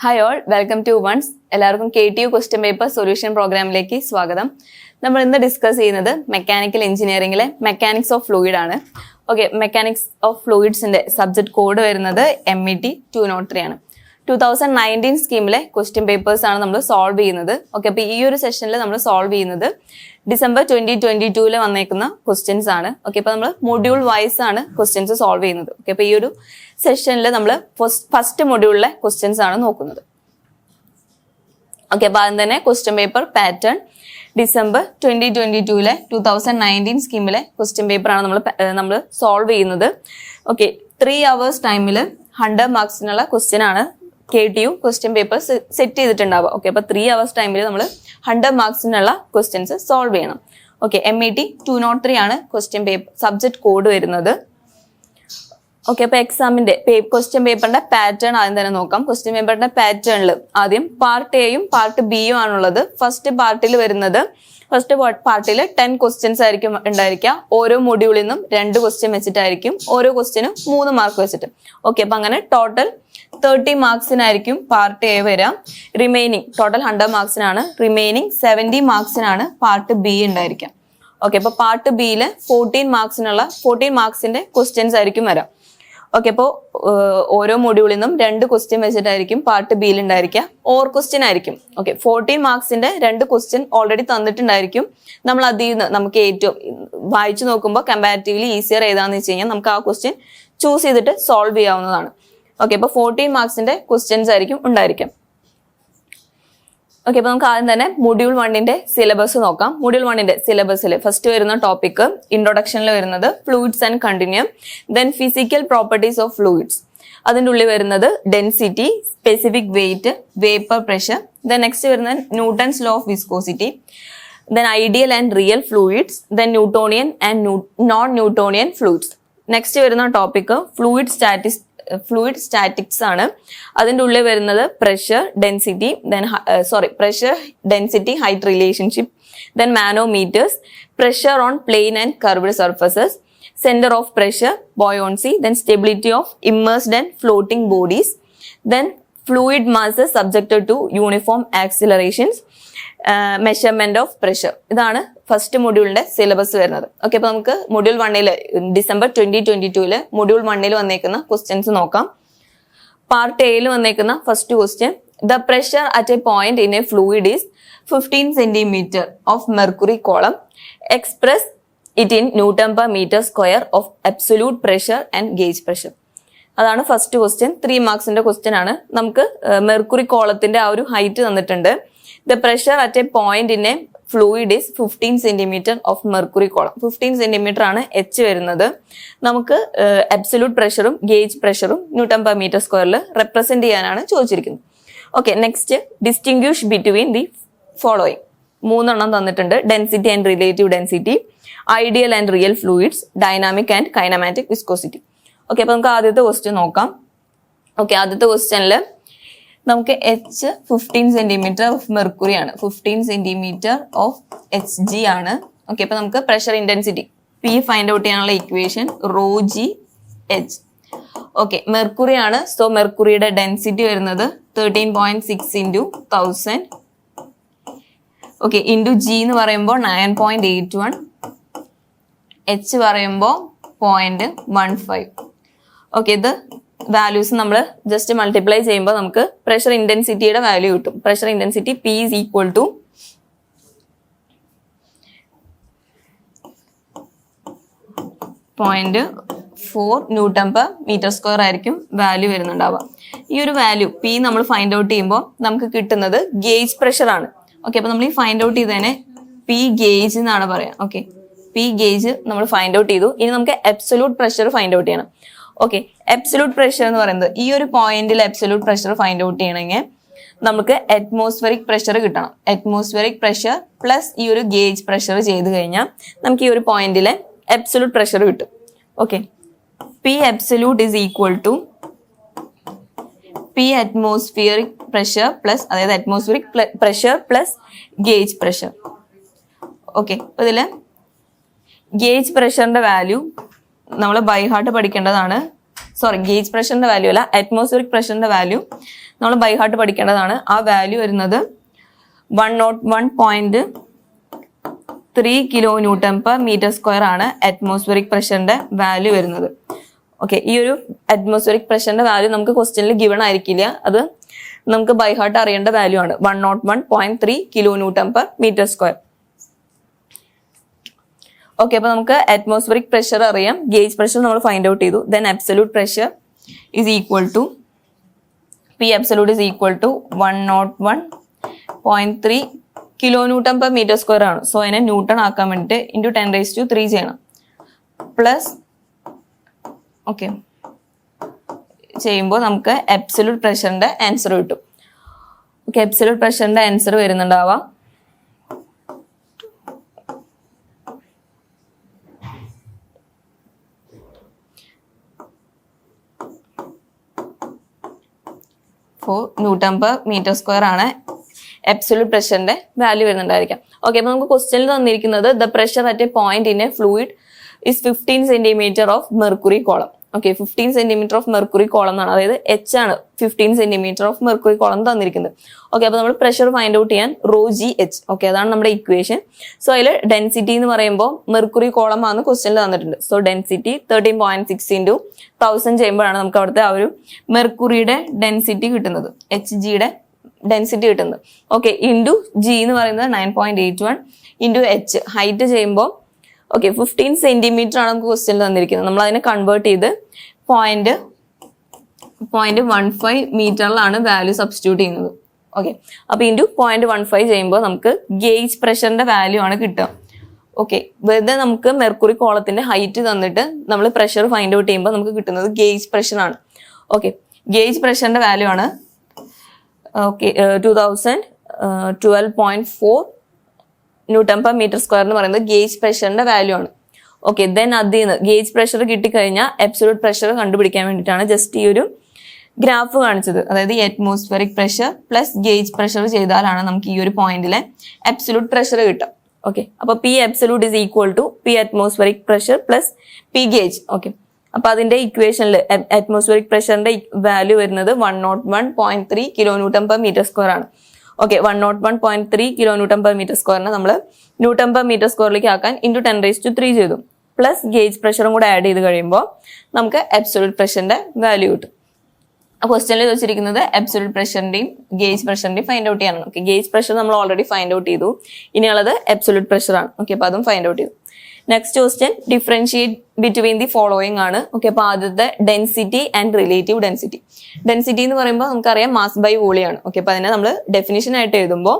Hi all, welcome to ones. എല്ലാവർക്കും KTU question paper solution പ്രോഗ്രാമിലേക്ക് സ്വാഗതം. നമ്മൾ ഇന്ന് ഡിസ്കസ് ചെയ്യുന്നത് മെക്കാനിക്കൽ എഞ്ചിനീയറിംഗിലെ മെക്കാനിക്സ് ഓഫ് ഫ്ലൂയിഡ് ആണ്. ഓക്കെ, മെക്കാനിക്സ് ഓഫ് ഫ്ലൂയിഡ്സിന്റെ സബ്ജക്ട് കോഡ് വരുന്നത് MET 203 ആണ്. 2019 സ്കീമിലെ ക്വസ്റ്റ്യൻ പേപ്പേഴ്സ് ആണ് നമ്മൾ സോൾവ് ചെയ്യുന്നത്. ഓക്കെ, അപ്പോൾ ഈ ഒരു സെഷനിൽ നമ്മൾ സോൾവ് ചെയ്യുന്നത് ഡിസംബർ 2022 വന്നേക്കുന്ന ക്വസ്റ്റ്യൻസ് ആണ്. ഓക്കെ, അപ്പോൾ നമ്മൾ മൊഡ്യൂൾ വൈസ് ആണ് ക്വസ്റ്റ്യൻസ് സോൾവ് ചെയ്യുന്നത്. ഓക്കെ, അപ്പോൾ ഈ ഒരു സെഷനിൽ നമ്മൾ ഫസ്റ്റ് മൊഡ്യൂളിലെ ക്വസ്റ്റ്യൻസ് ആണ് നോക്കുന്നത്. ഓക്കെ, അപ്പോൾ ആദ്യം തന്നെ ക്വസ്റ്റ്യൻ പേപ്പർ പാറ്റേൺ ഡിസംബർ 2022 2019 സ്കീമിലെ ക്വസ്റ്റ്യൻ പേപ്പർ ആണ് നമ്മൾ സോൾവ് ചെയ്യുന്നത്. ഓക്കെ, 3 hours ടൈമിൽ 100 മാർക്സിനുള്ള ക്വസ്റ്റ്യൻ ആണ് KTU ക്വസ്റ്റ്യൻ പേപ്പർ സെറ്റ് ചെയ്തിട്ടുണ്ടാവുക. ഓക്കെ, അപ്പോൾ 3 hours ടൈമിൽ നമ്മൾ 100 മാർക്സിനുള്ള ക്വസ്റ്റ്യൻസ് സോൾവ് ചെയ്യണം. ഓക്കെ, MET 203 ആണ് ക്വസ്റ്റ്യൻ പേപ്പർ സബ്ജക്ട് കോഡ് വരുന്നത്. ഓക്കെ, അപ്പോൾ എക്സാമിന്റെ ക്വസ്റ്റ്യൻ പേപ്പറിന്റെ പാറ്റേൺ ആദ്യം തന്നെ നോക്കാം. ക്വസ്റ്റ്യൻ പേപ്പറിന്റെ പാറ്റേണിൽ ആദ്യം പാർട്ട് എയും പാർട്ട് ബിയും ആണുള്ളത്. ഫസ്റ്റ് പാർട്ടിൽ 10 ക്വസ്റ്റ്യൻസ് ആയിരിക്കും ഉണ്ടായിരിക്കുക. ഓരോ മൊഡ്യൂളിൽ നിന്നും 2 ക്വസ്റ്റ്യൻ വെച്ചിട്ടായിരിക്കും, ഓരോ ക്വസ്റ്റ്യനും 3 മാർക്ക് വെച്ചിട്ട്. ഓക്കെ, അപ്പൊ അങ്ങനെ ടോട്ടൽ 30 മാർക്സിനായിരിക്കും പാർട്ട് എ വരാം. റിമൈനിങ് ടോട്ടൽ 100 മാർക്സിനാണ്. റിമൈനിങ് 70 മാർക്സിനാണ് പാർട്ട് ബി ഉണ്ടായിരിക്കാം. ഓക്കെ, അപ്പൊ പാർട്ട് ബിയിൽ 14 മാർക്സിന്റെ ക്വസ്റ്റ്യൻസ് ആയിരിക്കും വരാം. ഓക്കെ, അപ്പോൾ ഓരോ മൊഡ്യൂളിൽ നിന്നും 2 ക്വസ്റ്റ്യൻ വെച്ചിട്ടായിരിക്കും പാർട്ട് ബിയിൽ ഉണ്ടായിരിക്കുക. ഓർ ക്വസ്റ്റ്യൻ ആയിരിക്കും. ഓക്കെ, 14 മാർക്സിന്റെ 2 ക്വസ്റ്റ്യൻ ഓൾറെഡി തന്നിട്ടുണ്ടായിരിക്കും. നമ്മൾ അതിൽ നിന്ന് നമുക്ക് ഏറ്റവും വായിച്ചു നോക്കുമ്പോൾ കമ്പാരിറ്റീവ്ലി ഈസിയർ ഏതാന്ന് വെച്ച് കഴിഞ്ഞാൽ നമുക്ക് ആ ക്വസ്റ്റ്യൻ ചൂസ് ചെയ്തിട്ട് സോൾവ് ചെയ്യാവുന്നതാണ്. ഓക്കെ, അപ്പോൾ 14 മാർക്സിന്റെ ക്വസ്റ്റ്യൻസ് ആയിരിക്കും ഉണ്ടായിരിക്കാം. ഓക്കെ, അപ്പോൾ നമുക്ക് ആദ്യം തന്നെ മൊഡ്യൂൾ 1ന്റെ സിലബസ് നോക്കാം. മൊഡ്യൂൾ 1ന്റെ സിലബസിൽ ഫസ്റ്റ് വരുന്ന ടോപ്പിക് ഇൻട്രൊഡക്ഷനിൽ വരുന്നത് fluids and continuum, then physical properties of fluids. അതിൻ്റെ ഉള്ളിൽ വരുന്നത് density, specific weight, vapour pressure. Then next വരുന്നത് Newton's law of viscosity, then ideal and real fluids, then Newtonian and non Newtonian fluids. Next വരുന്ന topic fluid statics ആണ്. അതിൻ്റെ ഉള്ളിൽ വരുന്നത് pressure density, height relationship, then manometers, pressure on plane and curved surfaces, centre of pressure, buoyancy, then stability of immersed and floating bodies, then fluid masses subjected to uniform accelerations, measurement of pressure. ഇതാണ് first മൊഡ്യൂളിന്റെ syllabus വരുന്നത്. Okay, അപ്പൊ നമുക്ക് module 1 December 2022 module 1 വന്നേക്കുന്ന questions നോക്കാം. Part എയിൽ വന്നേക്കുന്ന first question, the pressure at a point in a fluid is 15 centimeter of mercury column. Express it in newton per metre square of absolute pressure and gauge pressure. അതാണ് first question. 3 മാർക്സിന്റെ question ആണ്. നമുക്ക് mercury കോളത്തിന്റെ ആ ഒരു height തന്നിട്ടുണ്ട്. The pressure at a point in a fluid is 15 centimeter of mercury column. 15 centimeter ആണ് H വരുന്നത്. നമുക്ക് അബ്സല്യൂട്ട് പ്രഷറും ഗേജ് പ്രഷറും ന്യൂട്ടൺ പെർ മീറ്റർ സ്ക്വയറിൽ റെപ്രസെന്റ് ചെയ്യാനാണ് ചോദിച്ചിരിക്കുന്നത്. Okay, next distinguish between the following. 3 എണ്ണം തന്നിട്ടുണ്ട്. Density and relative density, ideal and real fluids, dynamic and kinematic viscosity. Okay, അപ്പോൾ നമുക്ക് ആദ്യത്തെ ക്വസ്റ്റ്യൻ നോക്കാം. ഓക്കെ, ആദ്യത്തെ ക്വസ്റ്റ്യനിൽ നമുക്ക് H 15 centimeter ഓഫ് മെർക്കുറി ആണ്. 15 centimeter ഓഫ് Hg ആണ്. ഓക്കെ, അപ്പൊ നമുക്ക് pressure intensity P find out ചെയ്യാനുള്ള ഇക്വേഷൻ ρgH. ഓക്കെ, മെർക്കുറി ആണ്. സോ മെർക്കുറിയുടെ ഡെൻസിറ്റി വരുന്നത് 13.6 into 1000. ഓക്കെ, ഇൻറ്റു G എന്ന് പറയുമ്പോൾ 9.81, H പറയുമ്പോൾ 0.15. ഓക്കെ, ഇത് വാല്യൂസ് നമ്മൾ ജസ്റ്റ് മൾട്ടിപ്ലൈ ചെയ്യുമ്പോൾ നമുക്ക് പ്രഷർ ഇന്റൻസിറ്റിയുടെ വാല്യൂ കിട്ടും. Pressure intensity P is equal to 0.4 newton per metre square ആയിരിക്കും വാല്യൂ വരുന്നുണ്ടാവുക. ഈ ഒരു വാല്യൂ P നമ്മൾ ഫൈൻഡ് ഔട്ട് ചെയ്യുമ്പോൾ നമുക്ക് കിട്ടുന്നത് ഗേജ് പ്രഷർ ആണ്. ഓക്കെ, അപ്പൊ നമ്മൾ ഈ ഫൈൻഡ് ഔട്ട് ചെയ്തതിനെ P ഗേജ് എന്നാണ് പറയാം. ഓക്കെ, P ഗേജ് നമ്മൾ ഫൈൻഡ് ഔട്ട് ചെയ്തു. ഇനി നമുക്ക് അബ്സല്യൂട്ട് പ്രഷർ ഫൈൻഡ് ഔട്ട് ചെയ്യണം. ഓക്കെ, അബ്സല്യൂട്ട് പ്രഷർ എന്ന് പറയുന്നത് ഈ ഒരു പോയിന്റിൽ അബ്സല്യൂട്ട് പ്രഷർ ഫൈൻഡ് ഔട്ട് ചെയ്യണമെങ്കിൽ നമുക്ക് അറ്റ്മോസ്ഫിയറിക് പ്രഷർ കിട്ടണം. അറ്റ്മോസ്ഫിയറിക് പ്രഷർ പ്ലസ് ഈ ഒരു ഗേജ് പ്രഷർ ചെയ്ത് കഴിഞ്ഞാൽ നമുക്ക് ഈ ഒരു പോയിന്റിലെ അബ്സല്യൂട്ട് പ്രഷർ കിട്ടും. Okay, P absolute is equal to P atmospheric pressure plus അതായത് atmospheric pressure plus gauge pressure. Okay, ഇതിൽ ഗേജ് പ്രഷറിന്റെ വാല്യൂ നമ്മൾ ബൈ ഹാർട്ട് പഠിക്കേണ്ടതാണ്. ഗേജ് പ്രഷറിന്റെ വാല്യൂ അല്ല, അറ്റ്മോസ്ഫിയറിക് പ്രഷറിന്റെ വാല്യൂ നമ്മൾ ബൈ ഹാർട്ട് പഠിക്കേണ്ടതാണ്. ആ വാല്യൂ വരുന്നത് 101.3 kilo newton per metre square ആണ് അറ്റ്മോസ്ഫിയറിക് പ്രഷറിന്റെ വാല്യൂ വരുന്നത്. ഓക്കെ, ഈ ഒരു അറ്റ്മോസ്ഫിയറിക് പ്രഷറിന്റെ വാല്യൂ നമുക്ക് ക്വസ്റ്റ്യനിൽ ഗിവൺ ആയിരിക്കില്ല, അത് നമുക്ക് ബൈ ഹാർട്ട് അറിയേണ്ട വാല്യൂ ആണ്. 101.3 kilo newton per metre square. Okay, അപ്പൊ നമുക്ക് അറ്റ്മോസ്ഫിയറിക് പ്രഷർ അറിയാം, ഗേജ് പ്രഷർ നമ്മൾ ഫൈൻഡ് ഔട്ട് ചെയ്തു. Then absolute pressure is equal to P absolute is equal to 101.3 kilo newton per metre square ആണ്. So അതിനെ newton ആക്കാൻ വേണ്ടിയിട്ട് ഇൻറ്റു 10⁻³ ചെയ്യണം. പ്ലസ് ഓക്കെ ചെയ്യുമ്പോൾ നമുക്ക് അബ്സല്യൂട്ട് പ്രഷറിന്റെ ആൻസർ കിട്ടും. ഓക്കെ, അബ്സല്യൂട്ട് പ്രഷറിന്റെ ആൻസർ വരുന്നുണ്ടാവാം 4 ന്യൂട്ടൺ പെർ മീറ്റർ സ്ക്വയർ ആണ് അബ്സല്യൂട്ട് പ്രഷറിന്റെ വാല്യൂ വരുന്നുണ്ടായിരിക്കാം. ഓക്കെ, അപ്പൊ നമുക്ക് ക്വസ്റ്റ്യനിൽ തന്നിരിക്കുന്നത് the pressure at a point in a fluid is 15 centimetre of mercury column. Okay, 15 centimetre of mercury column എന്നാണ്, അതായത് H ആണ് 15 സെന്റിമീറ്റർ ഓഫ് മെർക്കുറി കോളം തന്നിരിക്കുന്നത്. ഓക്കെ, അപ്പൊ നമ്മൾ പ്രഷർ ഫൈൻഡ് ഔട്ട് ചെയ്യാൻ ρgh. ഓക്കെ, അതാണ് നമ്മുടെ ഇക്വേഷൻ. സോ അതിൽ ഡെൻസിറ്റി എന്ന് പറയുമ്പോൾ മെർക്കുറി കോളം ആണ് ക്വസ്റ്റ്യനിൽ തന്നിട്ടുണ്ട്. സോ ഡെൻസിറ്റി 13.6 ഇൻറ്റു 1000 ചെയ്യുമ്പോഴാണ് നമുക്ക് അവിടുത്തെ ആ ഒരു മെർക്കുറിയുടെ ഡെൻസിറ്റി കിട്ടുന്നത്, Hgയുടെ ഡെൻസിറ്റി കിട്ടുന്നത്. ഓക്കെ, ഇൻറ്റു ജി എന്ന് പറയുന്നത് 9.81 ഇൻറ്റു എച്ച് ഹൈറ്റ് ചെയ്യുമ്പോൾ ഓക്കെ 15 സെന്റിമീറ്റർ ആണ് നമുക്ക് ക്വസ്റ്റ്യനിൽ തന്നിരിക്കുന്നത്. നമ്മൾ അതിനെ കൺവേർട്ട് ചെയ്ത് 0.15 മീറ്ററിലാണ് വാല്യൂ സബ്സ്റ്റിറ്റ്യൂട്ട് ചെയ്യുന്നത്. ഓക്കെ, അപ്പൊ ഇൻറ്റു 0.15 ചെയ്യുമ്പോൾ നമുക്ക് ഗേജ് പ്രഷറിന്റെ വാല്യൂ ആണ് കിട്ടുക. ഓക്കെ, വെറുതെ നമുക്ക് മെർക്കുറി കോളത്തിന്റെ ഹൈറ്റ് തന്നിട്ട് നമ്മൾ പ്രഷർ ഫൈൻഡ് ഔട്ട് ചെയ്യുമ്പോൾ നമുക്ക് കിട്ടുന്നത് ഗേജ് പ്രഷർ ആണ്. ഓക്കെ, ഗേജ് പ്രഷറിന്റെ വാല്യൂ ആണ് okay 2012.4 newton per metre square എന്ന് പറയുന്നത് ഗേജ് പ്രഷറിന്റെ വാല്യൂ ആണ്. ഓക്കെ, ദെൻ അതിൽ നിന്ന് ഗേജ് പ്രഷർ കിട്ടിക്കഴിഞ്ഞാൽ അബ്സല്യൂട്ട് പ്രഷർ കണ്ടുപിടിക്കാൻ വേണ്ടിയിട്ടാണ് ജസ്റ്റ് ഈ ഒരു ഗ്രാഫ് കാണിച്ചത്. അതായത് ഈ atmospheric pressure plus gauge pressure ചെയ്താലാണ് നമുക്ക് ഈ ഒരു പോയിന്റിലെ അബ്സല്യൂട്ട് പ്രഷർ കിട്ടുക. ഓക്കെ, അപ്പൊ P absolute is equal to P atmospheric pressure plus P gauge. Okay, അപ്പൊ അതിന്റെ ഇക്വേഷനിൽ അറ്റ്മോസ്ഫിയറിക് പ്രഷറിന്റെ വാല്യൂ വരുന്നത് 101.3 kilo newton per metre square ആണ്. Okay, 101.3 kilo newton per metre സ്ക്വയറിനെ നമ്മൾ ന്യൂട്ടൺ പെർ മീറ്റർ സ്ക്വയറിലേക്ക് ആക്കാൻ ഇൻറ്റു 10⁻³ ചെയ്തു. പ്ലസ് ഗേജ് പ്രഷറും കൂടെ ആഡ് ചെയ്ത് കഴിയുമ്പോൾ നമുക്ക് അബ്സല്യൂട്ട് പ്രഷറിന്റെ വാല്യൂ കിട്ടും. ആ ക്വസ്റ്റ്യനിൽ വെച്ചിരിക്കുന്നത് അബ്സല്യൂട്ട് പ്രഷറിന്റെയും ഗേജ് പ്രഷറിന്റെയും ഫൈൻഡ് ഔട്ട് ചെയ്യാനാണ്. ഓക്കെ, ഗേജ് പ്രഷർ നമ്മൾ ഓൾറെഡി ഫൈൻഡ് ഔട്ട് ചെയ്തു, ഇനിയുള്ളത് അബ്സല്യൂട്ട് പ്രഷർ ആണ്. ഓക്കെ, അപ്പൊ അതും ഫൈൻഡ് ഔട്ട് ചെയ്തു. Next question differentiate between the following ആണ്. ഓക്കെ, അപ്പൊ ആദ്യത്തെ density and relative density. Density എന്ന് പറയുമ്പോൾ നമുക്കറിയാം മാസ് ബൈ വോളിയം ആണ്. ഓക്കെ, അപ്പൊ അതിനെ നമ്മൾ ഡെഫിനിഷൻ ആയിട്ട് എഴുതുമ്പോൾ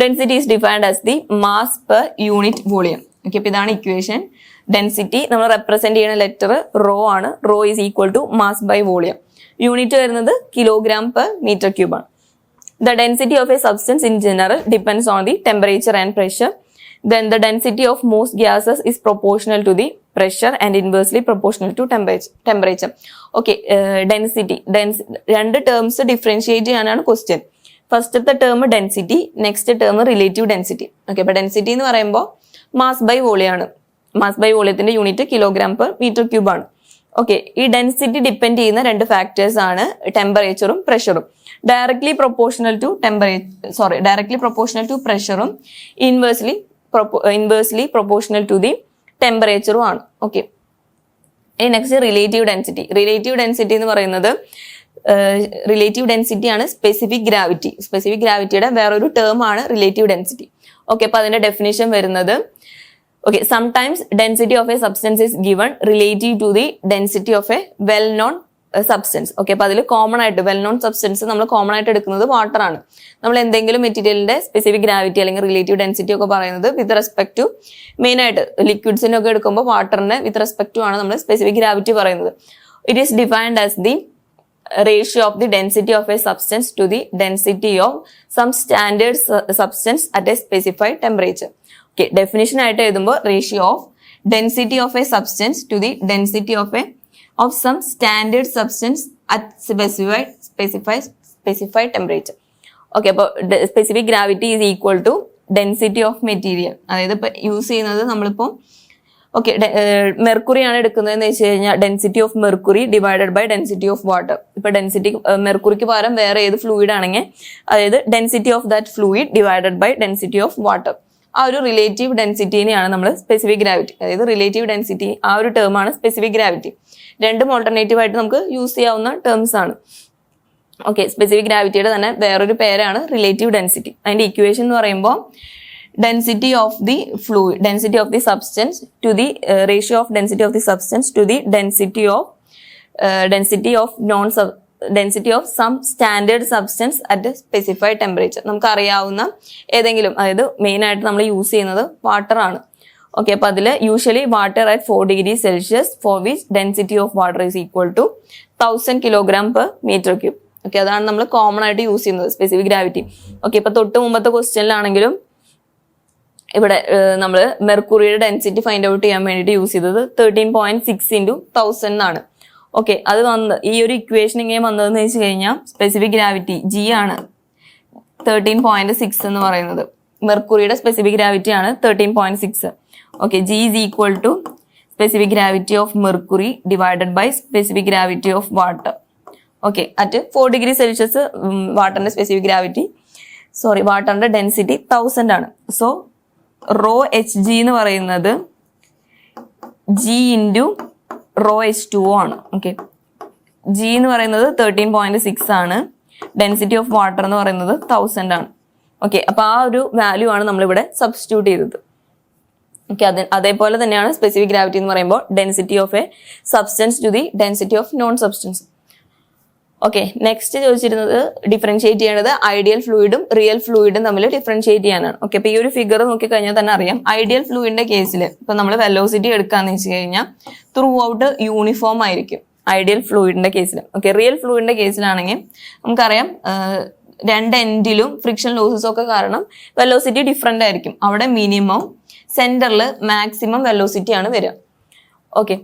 density is defined as the mass per unit volume. Okay, അപ്പൊ ഇതാണ് ഇക്വേഷൻ. ഡെൻസിറ്റി നമ്മൾ റെപ്രസെന്റ് ചെയ്യുന്ന ലെറ്റർ റോ ആണ്. Rho is equal to mass by volume. Unit വരുന്നത് കിലോഗ്രാം പെർ മീറ്റർ ക്യൂബ് ആണ്. The density of a substance in general depends on the temperature and pressure. Then the density of most gases is proportional to the pressure and inversely proportional to temperature. Okay, density. രണ്ട് terms differentiate ചെയ്യാനാണ് question. ഫസ്റ്റത്തെ term density, next term relative density. Okay, അപ്പൊ density എന്ന് പറയുമ്പോൾ mass by volume ആണ്. Mass by വോളിയത്തിന്റെ unit kilogram per metre cube ആണ്. Okay, ഈ ഡെൻസിറ്റി ഡിപ്പെൻഡ് ചെയ്യുന്ന രണ്ട് ഫാക്ടേഴ്സ് ആണ് ടെമ്പറേച്ചറും പ്രഷറും. ഡയറക്ട്ലി പ്രൊപ്പോർഷണൽ ടു പ്രഷറും ഇൻവേഴ്സ്ലി പ്രൊപ്പോർഷണൽ ടു ദി ടെമ്പറേച്ചറും ആണ്. ഓക്കെ, ഇനി next relative density. Relative density എന്ന് പറയുന്നത് റിലേറ്റീവ് ഡെൻസിറ്റി ആണ് സ്പെസിഫിക് ഗ്രാവിറ്റി. സ്പെസിഫിക് ഗ്രാവിറ്റിയുടെ വേറൊരു ടേം ആണ് റിലേറ്റീവ് ഡെൻസിറ്റി. ഓക്കെ, അപ്പൊ അതിന്റെ ഡെഫിനേഷൻ വരുന്നത് okay sometimes density of a substance is given relative to the density of a well known substance. Okay, അപ്പൊ അതിൽ കോമൺ ആയിട്ട് വെൽ നോൺ സബ്സ്റ്റൻസ് നമ്മൾ കോമൺ ആയിട്ട് എടുക്കുന്നത് വാട്ടർ ആണ്. നമ്മൾ എന്തെങ്കിലും മെറ്റീരിയലിന്റെ സ്പെസിഫിക് ഗ്രാവിറ്റി അല്ലെങ്കിൽ റിലേറ്റീവ് ഡെൻസിറ്റി ഒക്കെ പറയുന്നത് വിത്ത് റെസ്പെക്ട് ടു മെയിൻ ആയിട്ട് ലിക്വിഡ്സിനൊക്കെ എടുക്കുമ്പോൾ വാട്ടറിന് വിത്ത് റെസ്പെക്ട് ടു ആണ് നമ്മൾ സ്പെസിഫിക് ഗ്രാവിറ്റി പറയുന്നത്. It is defined as the ratio of the density of a substance to the density of some standard substance at a specified temperature. Okay, definition ആയിട്ട് എഴുതുമ്പോൾ ratio of density of a substance to the density of some standard substance at specified temperature. Okay, അപ്പോൾ specific gravity is equal to density of material. അതായത് ഇപ്പൊ use ചെയ്യുന്നത് നമ്മളിപ്പോൾ okay, mercury ആണ് എടുക്കുന്നതെന്ന് വെച്ച് കഴിഞ്ഞാൽ density of mercury divided by density of water. ഇപ്പൊ ഡെൻസിറ്റി മെർക്കുറിക്ക് പകരം വേറെ ഏത് ഫ്ലൂയിഡ് ആണെങ്കിൽ അതായത് density of that fluid divided by density of water. ആ ഒരു റിലേറ്റീവ് ഡെൻസിറ്റിനെയാണ് നമ്മൾ സ്പെസിഫിക് ഗ്രാവിറ്റി, അതായത് റിലേറ്റീവ് ഡെൻസിറ്റി ആ ഒരു ടേം ആണ് സ്പെസിഫിക് ഗ്രാവിറ്റി. രണ്ടും ഓൾട്ടർനേറ്റീവ് ആയിട്ട് നമുക്ക് യൂസ് ചെയ്യാവുന്ന ടേംസ് ആണ്. ഓക്കെ, സ്പെസിഫിക് ഗ്രാവിറ്റിയുടെ തന്നെ വേറൊരു പേരാണ് റിലേറ്റീവ് ഡെൻസിറ്റി. അതിന്റെ ഇക്വേഷൻ എന്ന് പറയുമ്പോൾ density of the fluid, density of the substance to the ratio of density of the substance to the density of density of some standard substance at a specified temperature. നമുക്ക് അറിയാവുന്ന ഏതെങ്കിലും, അതായത് main ആയിട്ട് നമ്മൾ use ചെയ്യുന്നത് water ആണ്. Okay, അപ്പൊ അതിൽ usually water at 4 degrees Celsius for which density of water is equal to 1000 kg/m³. Okay, അതാണ് നമ്മൾ കോമൺ ആയിട്ട് യൂസ് ചെയ്യുന്നത് സ്പെസിഫിക് ഗ്രാവിറ്റി. ഓക്കെ, ഇപ്പൊ തൊട്ട് മുമ്പത്തെ ക്വസ്റ്റ്യനിലാണെങ്കിലും ഇവിടെ നമ്മൾ മെർക്കുറിയുടെ ഡെൻസിറ്റി ഫൈൻഡ് ഔട്ട് ചെയ്യാൻ വേണ്ടിയിട്ട് യൂസ് ചെയ്തത് 13.6 × 1000 എന്നാണ്. ഓക്കെ, അത് ഈ ഒരു ഇക്വേഷൻ ഇങ്ങനെ വന്നതെന്ന് വെച്ച് കഴിഞ്ഞാൽ സ്പെസിഫിക് ഗ്രാവിറ്റി ജി ആണ് 13.6 എന്ന് പറയുന്നത്. മെർക്കുറിയുടെ സ്പെസിഫിക് ഗ്രാവിറ്റി ആണ് 13.6. Okay, G is equal to specific gravity of mercury divided by specific gravity of water. Okay, at 4 degrees Celsius വാട്ടറിന്റെ സ്പെസിഫിക് ഗ്രാവിറ്റി വാട്ടറിന്റെ ഡെൻസിറ്റി 1000 ആണ്. സോ റോ എച്ച് ജി എന്ന് പറയുന്നത് G into raw H2O ആണ്. Okay, G എന്ന് പറയുന്നത് 13.6 ആണ്, density of water എന്ന് പറയുന്നത് 1000 ആണ്. ഓക്കെ, അപ്പൊ ആ ഒരു വാല്യൂ ആണ് നമ്മളിവിടെ സബ്സ്റ്റിറ്റ്യൂട്ട് ചെയ്തത്. ഓക്കെ, അതേപോലെ തന്നെയാണ് സ്പെസിഫിക് ഗ്രാവിറ്റി എന്ന് പറയുമ്പോൾ density of a substance to the density of non substance. Okay, next ചോദിച്ചിരുന്നത് ഡിഫറൻഷിയേറ്റ് ചെയ്യേണ്ടത് ഐഡിയൽ ഫ്ലൂയിഡും റിയൽ ഫ്ലൂയിഡും തമ്മിൽ ഡിഫറൻഷിയേറ്റ് ചെയ്യാനാണ്. ഓക്കെ, അപ്പൊ ഈ ഒരു ഫിഗർ നോക്കി കഴിഞ്ഞാൽ തന്നെ അറിയാം. ഐഡിയൽ ഫ്ലൂയിഡിന്റെ കേസിൽ ഇപ്പൊ നമ്മൾ വെലോസിറ്റി എടുക്കാന്ന് വെച്ച് കഴിഞ്ഞാൽ ത്രൂ ഔട്ട് യൂണിഫോം ആയിരിക്കും ഐഡിയൽ ഫ്ലൂയിഡിന്റെ കേസിൽ. ഓക്കെ, റിയൽ ഫ്ലൂയിഡിന്റെ കേസിലാണെങ്കിൽ നമുക്കറിയാം രണ്ട് എൻഡിലും ഫ്രിക്ഷൻ ലോസസ് ഒക്കെ കാരണം വെലോസിറ്റി ഡിഫറെന്റ് ആയിരിക്കും. അവിടെ മിനിമം, സെന്ററിൽ മാക്സിമം വെലോസിറ്റി ആണ് വരിക. ഓക്കെ,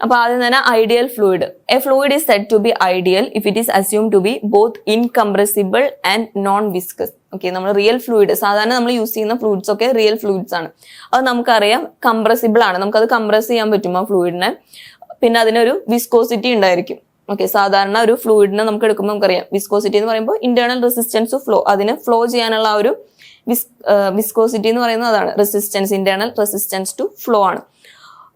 അപ്പൊ ആദ്യം തന്നെ ideal fluid. A fluid is said to be ideal if it is assume to be both incompressible and non viscous. Okay, നമ്മൾ റിയൽ ഫ്ലൂയിഡ് സാധാരണ നമ്മൾ യൂസ് ചെയ്യുന്ന ഫ്ലൂയിഡ്സ് ഒക്കെ റിയൽ ഫ്ലൂയിഡ്സ് ആണ്. അത് നമുക്കറിയാം കംപ്രസിബിൾ ആണ്, നമുക്കത് കംപ്രസ് ചെയ്യാൻ പറ്റും ആ ഫ്ലൂയിഡിനെ. പിന്നെ അതിനൊരു വിസ്കോസിറ്റി ഉണ്ടായിരിക്കും. ഓക്കെ, സാധാരണ ഒരു ഫ്ലൂയിഡിനെ നമുക്ക് എടുക്കുമ്പോൾ നമുക്കറിയാം വിസ്കോസിറ്റി എന്ന് പറയുമ്പോൾ ഇന്റേണൽ റെസിസ്റ്റൻസ് ടു ഫ്ലോ, അതിന് ഫ്ലോ ചെയ്യാനുള്ള ആ ഒരു വിസ്കോസിറ്റി എന്ന് പറയുന്നത് അതാണ് resistance, internal resistance to flow ആണ്.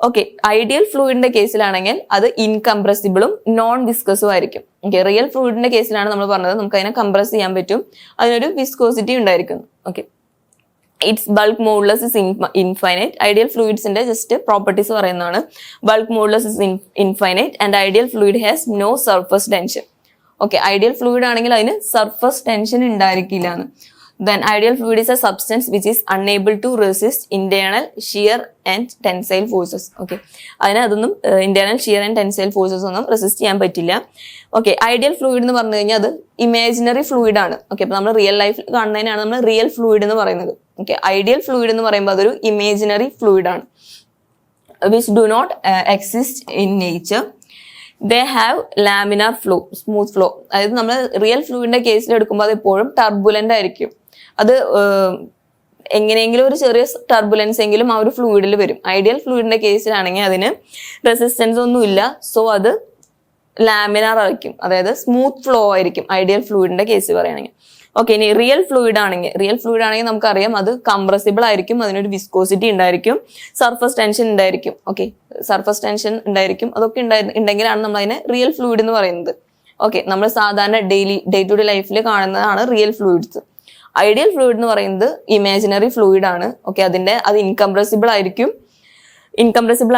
ഓക്കെ, ഐഡിയൽ ഫ്ലൂയിഡിന്റെ കേസിലാണെങ്കിൽ അത് ഇൻകംപ്രസിബിളും നോൺ വിസ്കസും ആയിരിക്കും. ഓക്കെ, റിയൽ ഫ്ലൂയിഡിന്റെ കേസിലാണ് നമ്മൾ പറഞ്ഞത് നമുക്ക് അതിനെ കംപ്രസ് ചെയ്യാൻ പറ്റും, അതിനൊരു വിസ്കോസിറ്റി ഉണ്ടായിരിക്കുന്നു. Okay, it's bulk modulus is infinite. Ideal ഫ്ലൂയിഡ്സിന്റെ ജസ്റ്റ് പ്രോപ്പർട്ടീസ് പറയുന്നതാണ്. Bulk modulus is infinite and ideal fluid has no surface tension. Okay, ideal fluid ആണെങ്കിൽ അതിന് സർഫസ് ടെൻഷൻ ഉണ്ടായിരിക്കില്ല എന്ന്. Then ideal fluid is a substance which is unable to resist internal shear and tensile forces. Okay, അതിന് അതൊന്നും internal shear and tensile forces ഒന്നും resist ചെയ്യാൻ പറ്റില്ല. Okay, ideal fluid എന്ന് പറഞ്ഞു കഴിഞ്ഞാൽ അത് ഇമാജിനറി ഫ്ലൂയിഡ് ആണ്. ഓക്കെ, അപ്പൊ നമ്മൾ റിയൽ ലൈഫിൽ കാണുന്നതിനാണ് നമ്മൾ റിയൽ ഫ്ലൂയിഡ് എന്ന് പറയുന്നത്. ഓക്കെ, ഐഡിയൽ ഫ്ലൂയിഡ് എന്ന് പറയുമ്പോൾ അതൊരു ഇമാജിനറി ഫ്ലൂയിഡ് ആണ്, which do not exist in nature. They have laminar flow, smooth flow. അതായത് നമ്മൾ റിയൽ ഫ്ലൂയിഡിന്റെ കേസിൽ എടുക്കുമ്പോൾ അത് എപ്പോഴും ടർബുലന്റ് ആയിരിക്കും. അത് എങ്ങനെയെങ്കിലും ഒരു ചെറിയ ടർബുലൻസ് എങ്കിലും ആ ഒരു ഫ്ലൂയിഡിൽ വരും. ഐഡിയൽ ഫ്ലൂയിഡിന്റെ കേസിലാണെങ്കിൽ അതിന് റെസിസ്റ്റൻസ് ഒന്നുമില്ല, സോ അത് ലാമിനാർ ആയിരിക്കും, അതായത് സ്മൂത്ത് ഫ്ലോ ആയിരിക്കും ഐഡിയൽ ഫ്ലൂയിഡിന്റെ കേസ് പറയുകയാണെങ്കിൽ. ഓക്കെ, ഇനി റിയൽ ഫ്ലൂയിഡ് ആണെങ്കിൽ നമുക്കറിയാം അത് കംപ്രസിബിൾ ആയിരിക്കും, അതിനൊരു വിസ്കോസിറ്റി ഉണ്ടായിരിക്കും, സർഫസ് ടെൻഷൻ ഉണ്ടായിരിക്കും. ഓക്കെ, സർഫസ് ടെൻഷൻ ഉണ്ടായിരിക്കും, അതൊക്കെ ഉണ്ടെങ്കിലാണ് നമ്മൾ അതിനെ റിയൽ ഫ്ലൂയിഡ് എന്ന് പറയുന്നത്. ഓക്കെ, നമ്മൾ സാധാരണ ഡേ ടു ഡേ ലൈഫിൽ കാണുന്നതാണ് റിയൽ ഫ്ലൂയിഡ്സ്. ഐഡിയൽ ഫ്ലൂയിഡ് എന്ന് പറയുന്നത് ഇമാജിനറി ഫ്ലൂയിഡ് ആണ്. ഓക്കെ, അത് ഇൻകംപ്രസിബിൾ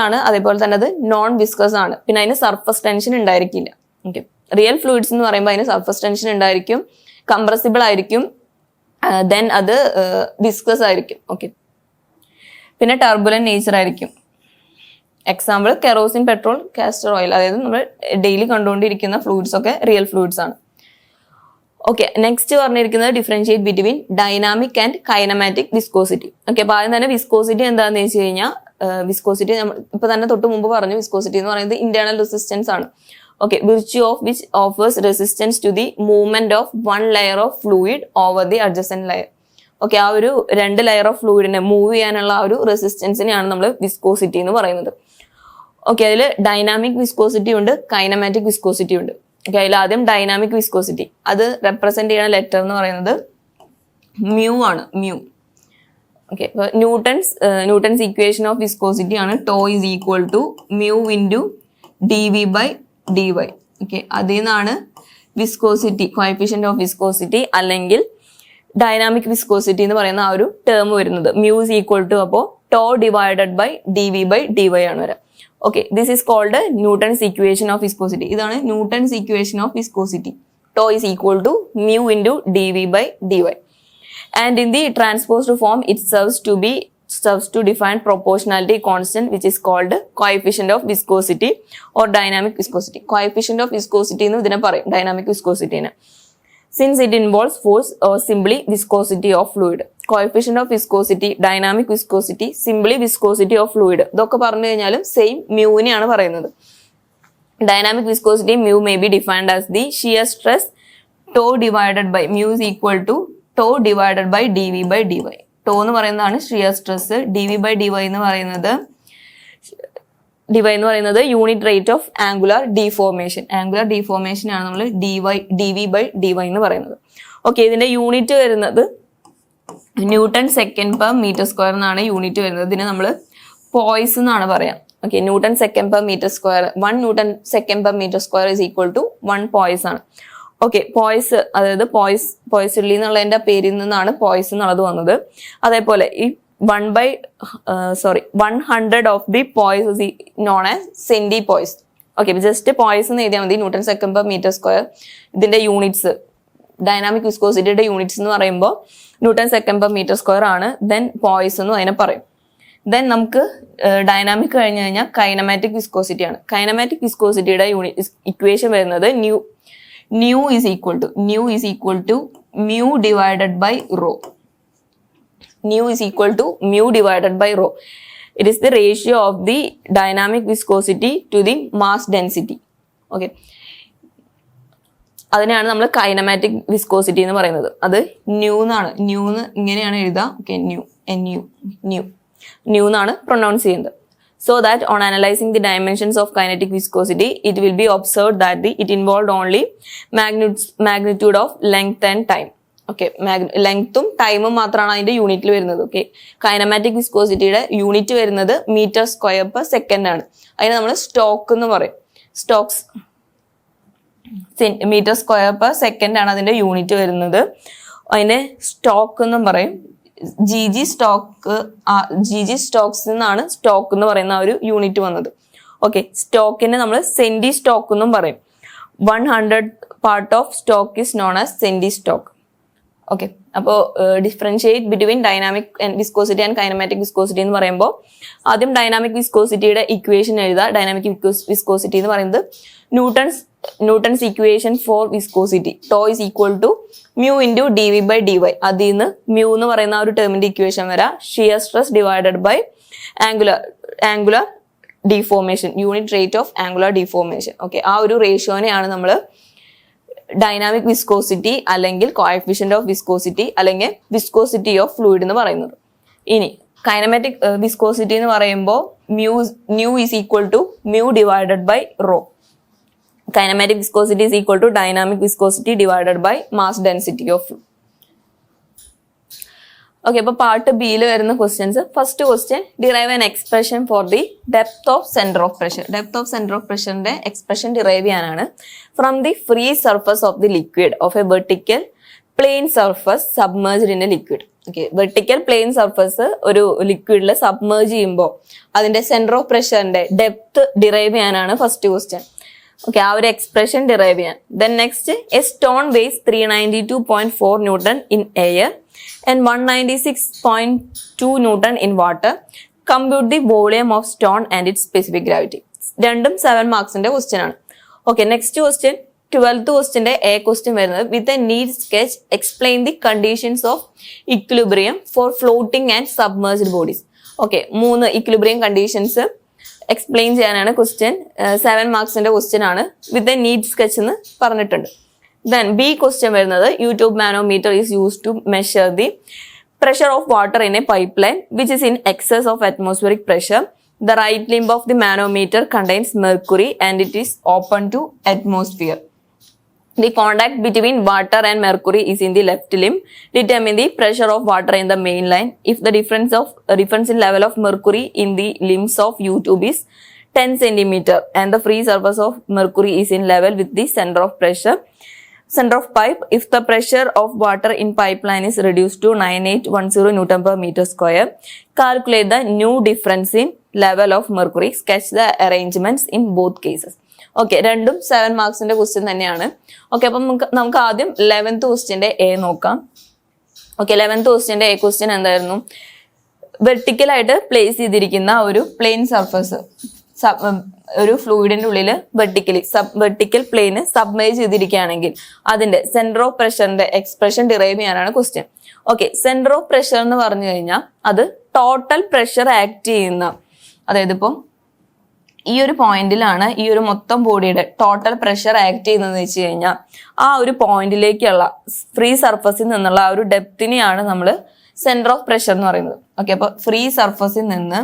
ആണ്, അതേപോലെ തന്നെ അത് നോൺ വിസ്കസ് ആണ്, പിന്നെ അതിന് സർഫസ് ടെൻഷൻ ഉണ്ടായിരിക്കില്ല. ഓക്കെ, റിയൽ ഫ്ലൂയിഡ്സ് എന്ന് പറയുമ്പോൾ അതിന് സർഫസ് ടെൻഷൻ ഉണ്ടായിരിക്കും, കംപ്രസിബിൾ ആയിരിക്കും, ദെൻ അത് വിസ്കസ് ആയിരിക്കും. ഓക്കെ, പിന്നെ ടർബുലന്റ് നേച്ചർ ആയിരിക്കും. Example kerosene, petrol, castor oil, അതായത് നമ്മൾ ഡെയിലി കണ്ടുകൊണ്ടിരിക്കുന്ന ഫ്ലൂയിഡ്സ് ഒക്കെ റിയൽ ഫ്ലൂയിഡ്സ് ആണ്. ഓക്കെ, നെക്സ്റ്റ് പറഞ്ഞിരിക്കുന്നത് differentiate between dynamic and kinematic viscosity. Okay, അപ്പൊ ആദ്യം തന്നെ വിസ്കോസിറ്റി എന്താണെന്ന് വെച്ച് കഴിഞ്ഞാൽ വിസ്കോസിറ്റി നമ്മൾ ഇപ്പൊ തന്നെ തൊട്ട് മുമ്പ് പറഞ്ഞു. വിസ്കോസിറ്റി എന്ന് പറയുന്നത് ഇന്റേണൽ റെസിസ്റ്റൻസ് ആണ്. Okay, virtue of which offers resistance to the movement of one layer of fluid over the adjacent layer. Okay, ആ ഒരു 2 ലെയർ ഓഫ് ഫ്ലൂയിഡിനെ മൂവ് ചെയ്യാനുള്ള ആ ഒരു റെസിസ്റ്റൻസിനെയാണ് നമ്മൾ വിസ്കോസിറ്റി എന്ന് പറയുന്നത്. ഓക്കെ, അതിൽ ഡൈനാമിക് വിസ്കോസിറ്റി ഉണ്ട്, കൈനമാറ്റിക് വിസ്കോസിറ്റി ഉണ്ട്. ഓക്കെ, അതിൽ ആദ്യം ഡൈനാമിക് വിസ്കോസിറ്റി, അത് റെപ്രസെന്റ് ചെയ്യുന്ന ലെറ്റർ എന്ന് പറയുന്നത് മ്യൂ ആണ്, മ്യൂ. ഓക്കെ, അപ്പോൾ ന്യൂട്ടൺസ് ഇക്വേഷൻ ഓഫ് വിസ്കോസിറ്റി ആണ് tau is equal to mu into dv/dy. Okay, അതിൽ നിന്നാണ് വിസ്കോസിറ്റി, കോഎഫിഷ്യന്റ് ഓഫ് വിസ്കോസിറ്റി അല്ലെങ്കിൽ ഡൈനാമിക് വിസ്കോസിറ്റി എന്ന് പറയുന്ന ആ ഒരു ടേം വരുന്നത്. മ്യൂ ഇസ് ഈക്വൽ ടു അപ്പോൾ ടോ ഡിവൈഡഡ് ബൈ dv/dy ആണ് വരാം. Okay, this is called Newton's equation of viscosity. ഇതാണ് Newton's equation of viscosity. Tau is equal to mu into dv/dy. And in the transposed form, it serves to define proportionality constant, which is called coefficient of viscosity or dynamic viscosity. Coefficient of viscosity എന്ന് ഇതിനെ പറയും, dynamic viscosity നെ. Since it involves force or simply viscosity of fluid. Coefficient of viscosity, dynamic viscosity, simply viscosity of fluid. ഇതൊക്കെ പറഞ്ഞു കഴിഞ്ഞാലും same മ്യൂവിനെയാണ് പറയുന്നത്. Dynamic viscosity mu may be defined as the shear stress tau divided by mu is equal to tau divided by dv/dy. Tau എന്ന് പറയുന്നതാണ് shear stress, dv/dy എന്ന് പറയുന്നത് unit rate of angular deformation. Angular deformation ആണ് നമ്മൾ dv/dy എന്ന് പറയുന്നത്. Okay, ഇതിന്റെ unit വരുന്നത് newton second per metre square എന്നാണ് യൂണിറ്റ് വരുന്നത്. ഇതിനെ നമ്മൾ പോയ്സ് എന്നാണ് പറയാം. Okay, newton second per metre square, 1 newton second per metre square is equal to 1 poise ആണ്. ഓക്കെ, പോയ്സ്, അതായത് പോയ്സിള്ളി എന്നുള്ളതിന്റെ പേരിൽ നിന്നാണ് പോയ്സ് എന്നുള്ളത് വന്നത്. അതേപോലെ ഈ 100 of the poise is known as centipoise. Okay, just poise എന്ന് എഴുതിയാൽ മതി. Newton second per metre square ഇതിന്റെ യൂണിറ്റ്സ്, ഡൈനാമിക് വിസ്കോസിറ്റിയുടെ യൂണിറ്റ്സ് എന്ന് പറയുമ്പോൾ newton second per metre square ആണ്. ദെൻ പോയ്സ് എന്നും അതിനെ പറയും. ദെൻ നമുക്ക് ഡൈനാമിക് കഴിഞ്ഞു കഴിഞ്ഞാൽ കൈനമാറ്റിക് വിസ്കോസിറ്റി ആണ്. കൈനമാറ്റിക് വിസ്കോസിറ്റിയുടെ ഇക്വേഷൻ വരുന്നത് nu is equal to mu divided by rho. Nu is equal to mu divided by rho. It is the ratio of the dynamic viscosity to the mass density. Okay, അതിനെയാണ് നമ്മൾ kinematic viscosity എന്ന് പറയുന്നത്. അത് new എന്നാണ്, new എന്ന് ഇങ്ങനെയാണ് എഴുതുക. Okay, new എന്നാണ് പ്രൊനൗൺസ് ചെയ്യുന്നത്. So that on analyzing the dimensions of kinetic viscosity, it will be observed that it involved only magnitude of length and time. Okay, ലെങ്ത്തും ടൈമും മാത്രമാണ് അതിന്റെ യൂണിറ്റിൽ വരുന്നത്. ഓക്കെ, കൈനമാറ്റിക് വിസ്കോസിറ്റിയുടെ യൂണിറ്റ് വരുന്നത് മീറ്റർ സ്ക്വയർ പെർ സെക്കൻഡ് ആണ്. അതിനെ നമ്മൾ സ്റ്റോക്ക് എന്ന് പറയും. Stokes metre square per second ആണ് അതിന്റെ യൂണിറ്റ് വരുന്നത്. അതിനെ സ്റ്റോക്ക് എന്നും പറയും. GG സ്റ്റോക്സ് എന്നാണ് സ്റ്റോക്ക് എന്ന് പറയുന്ന ആ ഒരു യൂണിറ്റ് വന്നത്. ഓക്കെ, സ്റ്റോക്കിനെ നമ്മൾ സെന്റി സ്റ്റോക്ക് എന്നും പറയും. 100th part of stoke is known as centistoke. Okay, അപ്പോൾ differentiate between dynamic viscosity and kinematic viscosity എന്ന് പറയുമ്പോൾ ആദ്യം ഡൈനാമിക് വിസ്കോസിറ്റിയുടെ ഇക്വേഷൻ എഴുതുക. ഡൈനാമിക് വിസ്കോസിറ്റി എന്ന് പറയുന്നത് Newton's equation for viscosity tau is equal to mu into dv/dy. അതിൽ നിന്ന് മ്യൂ എന്ന് പറയുന്ന ആ ഒരു ടേമിന്റെ ഇക്വേഷൻ വരാം shear stress divided by angular deformation, unit rate of angular deformation. Okay, ആ ഒരു റേഷ്യോനെയാണ് നമ്മൾ ഡൈനാമിക് വിസ്കോസിറ്റി അല്ലെങ്കിൽ കോഎഫിഷ്യന്റ് ഓഫ് വിസ്കോസിറ്റി അല്ലെങ്കിൽ വിസ്കോസിറ്റി ഓഫ് ഫ്ലൂയിഡ് എന്ന് പറയുന്നത്. ഇനി കൈനമാറ്റിക് വിസ്കോസിറ്റി എന്ന് പറയുമ്പോൾ nu is equal to mu divided by rho. Kinematic viscosity is equal to dynamic viscosity divided by mass density of fluid. Okay, അപ്പോൾ part ബിയിൽ വരുന്ന questions. First question, derive an expression for the depth of centre of pressure. Depth of centre of പ്രഷറിന്റെ expression derive ചെയ്യാനാണ്. From the free surface of the liquid of a vertical plane surface submerged in a liquid. Okay, vertical plane surface ഒരു ലിക്വിഡിൽ submerge ചെയ്യുമ്പോൾ അതിന്റെ centre of പ്രഷറിന്റെ depth derive ചെയ്യാനാണ് first question. Okay, ആ ഒരു എക്സ്പ്രഷൻ ഡിറൈവ് ചെയ്യാൻ. Then next, A stone weighs 392.4 newton in air and 196.2 newton in water. Compute the volume of stone and it specific gravity. രണ്ടും 7 മാർക്സിന്റെ question ആണ്. Okay, next question, 12th ക്വസ്റ്റ്യന്റെ A question വരുന്നത്, with a neat sketch explain the conditions of equilibrium for floating and submerged bodies. Okay, 3 equilibrium conditions explain ചെയ്യാനാണ് question. 7 മാർക്സിന്റെ question ആണ്. With a neat sketch എന്ന് പറഞ്ഞിട്ടുണ്ട്. Then B question വരുന്നത്, U tube manometer is use to measure the pressure of water in a pipeline which is in excess of atmospheric pressure. The right limb of the manometer contains mercury and it is open to atmosphere. The contact between water and mercury is in the left limb. Determine the pressure of water in the main line. If the difference in level of mercury in the limbs of U-tube is 10 cm and the free surface of mercury is in level with the center of pipe, if the pressure of water in pipeline is reduced to 9810 Newton per meter square, calculate the new difference in level of mercury. Sketch the arrangements in both cases. Okay, രണ്ടും 7 മാർക്സിന്റെ question തന്നെയാണ്. Okay, അപ്പം നമുക്ക് ആദ്യം 11th ക്വസ്റ്റ്യന്റെ A നോക്കാം. Okay, 11th ക്വസ്റ്റ്യന്റെ A question എന്തായിരുന്നു? വെർട്ടിക്കലായിട്ട് place ചെയ്തിരിക്കുന്ന ഒരു പ്ലെയിൻ സർഫസ്, ഒരു ഫ്ലൂയിഡിന്റെ ഉള്ളിൽ വെർട്ടിക്കൽ പ്ലെയിന് സബ്മേജ് ചെയ്തിരിക്കുകയാണെങ്കിൽ അതിന്റെ സെന്റർ ഓഫ് പ്രഷറിന്റെ എക്സ്പ്രഷൻ ഡിറൈവ് ചെയ്യാനാണ് question. Okay, centre of pressure എന്ന് പറഞ്ഞു കഴിഞ്ഞാൽ അത് ടോട്ടൽ പ്രഷർ ആക്ട് ചെയ്യുന്ന, അതായത് ഇപ്പം ഈ ഒരു പോയിന്റിലാണ് ഈ ഒരു മൊത്തം ബോഡിയുടെ ടോട്ടൽ പ്രഷർ ആക്ട് ചെയ്യുന്നതെന്ന് വെച്ച് കഴിഞ്ഞാൽ ആ ഒരു പോയിന്റിലേക്കുള്ള ഫ്രീ സർഫസിൽ നിന്നുള്ള ആ ഒരു ഡെപ്തിനെയാണ് നമ്മൾ സെന്റർ ഓഫ് പ്രഷർ എന്ന് പറയുന്നത്. ഓക്കെ, അപ്പൊ ഫ്രീ സർഫസിൽ നിന്ന്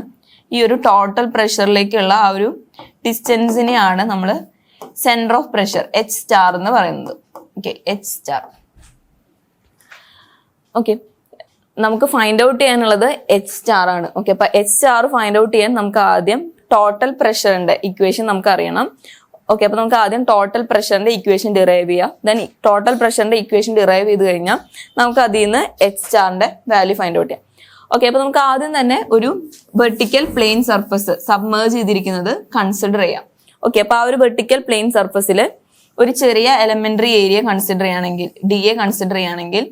ഈ ഒരു ടോട്ടൽ പ്രഷറിലേക്കുള്ള ആ ഒരു ഡിസ്റ്റൻസിനെയാണ് നമ്മൾ centre of pressure H star എന്ന് പറയുന്നത്. Okay, H star. ഓക്കെ, നമുക്ക് ഫൈൻഡ് ഔട്ട് ചെയ്യാനുള്ളത് എച്ച് സ്റ്റാർ ആണ്. ഓക്കെ, അപ്പൊ എച്ച് സ്റ്റാർ ഫൈൻഡ് ഔട്ട് ചെയ്യാൻ നമുക്ക് ആദ്യം ടോട്ടൽ പ്രഷറിന്റെ ഇക്വേഷൻ നമുക്ക് അറിയണം. ഓക്കെ, അപ്പൊ നമുക്ക് ആദ്യം ടോട്ടൽ പ്രഷറിന്റെ ഇക്വേഷൻ ഡിറൈവ് ചെയ്യാം. ദെൻ ടോട്ടൽ പ്രഷറിന്റെ ഇക്വേഷൻ ഡിറൈവ് ചെയ്ത് കഴിഞ്ഞാൽ നമുക്ക് അതിൽ നിന്ന് എച്ച് സ്റ്റാറിന്റെ വാല്യൂ ഫൈൻഡ് ഔട്ട് ചെയ്യാം. ഓക്കെ, അപ്പൊ നമുക്ക് ആദ്യം തന്നെ ഒരു വെർട്ടിക്കൽ പ്ലെയിൻ സർഫസ് സബ്മേർജ് ചെയ്തിരിക്കുന്നത് കൺസിഡർ ചെയ്യാം. ഓക്കെ, അപ്പൊ ആ ഒരു വെർട്ടിക്കൽ പ്ലെയിൻ സർഫസിൽ ഒരു ചെറിയ എലമെന്ററി ഏരിയ കൺസിഡർ ചെയ്യുകയാണെങ്കിൽ, ഡി എ കൺസിഡർ ചെയ്യുകയാണെങ്കിൽ,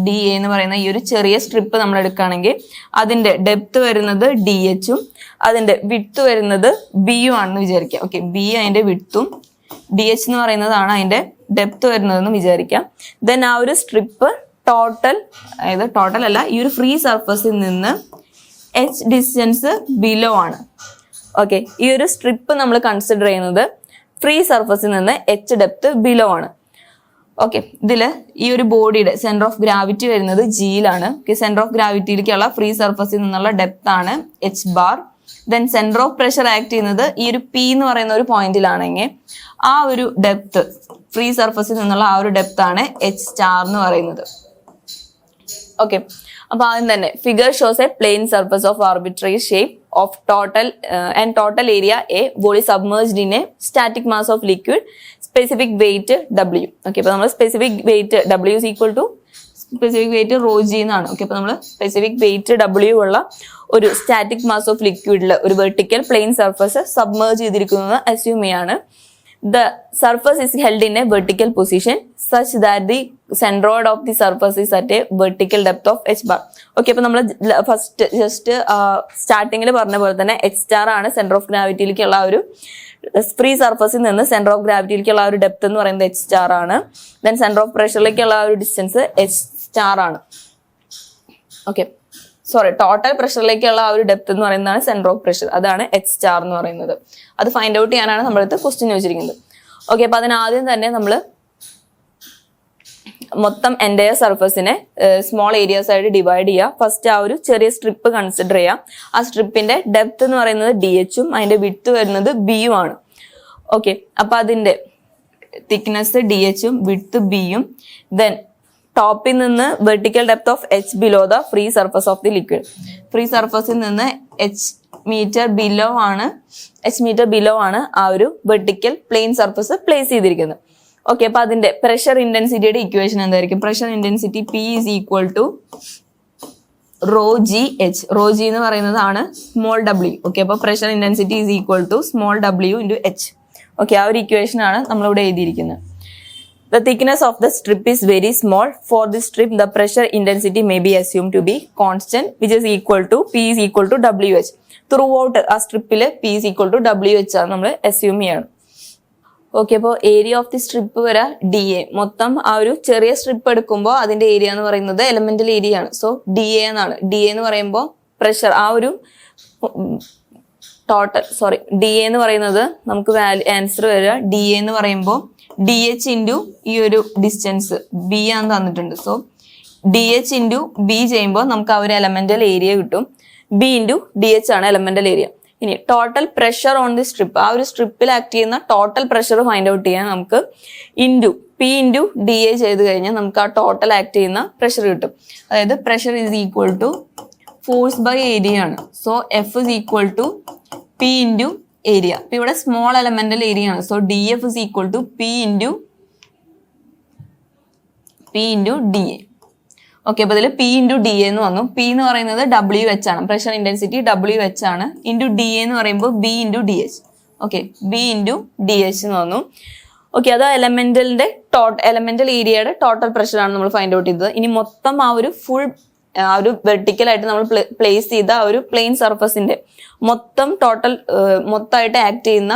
ഡി എ എന്ന് പറയുന്ന ഈ ഒരു ചെറിയ സ്ട്രിപ്പ് നമ്മൾ എടുക്കുകയാണെങ്കിൽ അതിന്റെ ഡെപ്ത് വരുന്നത് ഡി എച്ചും അതിന്റെ വിഡ്ത്ത് വരുന്നത് ബിയും ആണെന്ന് വിചാരിക്കാം. ഓക്കെ, ബി അതിന്റെ വിഡ്ത്തും ഡി എച്ച് എന്ന് പറയുന്നതാണ് അതിന്റെ ഡെപ്ത് വരുന്നതെന്ന് വിചാരിക്കാം. ദെൻ ആ ഒരു സ്ട്രിപ്പ് ടോട്ടൽ, അതായത് ടോട്ടൽ അല്ല, ഈ ഒരു ഫ്രീ സർഫസിൽ നിന്ന് എച്ച് ഡിസ്റ്റൻസ് ബിലോ ആണ്. ഓക്കെ, ഈ ഒരു സ്ട്രിപ്പ് നമ്മൾ കൺസിഡർ ചെയ്യുന്നത് ഫ്രീ സർഫസിൽ നിന്ന് എച്ച് ഡെപ്ത് ബിലോ ആണ്. ഓക്കെ, ഇതില് ഈ ഒരു ബോഡിയുടെ സെന്റർ ഓഫ് ഗ്രാവിറ്റി വരുന്നത് ജിയിലാണ്. സെന്റർ ഓഫ് ഗ്രാവിറ്റിയിലേക്കുള്ള ഫ്രീ സർഫസിൽ നിന്നുള്ള ഡെപ്ത് ആണ് H bar. Then centre of pressure act ചെയ്യുന്നത് ഈ ഒരു പി എന്ന് പറയുന്ന ഒരു പോയിന്റിലാണെങ്കിൽ ആ ഒരു ഡെപ്ത്, ഫ്രീ സർഫസിൽ നിന്നുള്ള ആ ഒരു ഡെപ്ത് ആണ് എച്ച് സ്റ്റാർ എന്ന് പറയുന്നത്. ഓക്കെ, അപ്പൊ ആദ്യം തന്നെ figure shows a plane surface of arbitrary shape of total area A, body submerged in a static mass of liquid, specific weight W. Okay, അപ്പൊ നമ്മൾ specific weight W is equal to specific weight rho G എന്നാണ്. Okay, അപ്പൊ നമ്മൾ specific weight W ഉള്ള ഒരു static mass of ലിക്വിഡിൽ ഒരു vertical plane surface submerge ചെയ്തിരിക്കുന്നത് assume ചെയ്യാണ്. The surface is held in a vertical position such that the centroid of the surface is at a vertical depth of h bar. Okay, അപ്പൊ നമ്മൾ first just സ്റ്റാർട്ടിങ്ങിൽ പറഞ്ഞ പോലെ തന്നെ H star ആണ് centre of ഗ്രാവിറ്റിയിലേക്കുള്ള ഒരു free സർഫസിൽ നിന്ന് സെന്റർ ഓഫ് ഗ്രാവിറ്റിയിലേക്കുള്ള ഒരു ഡെപ്ത് എന്ന് പറയുന്നത് എച്ച് സ്റ്റാർ ആണ്. ദെൻ സെന്റർ ഓഫ് പ്രഷറിലേക്കുള്ള ഒരു ഡിസ്റ്റൻസ് എച്ച് സ്റ്റാർ ആണ്. ഓക്കെ, ടോട്ടൽ പ്രഷറിലേക്കുള്ള ആ ഒരു ഡെപ്ത് എന്ന് പറയുന്നതാണ് സെന്റർ ഓഫ് പ്രഷർ, അതാണ് എച്ച് സ്റ്റാർ എന്ന് പറയുന്നത്. അത് ഫൈൻഡ് ഔട്ട് ചെയ്യാനാണ് നമ്മളടുത്ത് ക്വസ്റ്റ്യൻ ചോദിച്ചിരിക്കുന്നത്. ഓക്കെ, അപ്പൊ അതിനാദ്യം തന്നെ നമ്മൾ മൊത്തം എൻറ്റയർ സർഫസിനെ സ്മോൾ ഏരിയാസ് ആയിട്ട് ഡിവൈഡ് ചെയ്യുക. ഫസ്റ്റ് ആ ഒരു ചെറിയ സ്ട്രിപ്പ് കൺസിഡർ ചെയ്യാം. ആ സ്ട്രിപ്പിന്റെ ഡെപ്ത് എന്ന് പറയുന്നത് ഡി എച്ചും അതിന്റെ വിഡ്ത്ത് വരുന്നത് ബിയും ആണ്. ഓക്കെ, അപ്പൊ അതിന്റെ തിക്നെസ് ഡി എച്ചും വിഡ്ത്ത് ബിയും, ദെൻ ടോപ്പിൽ നിന്ന് vertical depth of H below the free surface of the liquid. Free സർഫസിൽ നിന്ന് എച്ച് മീറ്റർ ബിലോ ആണ് ആ ഒരു വെർട്ടിക്കൽ പ്ലെയിൻ സർഫസ് പ്ലേസ് ചെയ്തിരിക്കുന്നത്. ഓക്കെ, അപ്പൊ അതിന്റെ പ്രഷർ ഇന്റൻസിറ്റിയുടെ ഇക്വേഷൻ എന്തായിരിക്കും? Pressure intensity P is equal to rho G H. Rho G എന്ന് പറയുന്നതാണ് സ്മോൾ ഡബ്ല്യു. ഓക്കെ, അപ്പൊ pressure intensity is equal to small W into H. Okay, ആ ഒരു ഇക്വേഷൻ ആണ് നമ്മളിവിടെ എഴുതിയിരിക്കുന്നത്. The thickness of the strip is very small. For this strip, the pressure intensity may be assumed to be constant, which is equal to P is equal to WH. Throughout ആ സ്ട്രിപ്പില് P is equal to WH ആണ് നമ്മൾ assume ചെയ്യണം. Okay, അപ്പോൾ area of the strip വരെ D A. മൊത്തം ആ ഒരു ചെറിയ സ്ട്രിപ്പ് എടുക്കുമ്പോൾ അതിന്റെ ഏരിയ എന്ന് പറയുന്നത് എലമെന്റൽ ഏരിയ ആണ്. സോ ഡി എ എന്നാണ്. ഡി എ എന്ന് പറയുമ്പോൾ പ്രഷർ, ആ ഒരു ഡി എ എന്ന് പറയുന്നത് നമുക്ക് ആൻസർ വരിക ഡി എ എന്ന് പറയുമ്പോൾ ഡി എച്ച് ഇൻറ്റു ഈ ഒരു ഡിസ്റ്റൻസ് ബി ആണെന്ന് തന്നിട്ടുണ്ട്. So D h into B ചെയ്യുമ്പോൾ നമുക്ക് ആ ഒരു എലമെന്റൽ ഏരിയ കിട്ടും. ബി ഇൻറ്റു ഡി എച്ച് ആണ് എലമെന്റൽ ഏരിയ. ഇനി total pressure on the strip, ആ ഒരു സ്ട്രിപ്പിൽ ആക്ട് ചെയ്യുന്ന ടോട്ടൽ പ്രഷർ ഫൈൻഡ് ഔട്ട് ചെയ്യാൻ നമുക്ക് into P into d A ചെയ്ത് കഴിഞ്ഞാൽ നമുക്ക് ആ ടോട്ടൽ ആക്ട് ചെയ്യുന്ന പ്രഷർ കിട്ടും. അതായത് pressure is equal to force by area ആണ്. So F is equal to P into area. അപ്പൊ ഇവിടെ സ്മോൾ എലമെന്റൽ ഏരിയ ആണ്. So d F is equal to P into d A. Okay, അപ്പൊ ഇതിൽ P into D എന്ന് വന്നു. P എന്ന് പറയുന്നത് ഡബ്ല്യു എച്ച് ആണ്, പ്രഷർ ഇന്റൻസിറ്റി ഡബ്ല്യു എച്ച് ആണ്. ഇൻറ്റു ഡി എന്ന് പറയുമ്പോൾ B into D h. Okay, B into D h എന്ന് വന്നു. ഓക്കെ, അത് എലമെന്റൽ ഏരിയയുടെ ടോട്ടൽ പ്രഷർ ആണ് നമ്മൾ ഫൈൻഡ് ഔട്ട് ചെയ്തത്. ഇനി മൊത്തം ആ ഒരു ഫുൾ ആ ഒരു വെർട്ടിക്കലായിട്ട് നമ്മൾ പ്ലേസ് ചെയ്ത ആ ഒരു പ്ലെയിൻ സർഫസിന്റെ മൊത്തമായിട്ട് ആക്ട് ചെയ്യുന്ന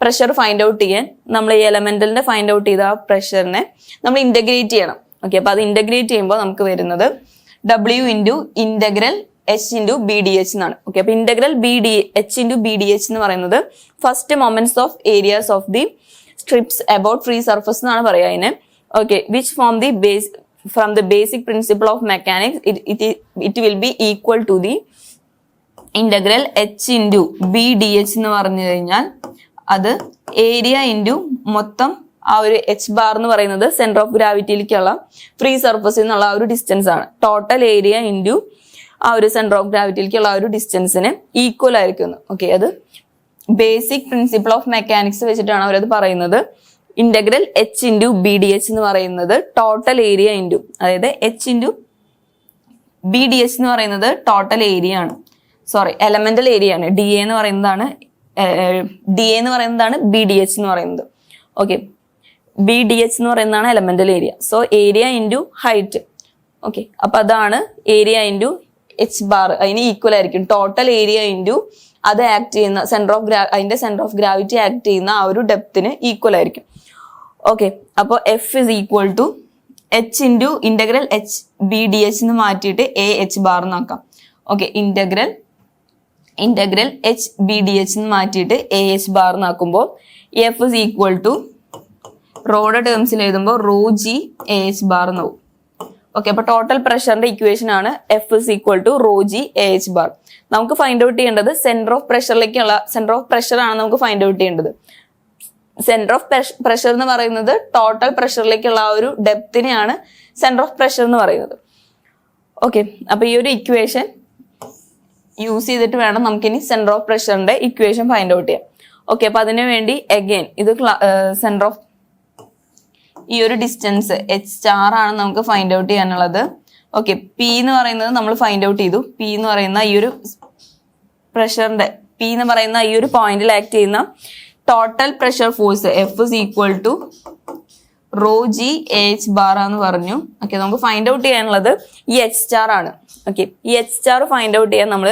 പ്രഷർ ഫൈൻഡ് ഔട്ട് ചെയ്യാൻ നമ്മൾ ഈ എലമെന്റലിന്റെ ഫൈൻഡ് ഔട്ട് ചെയ്ത ആ പ്രഷറിനെ നമ്മൾ ഇന്റഗ്രേറ്റ് ചെയ്യണം. ഓക്കെ, അപ്പൊ അത് ഇന്റഗ്രേറ്റ് ചെയ്യുമ്പോൾ നമുക്ക് വരുന്നത് W into integral h into b D H എന്നാണ്. ഓക്കെ, അപ്പൊ integral B D h into b D h എന്ന് പറയുന്നത് first moments of areas of the strips about free surface എന്നാണ് പറയുക അതിന്. Okay, which from the basic principle of mechanics, it will be equal to the integral h into b dh എന്ന് പറഞ്ഞു കഴിഞ്ഞാൽ അത് area into മൊത്തം ആ ഒരു എച്ച് ബാർ എന്ന് പറയുന്നത് സെന്റർ ഓഫ് ഗ്രാവിറ്റിയിലേക്കുള്ള ഫ്രീ സർഫസിൽ നിന്നുള്ള ആ ഒരു ഡിസ്റ്റൻസ് ആണ്. ടോട്ടൽ ഏരിയ ഇൻറ്റു ആ ഒരു സെന്റർ ഓഫ് ഗ്രാവിറ്റിയിലേക്കുള്ള ആ ഒരു ഡിസ്റ്റൻസിന് ഈക്വൽ ആയിരിക്കുന്നു. ഓക്കെ, അത് ബേസിക് പ്രിൻസിപ്പിൾ ഓഫ് മെക്കാനിക്സ് വെച്ചിട്ടാണ് അവരത് പറയുന്നത്. Integral h into b D h എന്ന് പറയുന്നത് ടോട്ടൽ ഏരിയ ഇൻറ്റു, അതായത് H into b D h എന്ന് പറയുന്നത് ടോട്ടൽ ഏരിയ ആണ്, എലമെന്റൽ ഏരിയ ആണ്. ഡി എ എന്ന് പറയുന്നതാണ് ബി ഡി എച്ച് എന്ന് പറയുന്നത്. ഓക്കെ, ബി ഡി എച്ച് എന്ന് പറയുന്നതാണ് elemental area. So area into height. Okay, അപ്പൊ അതാണ് ഏരിയ ഇൻറ്റു എച്ച് ബാർ, അതിന് ഈക്വൽ ആയിരിക്കും. ടോട്ടൽ ഏരിയ ഇൻറ്റു അത് ആക്ട് ചെയ്യുന്ന അതിന്റെ സെന്റർ ഓഫ് ഗ്രാവിറ്റി ആക്ട് ചെയ്യുന്ന ആ ഒരു ഡെപ്തിന് ഈക്വൽ ആയിരിക്കും. ഓക്കെ, അപ്പോൾ F is equal to h into integral h b D h എന്ന് മാറ്റിയിട്ട് എ എച്ച് ബാർ എന്നാക്കാം. Okay, integral h b D h എന്ന് മാറ്റിയിട്ട് എ എച്ച് ബാർ എന്നാക്കുമ്പോൾ എഫ് ഇസ് ഈക്വൽ ടു റോയുടെ ടേംസിൽ എഴുതുമ്പോൾ rho G A H bar എന്നാവും. ഓക്കെ, അപ്പൊ ടോട്ടൽ പ്രഷറിന്റെ ഇക്വേഷൻ ആണ് F is equal to rho G A H bar. നമുക്ക് ഫൈൻഡ് ഔട്ട് ചെയ്യേണ്ടത് സെന്റർ ഓഫ് പ്രഷർ ആണ് നമുക്ക് ഫൈൻഡ് ഔട്ട് ചെയ്യേണ്ടത്. സെന്റർ ഓഫ് പ്രഷർ എന്ന് പറയുന്നത് ടോട്ടൽ പ്രഷറിലേക്കുള്ള ആ ഒരു ഡെപ്തിനെയാണ് സെന്റർ ഓഫ് പ്രഷർ എന്ന് പറയുന്നത്. ഓക്കെ, അപ്പൊ ഈ ഒരു ഇക്വേഷൻ യൂസ് ചെയ്തിട്ട് വേണം നമുക്കിനി സെന്റർ ഓഫ് പ്രഷറിന്റെ ഇക്വേഷൻ ഫൈൻഡ് ഔട്ട് ചെയ്യാം. ഓക്കെ, അപ്പൊ അതിനു വേണ്ടി അഗൈൻ ഇത് സെന്റർ ഓഫ് ഈ ഒരു ഡിസ്റ്റൻസ് എച്ച് സ്റ്റാർ ആണ് നമുക്ക് ഫൈൻഡ് ഔട്ട് ചെയ്യാനുള്ളത്. ഓക്കെ, പി എന്ന് പറയുന്നത് നമ്മൾ ഫൈൻഡ് ഔട്ട് ചെയ്തു. പി എന്ന് പറയുന്ന ഈ ഒരു പ്രഷറിന്റെ പി എന്ന് പറയുന്ന ഈ ഒരു പോയിന്റിൽ ആക്ട് ചെയ്യുന്ന total pressure force F is equal to rho G H bar എന്ന് പറഞ്ഞു. ഓക്കെ, നമുക്ക് ഫൈൻഡ് ഔട്ട് ചെയ്യാനുള്ളത് ഈ എച്ച് സ്റ്റാർ ആണ്. ഓക്കെ, ഈ എച്ച് സ്റ്റാർ ഫൈൻഡ് ഔട്ട് ചെയ്യാൻ നമ്മൾ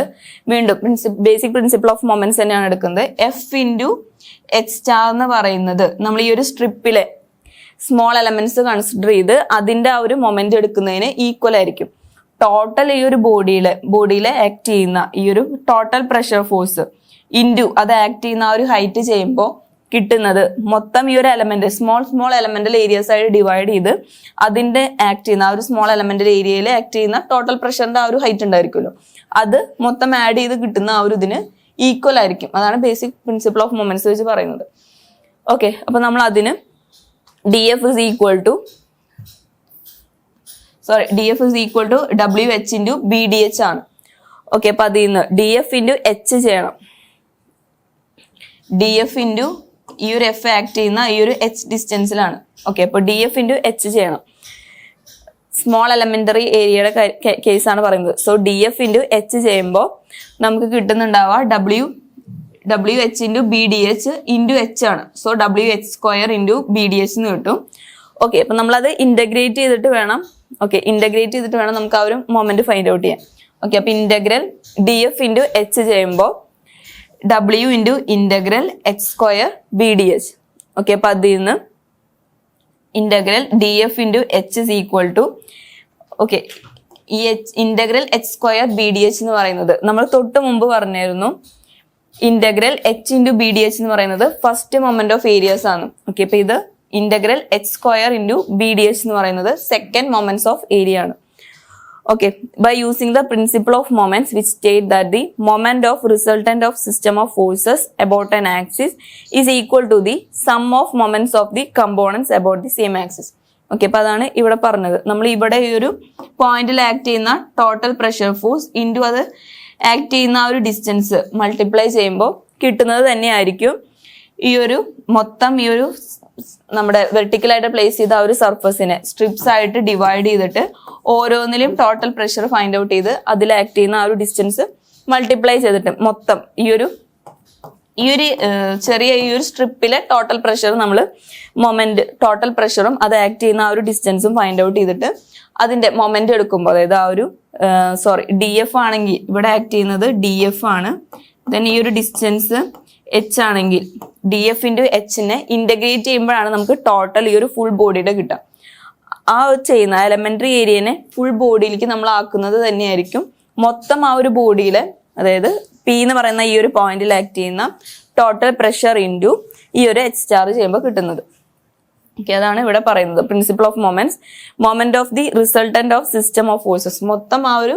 വീണ്ടും ബേസിക് പ്രിൻസിപ്പിൾ ഓഫ് മൊമെന്റ്സ് തന്നെയാണ് എടുക്കുന്നത്. എഫ് ഇൻറ്റു എച്ച് സ്റ്റാർ എന്ന് പറയുന്നത് നമ്മൾ ഈ ഒരു സ്ട്രിപ്പിലെ സ്മോൾ എലമെന്റ്സ് കൺസിഡർ ചെയ്ത് അതിന്റെ ആ ഒരു മൊമെന്റ് എടുക്കുന്നതിന് ഈക്വൽ ആയിരിക്കും. ടോട്ടൽ ഈ ഒരു ബോഡിയിലെ ആക്ട് ചെയ്യുന്ന ഈ ഒരു ടോട്ടൽ പ്രഷർ ഫോഴ്സ് ഇൻറ്റു അത് ആക്ട് ചെയ്യുന്ന ആ ഒരു ഹൈറ്റ് ചെയ്യുമ്പോൾ കിട്ടുന്നത് മൊത്തം ഈ ഒരു എലമെന്റ് സ്മോൾ എലമെന്റൽ ഏരിയസ് ആയിട്ട് ഡിവൈഡ് ചെയ്ത് അതിന്റെ ആക്ട് ചെയ്യുന്ന ആ ഒരു സ്മോൾ എലമെന്റൽ ഏരിയയിൽ ആക്ട് ചെയ്യുന്ന ടോട്ടൽ പ്രഷറിന്റെ ആ ഒരു ഹൈറ്റ് ഉണ്ടായിരിക്കുമല്ലോ, അത് മൊത്തം ആഡ് ചെയ്ത് കിട്ടുന്ന ആ ഒരു ഇതിന് ഈക്വൽ ആയിരിക്കും. അതാണ് ബേസിക് പ്രിൻസിപ്പിൾ ഓഫ് മൊമെന്റ്സ് വെച്ച് പറയുന്നത്. ഓക്കെ, അപ്പൊ നമ്മൾ അതിന് df is equal to WH into BDH ആണ്. ഓക്കെ, അപ്പൊ അതിൽ നിന്ന് DF into H ചെയ്യണം. DF into ഈ ഒരു F ആക്ട് ചെയ്യുന്ന ഈ ഒരു H ഡിസ്റ്റൻസിലാണ്. ഓക്കെ, അപ്പൊ DF into H ചെയ്യണം. സ്മോൾ എലമെന്ററി ഏരിയയുടെ കേസാണ് പറയുന്നത്. സോ DF into H ചെയ്യുമ്പോൾ നമുക്ക് കിട്ടുന്നുണ്ടാവുക WH into b D h into h ആണ്. So WH square into b D h എന്ന് കിട്ടും. ഓക്കെ, അപ്പം നമ്മളത് ഇന്റഗ്രേറ്റ് ചെയ്തിട്ട് വേണം നമുക്ക് ആ ഒരു മൊമെന്റ് ഫൈൻഡ് ഔട്ട് ചെയ്യാൻ. ഓക്കെ, അപ്പം ഇന്റഗ്രൽ DF ഇൻറ്റു എച്ച് ചെയ്യുമ്പോൾ W into integral H square B D h. Okay, അപ്പം അതിൽ നിന്ന് integral DF into h is equal to ഈ integral H square B D h എന്ന് പറയുന്നത് നമ്മൾ തൊട്ട് മുമ്പ് പറഞ്ഞായിരുന്നു. Integral h into b D h എന്ന് പറയുന്നത് ഫസ്റ്റ് മൊമെന്റ് ഓഫ് ഏരിയസ് ആണ്. ഓക്കെ, അപ്പൊ ഇത് integral H square into b D h എന്ന് പറയുന്നത് സെക്കൻഡ് മൊമെന്റ്സ് ഓഫ് ഏരിയ ആണ്. Okay, by using the principle of moments, which state that the moment of resultant of system of forces about an axis is equal to the sum of moments of the components about the same axis. Okay, അപ്പൊ അതാണ് ഇവിടെ പറഞ്ഞത്. നമ്മൾ ഇവിടെ ഈ ഒരു പോയിന്റിൽ act ചെയ്യുന്ന ടോട്ടൽ പ്രഷർ ഫോഴ്സ് ഇൻറ്റു അത് ആക്ട് ചെയ്യുന്ന ആ ഒരു ഡിസ്റ്റൻസ് മൾട്ടിപ്ലൈ ചെയ്യുമ്പോൾ കിട്ടുന്നത് തന്നെയായിരിക്കും ഈ ഒരു മൊത്തം ഈ ഒരു നമ്മുടെ വെർട്ടിക്കലായിട്ട് പ്ലേസ് ചെയ്ത ആ ഒരു സർഫസിനെ സ്ട്രിപ്സ് ആയിട്ട് ഡിവൈഡ് ചെയ്തിട്ട് ഓരോന്നിലും ടോട്ടൽ പ്രഷർ ഫൈൻഡ് ഔട്ട് ചെയ്ത് അതിൽ ആക്ട് ചെയ്യുന്ന ആ ഒരു ഡിസ്റ്റൻസ് മൾട്ടിപ്ലൈ ചെയ്തിട്ട് മൊത്തം ഈ ഒരു ചെറിയ ഈ ഒരു സ്ട്രിപ്പിലെ ടോട്ടൽ പ്രഷർ നമ്മൾ മൊമെന്റ് ടോട്ടൽ പ്രഷറും അത് ആക്ട് ചെയ്യുന്ന ആ ഒരു ഡിസ്റ്റൻസും ഫൈൻഡ് ഔട്ട് ചെയ്തിട്ട് അതിന്റെ മൊമെന്റ് എടുക്കുമ്പോൾ അതായത് ആ ഒരു ഡി എഫ് ആണെങ്കിൽ ഇവിടെ ആക്ട് ചെയ്യുന്നത് ഡി എഫ് ആണ്. ദെൻ ഈ ഒരു ഡിസ്റ്റൻസ് എച്ച് ആണെങ്കിൽ ഡി എഫ് ഇൻറ്റു എച്ചിനെ ഇന്റഗ്രേറ്റ് ചെയ്യുമ്പോഴാണ് നമുക്ക് ടോട്ടൽ ഈ ഒരു ഫുൾ ബോഡിയുടെ കിട്ടുക. ആ ചെയ്യുന്ന എലമെന്ററി ഏരിയനെ ഫുൾ ബോഡിയിലേക്ക് നമ്മൾ ആക്കുന്നത് തന്നെയായിരിക്കും മൊത്തം ആ ഒരു ബോഡിയിലെ അതായത് പി എന്ന് പറയുന്ന ഈ ഒരു പോയിന്റിൽ ആക്ട് ചെയ്യുന്ന ടോട്ടൽ പ്രഷർ ഇൻറ്റു ഈ ഒരു എച്ച് സ്റ്റാർ ചെയ്യുമ്പോൾ കിട്ടുന്നത്. ഓക്കെ, അതാണ് ഇവിടെ പറയുന്നത് principle of moments. Moment of the resultant of system of forces, മൊത്തം ആ ഒരു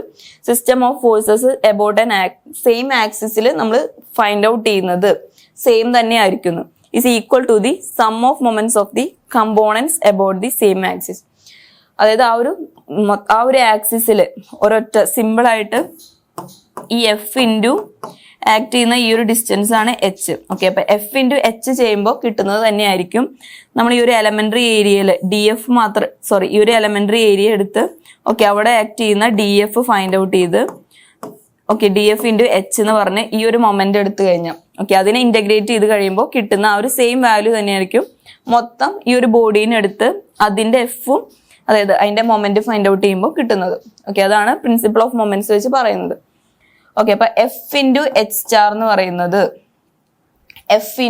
system of forces about an same ആക്സിസിൽ നമ്മൾ ഫൈൻഡ് ഔട്ട് ചെയ്യുന്നത് സെയിം തന്നെ ആയിരിക്കുന്നു. Is equal to the sum of moments of the components about the same axis. അതായത് ആ ഒരു ആക്സിസിൽ ഒരൊറ്റ സിമ്പിൾ ആയിട്ട് ഈ എഫ് ഇൻറ്റു ആക്ട് ചെയ്യുന്ന ഈ ഒരു ഡിസ്റ്റൻസ് ആണ് എച്ച്. ഓക്കെ, അപ്പൊ എഫ് ഇൻറ്റു എച്ച് ചെയ്യുമ്പോൾ കിട്ടുന്നത് തന്നെയായിരിക്കും നമ്മൾ ഈ ഒരു എലമെന്ററി ഏരിയയിൽ ഡി എഫ് ഈ ഒരു എലമെന്ററി ഏരിയ എടുത്ത് ഓക്കെ അവിടെ ആക്ട് ചെയ്യുന്ന ഡി എഫ് ഫൈൻഡ് ഔട്ട് ചെയ്ത് okay D F into H എന്ന് പറഞ്ഞ് ഈ ഒരു മൊമെന്റ് എടുത്തു കഴിഞ്ഞാൽ ഓക്കെ അതിനെ ഇന്റഗ്രേറ്റ് ചെയ്ത് കഴിയുമ്പോൾ കിട്ടുന്ന ആ ഒരു സെയിം വാല്യൂ തന്നെയായിരിക്കും മൊത്തം ഈ ഒരു ബോഡീനെ എടുത്ത് അതിന്റെ എഫും അതായത് അതിന്റെ മൊമെന്റ് ഫൈൻഡ് ഔട്ട് ചെയ്യുമ്പോൾ കിട്ടുന്നത്. ഓക്കെ, അതാണ് പ്രിൻസിപ്പിൾ ഓഫ് മൊമെന്റ്സ് വെച്ച് പറയുന്നത്. ഓക്കെ, അപ്പൊ എഫ് ഇൻറ്റു എച്ച് സ്റ്റാർ എന്ന് പറയുന്നത് എഫ്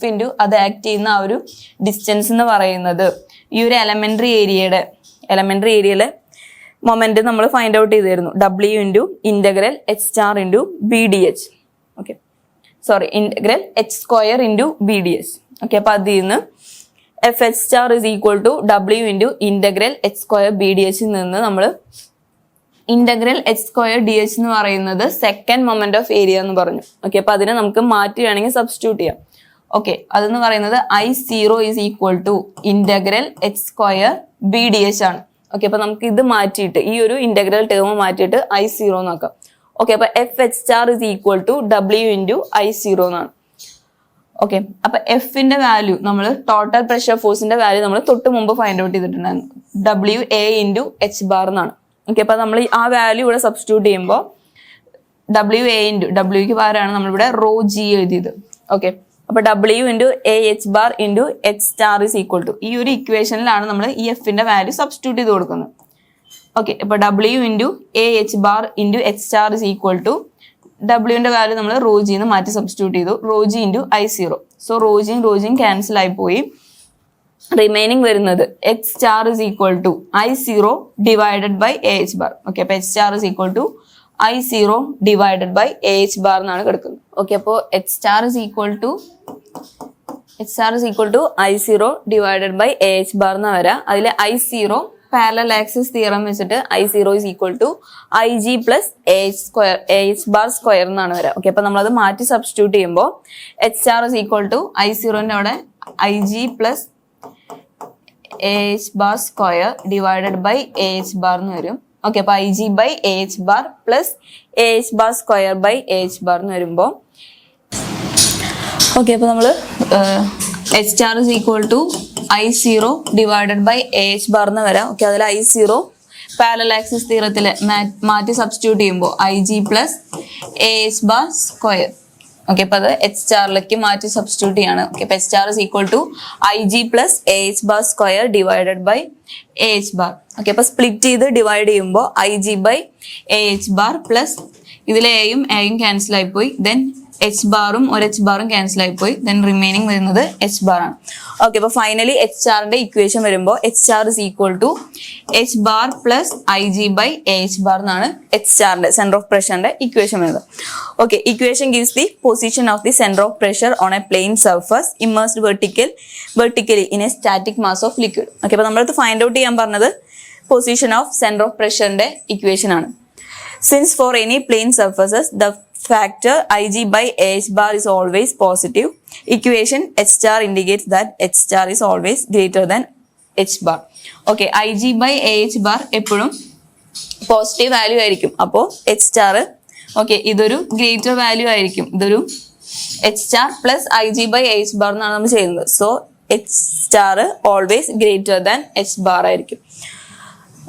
ഇൻറ്റു അത് ആക്ട് ചെയ്യുന്ന ആ ഒരു ഡിസ്റ്റൻസ് എന്ന് പറയുന്നത് ഈ ഒരു എലമെന്ററി ഏരിയയിലെ മൊമെന്റ് നമ്മൾ ഫൈൻഡ് ഔട്ട് ചെയ്തിരുന്നു. W into integral h star into b D h. Okay, integral H square into b D h. Okay, അപ്പൊ അതിൽ നിന്ന് F H star is equal to W into integral H square B d എച്ചിൽ നിന്ന് നമ്മൾ integral H square d h എന്ന് പറയുന്നത് second moment of area എന്ന് പറഞ്ഞു. ഓക്കെ, അപ്പൊ അതിനെ നമുക്ക് മാറ്റി വേണമെങ്കിൽ സബ്സ്റ്റിറ്റ്യൂട്ട് ചെയ്യാം. ഓക്കെ, അതെന്ന് പറയുന്നത് I0 is equal to integral H square B D H ആണ്. ഓക്കെ, അപ്പൊ നമുക്ക് ഇത് മാറ്റിയിട്ട് ഈ ഒരു ഇന്റഗ്രൽ ടേം മാറ്റിയിട്ട് I0 നോക്കാം. ഓക്കെ, അപ്പൊ F H star is equal to W into I0 എന്നാണ്. ഓക്കെ, അപ്പൊ എഫിന്റെ വാല്യൂ നമ്മൾ ടോട്ടൽ പ്രഷർ ഫോഴ്സിന്റെ വാല്യൂ നമ്മൾ തൊട്ട് മുമ്പ് ഫൈൻഡ് ഔട്ട് ചെയ്തിട്ടുണ്ടായിരുന്നു W A into h bar എന്നാണ്. ഓക്കെ, അപ്പൊ നമ്മൾ ആ വാല്യൂ ഇവിടെ സബ്സ്റ്റിറ്റ്യൂട്ട് ചെയ്യുമ്പോൾ ഡബ്ല്യു എ ഇൻറ്റു ഡബ്ല്യുക്ക് പകരമാണ് നമ്മളിവിടെ റോ ജി എഴുതിയത്. ഓക്കെ, അപ്പൊ W into A H bar into H star is equal to ഈ ഒരു ഇക്വേഷനിലാണ് നമ്മൾ ഈ എഫിന്റെ വാല്യൂ സബ്സ്റ്റിറ്റ്യൂട്ട് ചെയ്ത് കൊടുക്കുന്നത്. ഓക്കെ, അപ്പൊ W into A H bar into H star is equal to ഡബ്ല്യുവിന്റെ വാല്യൂ നമ്മൾ റോ ജിന്ന് മാറ്റി സബ്സ്റ്റിറ്റ്യൂട്ട് ചെയ്തു. Rho g into I0. So റോജിയും ക്യാൻസൽ ആയി പോയി. റിമൈനിങ് വരുന്നത് h star is equal to I0 divided by A H bar. Okay, അപ്പൊ H star is equal to I0 divided by A H bar എന്നാണ് കിടക്കുന്നത്. Okay, അപ്പോൾ h star is equal to I0 divided by A H bar എന്നാ വരാം. അതിൽ I0 parallel axis theorem വെച്ചിട്ട് I0 is equal to IG plus A H bar square എന്നാണ് വരാം. Okay, അപ്പൊ നമ്മളത് മാറ്റി സബ്സ്റ്റിറ്റ്യൂട്ട് ചെയ്യുമ്പോൾ h star is equal to I0ന്റെ അവിടെ IG plus A H bar square divided by A H bar എന്ന് വരും. ഓക്കെ, അപ്പൊ IG by A H bar plus A H bar square by A H bar എന്ന് വരുമ്പോൾ okay, അപ്പൊ നമ്മള് H star is equal to I0 divided by A H bar എന്ന് വരാം. Okay, അതിൽ I0 പാരലൽ ആക്സിസ് തിയറത്തിൽ മാറ്റി substitute ചെയ്യുമ്പോൾ IG plus A H bar square. Okay, അപ്പൊ അത് എച്ച് സ്റ്റാറിലേക്ക് മാറ്റി സബ്സ്റ്റിറ്റ്യൂട്ട് ചെയ്യാണ്. ഓക്കെ, അപ്പൊ H star is equal to IG plus A H bar square divided by A H bar. Okay, അപ്പൊ split ചെയ്ത് ഡിവൈഡ് ചെയ്യുമ്പോൾ IG by A H bar plus ഇതിലെ എയും ക്യാൻസൽ ആയിപ്പോയി. ദെൻ എച്ച് ബാറും ഒരു എച്ച് ബാറും ക്യാൻസൽ ആയിപ്പോയി. ദെൻ റിമൈനിങ് വരുന്നത് എച്ച് ബാർ ആണ്. ഓക്കെ, അപ്പൊ ഫൈനലി എച്ച് സ്റ്റാറിന്റെ ഇക്വേഷൻ വരുമ്പോൾ h star is equal to h bar plus IG by A H bar എന്നാണ് എച്ച് സ്റ്റാറിന്റെ സെന്റർ ഓഫ് പ്രഷറിന്റെ ഇക്വേഷൻ വരുന്നത്. Okay, equation gives the position of the centre of pressure on a plane surface immersed vertically in a static mass of liquid. Okay, അപ്പൊ നമ്മളത് find out ചെയ്യാൻ പറഞ്ഞത് position of centre of പ്രഷറിന്റെ equation ആണ്. Since for any plane surfaces the factor Ig by AH bar is always positive. Equation H star indicates that H star is always greater than H bar. Okay, Ig by AH bar എപ്പോഴും positive value ആയിരിക്കും. അപ്പോൾ H star okay ഇതൊരു greater value ആയിരിക്കും. ഇതൊരു H star plus Ig by AH bar എന്നാണ് നമ്മൾ ചെയ്യുന്നത്. So H star always greater than H bar ആയിരിക്കും.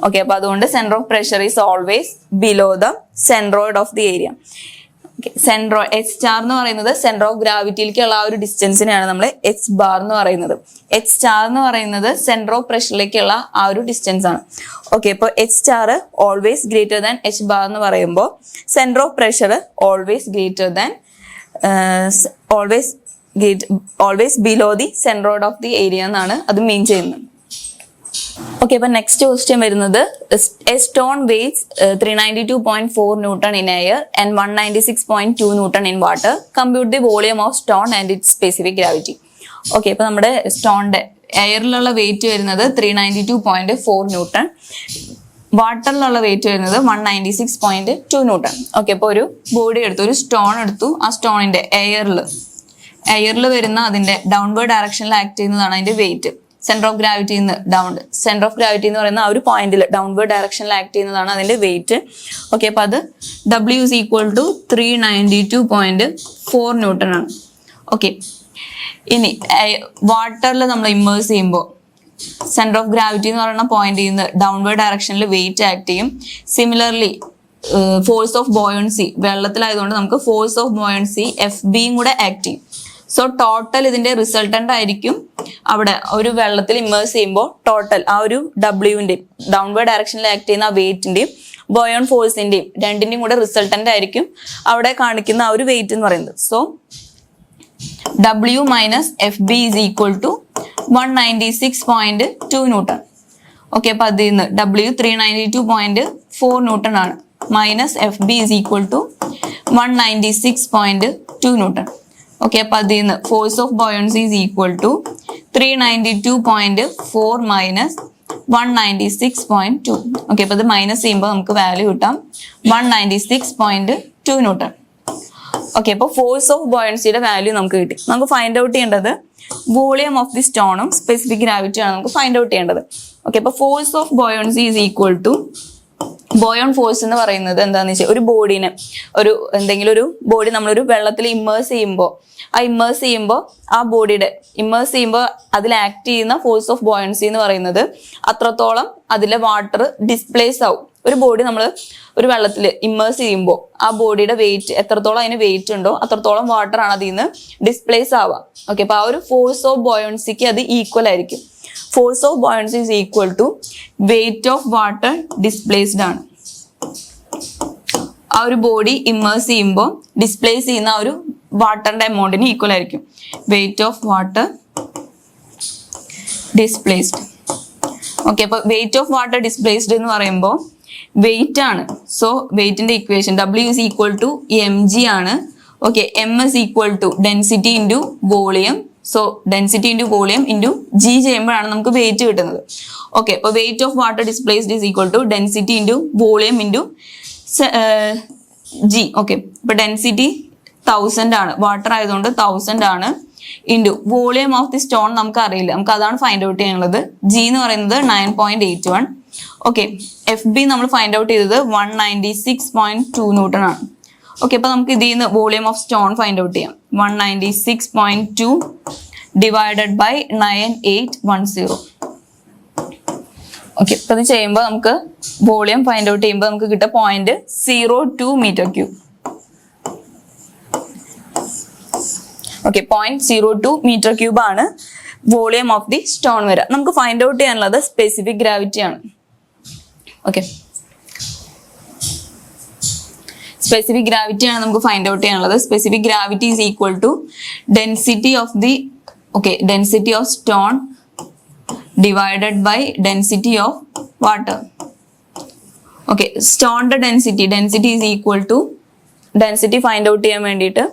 ഓക്കെ, അപ്പൊ അതുകൊണ്ട് centre of pressure is always below the centroid of the area. സെൻട്രോ എച്ച് സ്റ്റാർ എന്ന് പറയുന്നത് സെന്റർ ഓഫ് ഗ്രാവിറ്റിയിലേക്കുള്ള ആ ഒരു ഡിസ്റ്റൻസിനെയാണ് നമ്മൾ എച്ച് ബാർ എന്ന് പറയുന്നത്. എച്ച് സ്റ്റാർ എന്ന് പറയുന്നത് സെന്റർ ഓഫ് പ്രഷറിലേക്കുള്ള ആ ഒരു ഡിസ്റ്റൻസ് ആണ്. ഓക്കെ, ഇപ്പോൾ H star always greater than H bar എന്ന് പറയുമ്പോൾ centre of pressure always greater than always below the centroid of the area എന്നാണ് അത് മീൻ ചെയ്യുന്നത്. ഓക്കെ, അപ്പൊ നെക്സ്റ്റ് ക്വസ്റ്റ്യൻ വരുന്നത് A stone weights 392.4 newton in air and 196.2 newton in water. Compute the volume of stone and it's specific gravity. Okay, അപ്പൊ നമ്മുടെ സ്റ്റോണിന്റെ എയറിലുള്ള wait വരുന്നത് 392.4 newton, വാട്ടറിലുള്ള wait വരുന്നത് 196.2 newton. Okay, അപ്പൊ ഒരു ബോഡി എടുത്തു, ഒരു സ്റ്റോൺ എടുത്തു, ആ സ്റ്റോണിന്റെ എയറിൽ വരുന്ന അതിന്റെ ഡൗൺവേർഡ് ഡയറക്ഷനിൽ ആക്ട് ചെയ്യുന്നതാണ് അതിന്റെ weight. Centre of gravity centre of gravity എന്ന് പറയുന്ന ആ ഒരു പോയിന്റിൽ ഡൗൺവേർഡ് ഡയറക്ഷനിൽ ആക്ട് ചെയ്യുന്നതാണ് അതിന്റെ വെയിറ്റ്. ഓക്കെ, അപ്പൊ അത് W is equal to 392.4 newton ആണ്. ഓക്കെ, ഇനി വാട്ടറിൽ നമ്മൾ ഇമ്മേഴ്സ് ചെയ്യുമ്പോൾ സെന്റർ ഓഫ് ഗ്രാവിറ്റി എന്ന് പറയുന്ന പോയിന്റിൽ നിന്ന് ഡൗൺവേർഡ് ഡയറക്ഷനിൽ വെയിറ്റ് ആക്ട് ചെയ്യും. സിമിലർലി ഫോഴ്സ് ഓഫ് ബോയൻസി, വെള്ളത്തിലായതുകൊണ്ട് നമുക്ക് ഫോഴ്സ് ഓഫ് ബോയൻസി FBയും കൂടെ ആക്ട് ചെയ്യും. സോ ടോട്ടൽ ഇതിന്റെ റിസൾട്ടന്റ് ആയിരിക്കും അവിടെ ഒരു വെള്ളത്തിൽ ഇമ്മേഴ്സ് ചെയ്യുമ്പോൾ ടോട്ടൽ ആ ഒരു ഡബ്ല്യുവിന്റെയും ഡൗൺവേർഡ് ഡയറക്ഷനിൽ ആക്ട് ചെയ്യുന്ന ആ വെയിറ്റിന്റെയും ബോയോൺ ഫോഴ്സിന്റെയും രണ്ടിന്റെയും കൂടെ റിസൾട്ടന്റ് ആയിരിക്കും അവിടെ കാണിക്കുന്ന ആ ഒരു വെയിറ്റ് എന്ന് പറയുന്നത്. So W minus FB is equal to 196.2 newton. Okay, അപ്പൊ അതിൽ നിന്ന് W 392.4 ന്യൂട്ടൺ ആണ്, minus FB is equal to 196.2 newton. Okay, അപ്പൊ അതിൽ നിന്ന് force of buoyancy is equal to 392.4 minus 196.2. Okay, അപ്പൊ ഇത് മൈനസ് ചെയ്യുമ്പോൾ നമുക്ക് വാല്യൂ കിട്ടാം 196.2 ന്യൂട്ടൺ. ഓക്കെ, അപ്പൊ ഫോഴ്സ് ഓഫ് ബോയൻസിയുടെ വാല്യൂ നമുക്ക് കിട്ടി. നമുക്ക് ഫൈൻഡ് ഔട്ട് ചെയ്യേണ്ടത് വോളിയം ഓഫ് ദി സ്റ്റോണും സ്പെസിഫിക് ഗ്രാവിറ്റി ആണ് നമുക്ക് ഫൈൻഡ് ഔട്ട് ചെയ്യേണ്ടത്. ഓക്കെ, അപ്പൊ force of buoyancy is equal to buoyant force എന്ന് പറയുന്നത് എന്താണെന്ന് വെച്ചാൽ ഒരു ബോഡീനെ എന്തെങ്കിലും ഒരു ബോഡി നമ്മളൊരു വെള്ളത്തിൽ ഇമ്മേഴ്സ് ചെയ്യുമ്പോൾ ആ ബോഡിയുടെ ഇമ്മേഴ്സ് ചെയ്യുമ്പോൾ അതിൽ ആക്ട് ചെയ്യുന്ന ഫോഴ്സ് ഓഫ് ബോയൻസി എന്ന് പറയുന്നത് അത്രത്തോളം അതിലെ വാട്ടർ ഡിസ്പ്ലേസ് ആവും. ഒരു ബോഡി നമ്മൾ ഒരു വെള്ളത്തിൽ ഇമ്മേഴ്സ് ചെയ്യുമ്പോൾ ആ ബോഡിയുടെ വെയിറ്റ് എത്രത്തോളം അതിന് വെയിറ്റ് ഉണ്ടോ അത്രത്തോളം വാട്ടർ ആണ് അതിൽ നിന്ന് ഡിസ്പ്ലേസ് ആവുക. ഓക്കെ, അപ്പൊ ആ ഒരു ഫോഴ്സ് ഓഫ് ബോയൻസിക്ക് അത് ഈക്വൽ ആയിരിക്കും. Force of buoyancy is equal to weight of water displaced ആണ്. ആ ഒരു ബോഡി ഇമ്മേഴ്സ് ചെയ്യുമ്പോൾ ഡിസ്പ്ലേസ് ചെയ്യുന്ന ആ ഒരു വാട്ടറിന്റെ എമൗണ്ടിന് ഈക്വൽ ആയിരിക്കും weight of water displaced. Okay, അപ്പൊ വെയിറ്റ് ഓഫ് വാട്ടർ ഡിസ്പ്ലേസ്ഡ് എന്ന് പറയുമ്പോൾ വെയിറ്റ് ആണ്. സോ വെയിറ്റിന്റെ equation W is equal to mg ആണ്. Okay, M is equal to density into volume. So density into volume into G ചെയ്യുമ്പോഴാണ് നമുക്ക് weight കിട്ടുന്നത്. Okay, അപ്പോൾ weight of water displaced is equal to density into volume into G. Okay, അപ്പോൾ density 1000 ആണ്, water ആയതുകൊണ്ട് 1000 ആണ്, into volume of the stone നമുക്ക് അറിയില്ല, നമുക്ക് അതാണ് ഫൈൻഡ് ഔട്ട് ചെയ്യാനുള്ളത്. G എന്ന് പറയുന്നത് 9.81. ഓക്കെ, FB നമ്മൾ ഫൈൻഡ് ഔട്ട് ചെയ്തത് 196.2 ന്യൂട്ടൺ ആണ്. ഓക്കെ, അപ്പൊ നമുക്ക് ഇതിൽ നിന്ന് volume of stone find out ചെയ്യാം. 196.2 ഡിവൈഡഡ് ബൈ 9810. ഓക്കെ, അപ്പൊ ഇത് ചെയ്യുമ്പോൾ നമുക്ക് വോളിയം ഫൈൻഡ് ഔട്ട് ചെയ്യുമ്പോൾ നമുക്ക് കിട്ടുക 0.02 metre cube. Okay, 0.02 metre cube ആണ് വോളിയം ഓഫ് ദി സ്റ്റോൺ വരിക. നമുക്ക് ഫൈൻഡ് ഔട്ട് ചെയ്യാനുള്ളത് സ്പെസിഫിക് ഗ്രാവിറ്റി ആണ്. ഓക്കെ, സ്പെസിഫിക് ഗ്രാവിറ്റി ആണ് നമുക്ക് ഫൈൻഡ് ഔട്ട് ചെയ്യാനുള്ളത്. Specific gravity is equal to density of stone divided by density of water. Okay, സ്റ്റോണിന്റെ density is equal to density find out ചെയ്യാൻ വേണ്ടിയിട്ട്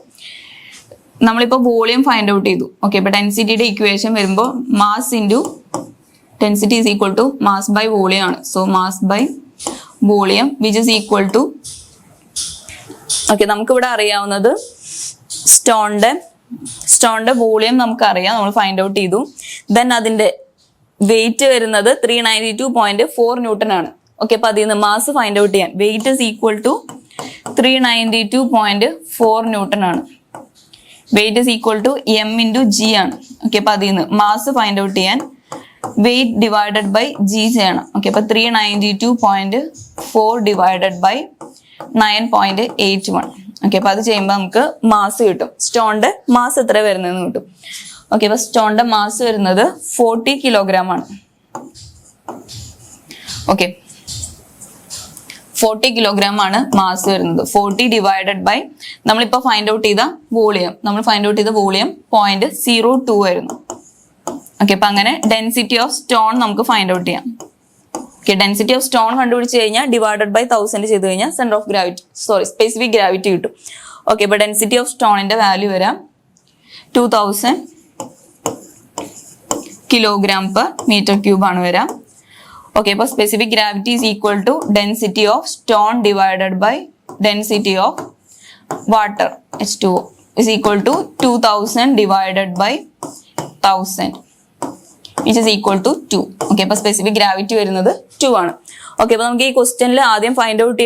നമ്മളിപ്പോൾ വോളിയം ഫൈൻഡ് ഔട്ട് ചെയ്തു. Okay, ഇപ്പൊ ഡെൻസിറ്റിയുടെ ഇക്വേഷൻ വരുമ്പോൾ mass into density is equal to mass by volume ആണ്. So mass by volume which is equal to okay നമുക്കിവിടെ അറിയാവുന്നത് സ്റ്റോണിന്റെ വോളിയം നമുക്കറിയാം, നമ്മൾ ഫൈൻഡ് ഔട്ട് ചെയ്തു. ദെൻ അതിന്റെ വെയിറ്റ് വരുന്നത് 392.4 ന്യൂട്ടൺ ആണ്. ഓക്കെ, അപ്പൊ അതിൽ നിന്ന് മാസ് ഫൈൻഡ് ഔട്ട് ചെയ്യാൻ weight is equal to 392.4 newton ആണ്. Weight is equal to M into G ആണ്. ഓക്കെ, അപ്പൊ അതിൽ നിന്ന് മാസ് ഫൈൻഡ് ഔട്ട് ചെയ്യാൻ വെയിറ്റ് ഡിവൈഡഡ് ബൈ ജി ചെയ്യണം. ഓക്കെ, അപ്പൊ 392.4 ഡിവൈഡഡ് ബൈ 9.81. ഓക്കെ, അപ്പൊ അത് ചെയ്യുമ്പോൾ നമുക്ക് മാസ് കിട്ടും. സ്റ്റോണിന്റെ മാസ് എത്ര വരുന്നതെന്ന് കിട്ടും. ഓക്കെ, അപ്പൊ സ്റ്റോണിന്റെ മാസ് വരുന്നത് 40 കിലോഗ്രാം ആണ്. ഓക്കെ, 40 കിലോഗ്രാം ആണ് മാസ് വരുന്നത്. 40 ഡിവൈഡഡ് ബൈ നമ്മളിപ്പോ ഫൈൻഡ് ഔട്ട് ചെയ്ത വോളിയം 0.02 ആയിരുന്നു. ഓക്കെ, അപ്പൊ അങ്ങനെ ഡെൻസിറ്റി ഓഫ് സ്റ്റോൺ നമുക്ക് ഫൈൻഡ് ഔട്ട് ചെയ്യാം. ഓക്കെ, ഡെൻസിറ്റി ഓഫ് സ്റ്റോൺ കണ്ടുപിടിച്ച് കഴിഞ്ഞാൽ ഡിവൈഡഡ് ബൈ 1000 ചെയ്ത് കഴിഞ്ഞാൽ centre of gravity specific gravity കിട്ടും. ഓക്കെ, അപ്പൊ ഡെൻസിറ്റി ഓഫ് സ്റ്റോണിന്റെ വാല്യൂ വരാം 2000 കിലോഗ്രാം പെർ മീറ്റർ ക്യൂബ് ആണ് വരാം. ഓക്കെ, അപ്പൊ specific gravity is equal to density of stone divided by density of water H2O is equal to 2000 divided by 1000 which is equal to 2. Okay, അപ്പൊ specific gravity വരുന്നത് 2 ആണ്. Okay, അപ്പൊ നമുക്ക് ഈ ക്വസ്റ്റ്യനിൽ ആദ്യം ഫൈൻഡ് ഔട്ട്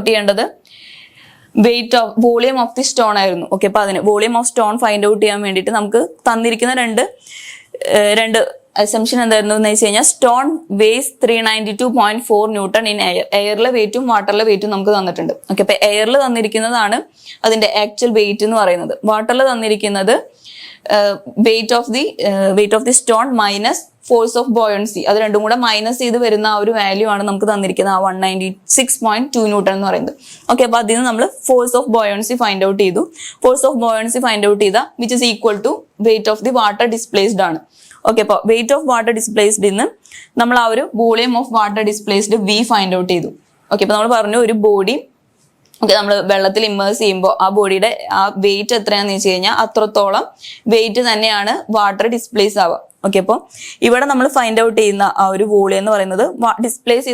ചെയ്യേണ്ടത് weight of volume of the stone ആയിരുന്നു. ഓക്കെ, അപ്പൊ അതിന് volume of stone find out ചെയ്യാൻ വേണ്ടിയിട്ട് നമുക്ക് തന്നിരിക്കുന്ന രണ്ട് അസംഷൻ എന്തായിരുന്നു എന്ന് വെച്ച് കഴിഞ്ഞാൽ stone weighs 392.4 newton in air. എയറിലെ വെയിറ്റും വാട്ടറിലെ വെയിറ്റും നമുക്ക് തന്നിട്ടുണ്ട്. ഓക്കെ, അപ്പൊ എയറിൽ തന്നിരിക്കുന്നതാണ് അതിന്റെ ആക്ച്വൽ വെയിറ്റ് എന്ന് പറയുന്നത്. വാട്ടറിൽ തന്നിരിക്കുന്നത് wait of the stone minus force of buoyancy, അത് രണ്ടും കൂടെ മൈനസ് ചെയ്ത് വരുന്ന ആ ഒരു വാല്യൂ ആണ് നമുക്ക് തന്നിരിക്കുന്നത്, ആ 196.2 ന്യൂട്ടൺ എന്ന് പറയുന്നത്. ഓക്കെ, അപ്പൊ അതിൽ നിന്ന് നമ്മൾ force of buoyancy find out ചെയ്തു. Force of buoyancy find out ചെയ്ത which is equal to weight of the water displaced ആണ്. ഓക്കെ, അപ്പോൾ വെയിറ്റ് ഓഫ് വാട്ടർ ഡിസ്പ്ലേസ്ഡ് ഇന്ന് നമ്മൾ ആ ഒരു volume of water displaced V find out ചെയ്തു. Okay, അപ്പോൾ നമ്മൾ പറഞ്ഞു ഒരു ബോഡി ഓക്കെ നമ്മൾ വെള്ളത്തിൽ ഇമ്മേഴ്സ് ചെയ്യുമ്പോൾ ആ ബോഡിയുടെ ആ വെയിറ്റ് എത്രയാണെന്ന് വെച്ച് കഴിഞ്ഞാൽ അത്രത്തോളം വെയിറ്റ് തന്നെയാണ് വാട്ടർ ഡിസ്പ്ലേസ് ആവുക. ഓക്കെ, അപ്പോൾ ഇവിടെ നമ്മൾ ഫൈൻഡ് ഔട്ട് ചെയ്യുന്ന ആ ഒരു വോളിയം എന്ന് പറയുന്നത് ഡിസ്പ്ലേസ്